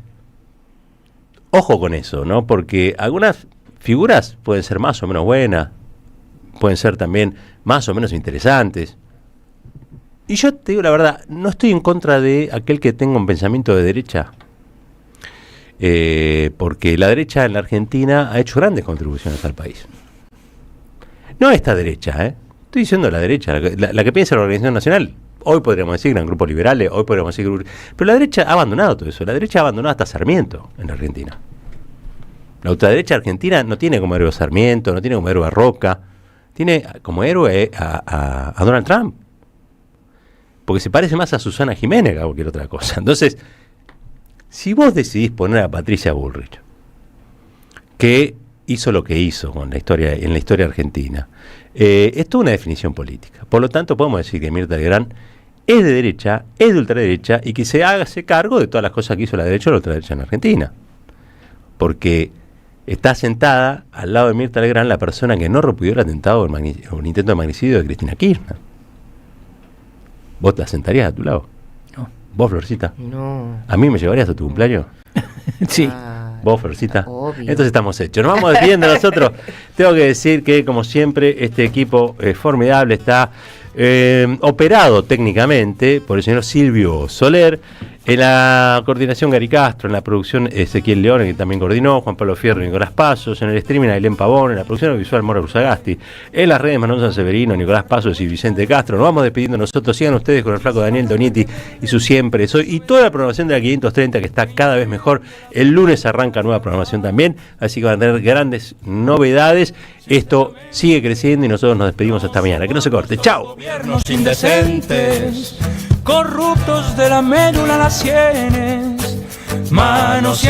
ojo con eso, ¿no? Porque algunas figuras pueden ser más o menos buenas, pueden ser también más o menos interesantes. Y yo te digo la verdad, no estoy en contra de aquel que tenga un pensamiento de derecha, porque la derecha en la Argentina ha hecho grandes contribuciones al país. No esta derecha, estoy diciendo la derecha, la que piensa la Organización Nacional. Hoy podríamos decir gran grupos liberales, hoy podríamos decir... Pero la derecha ha abandonado todo eso, la derecha ha abandonado hasta Sarmiento en la Argentina. La ultraderecha argentina no tiene como héroe a Sarmiento, no tiene como héroe a Roca, tiene como héroe a Donald Trump. Porque se parece más a Susana Jiménez que a cualquier otra cosa. Entonces, si vos decidís poner a Patricia Bullrich, que hizo lo que hizo en la historia argentina, es toda una definición política. Por lo tanto, podemos decir que Mirta Legrand es de derecha, es de ultraderecha, y que se hace cargo de todas las cosas que hizo la derecha o la ultraderecha en Argentina. Porque está sentada al lado de Mirta Legrand la persona que no repudió el atentado o el intento de magnicidio de Cristina Kirchner. ¿Vos te sentarías a tu lado? No. ¿Vos, Florcita? No. ¿A mí me llevarías a tu cumpleaños? Sí. ¿Vos, Florcita? Obvio. Entonces estamos hechos. Nos vamos despidiendo nosotros. Tengo que decir que, como siempre, este equipo formidable está operado técnicamente por el señor Silvio Soler. En la coordinación Gary Castro, en la producción Ezequiel León, que también coordinó, Juan Pablo Fierro y Nicolás Pasos, en el streaming Ailén Pavón, en la producción visual Mora Rusagasti, en las redes Manuel Sanseverino, Nicolás Pasos y Vicente Castro. Nos vamos despidiendo nosotros. Sigan ustedes con el flaco Daniel Donietti y su Siempre Soy, y toda la programación de la 530 que está cada vez mejor. El lunes arranca nueva programación también, así que van a tener grandes novedades. Esto sigue creciendo y nosotros nos despedimos hasta mañana. Que no se corte. ¡Chao! Gobiernos indecentes, corruptos de la médula a las sienes, manos y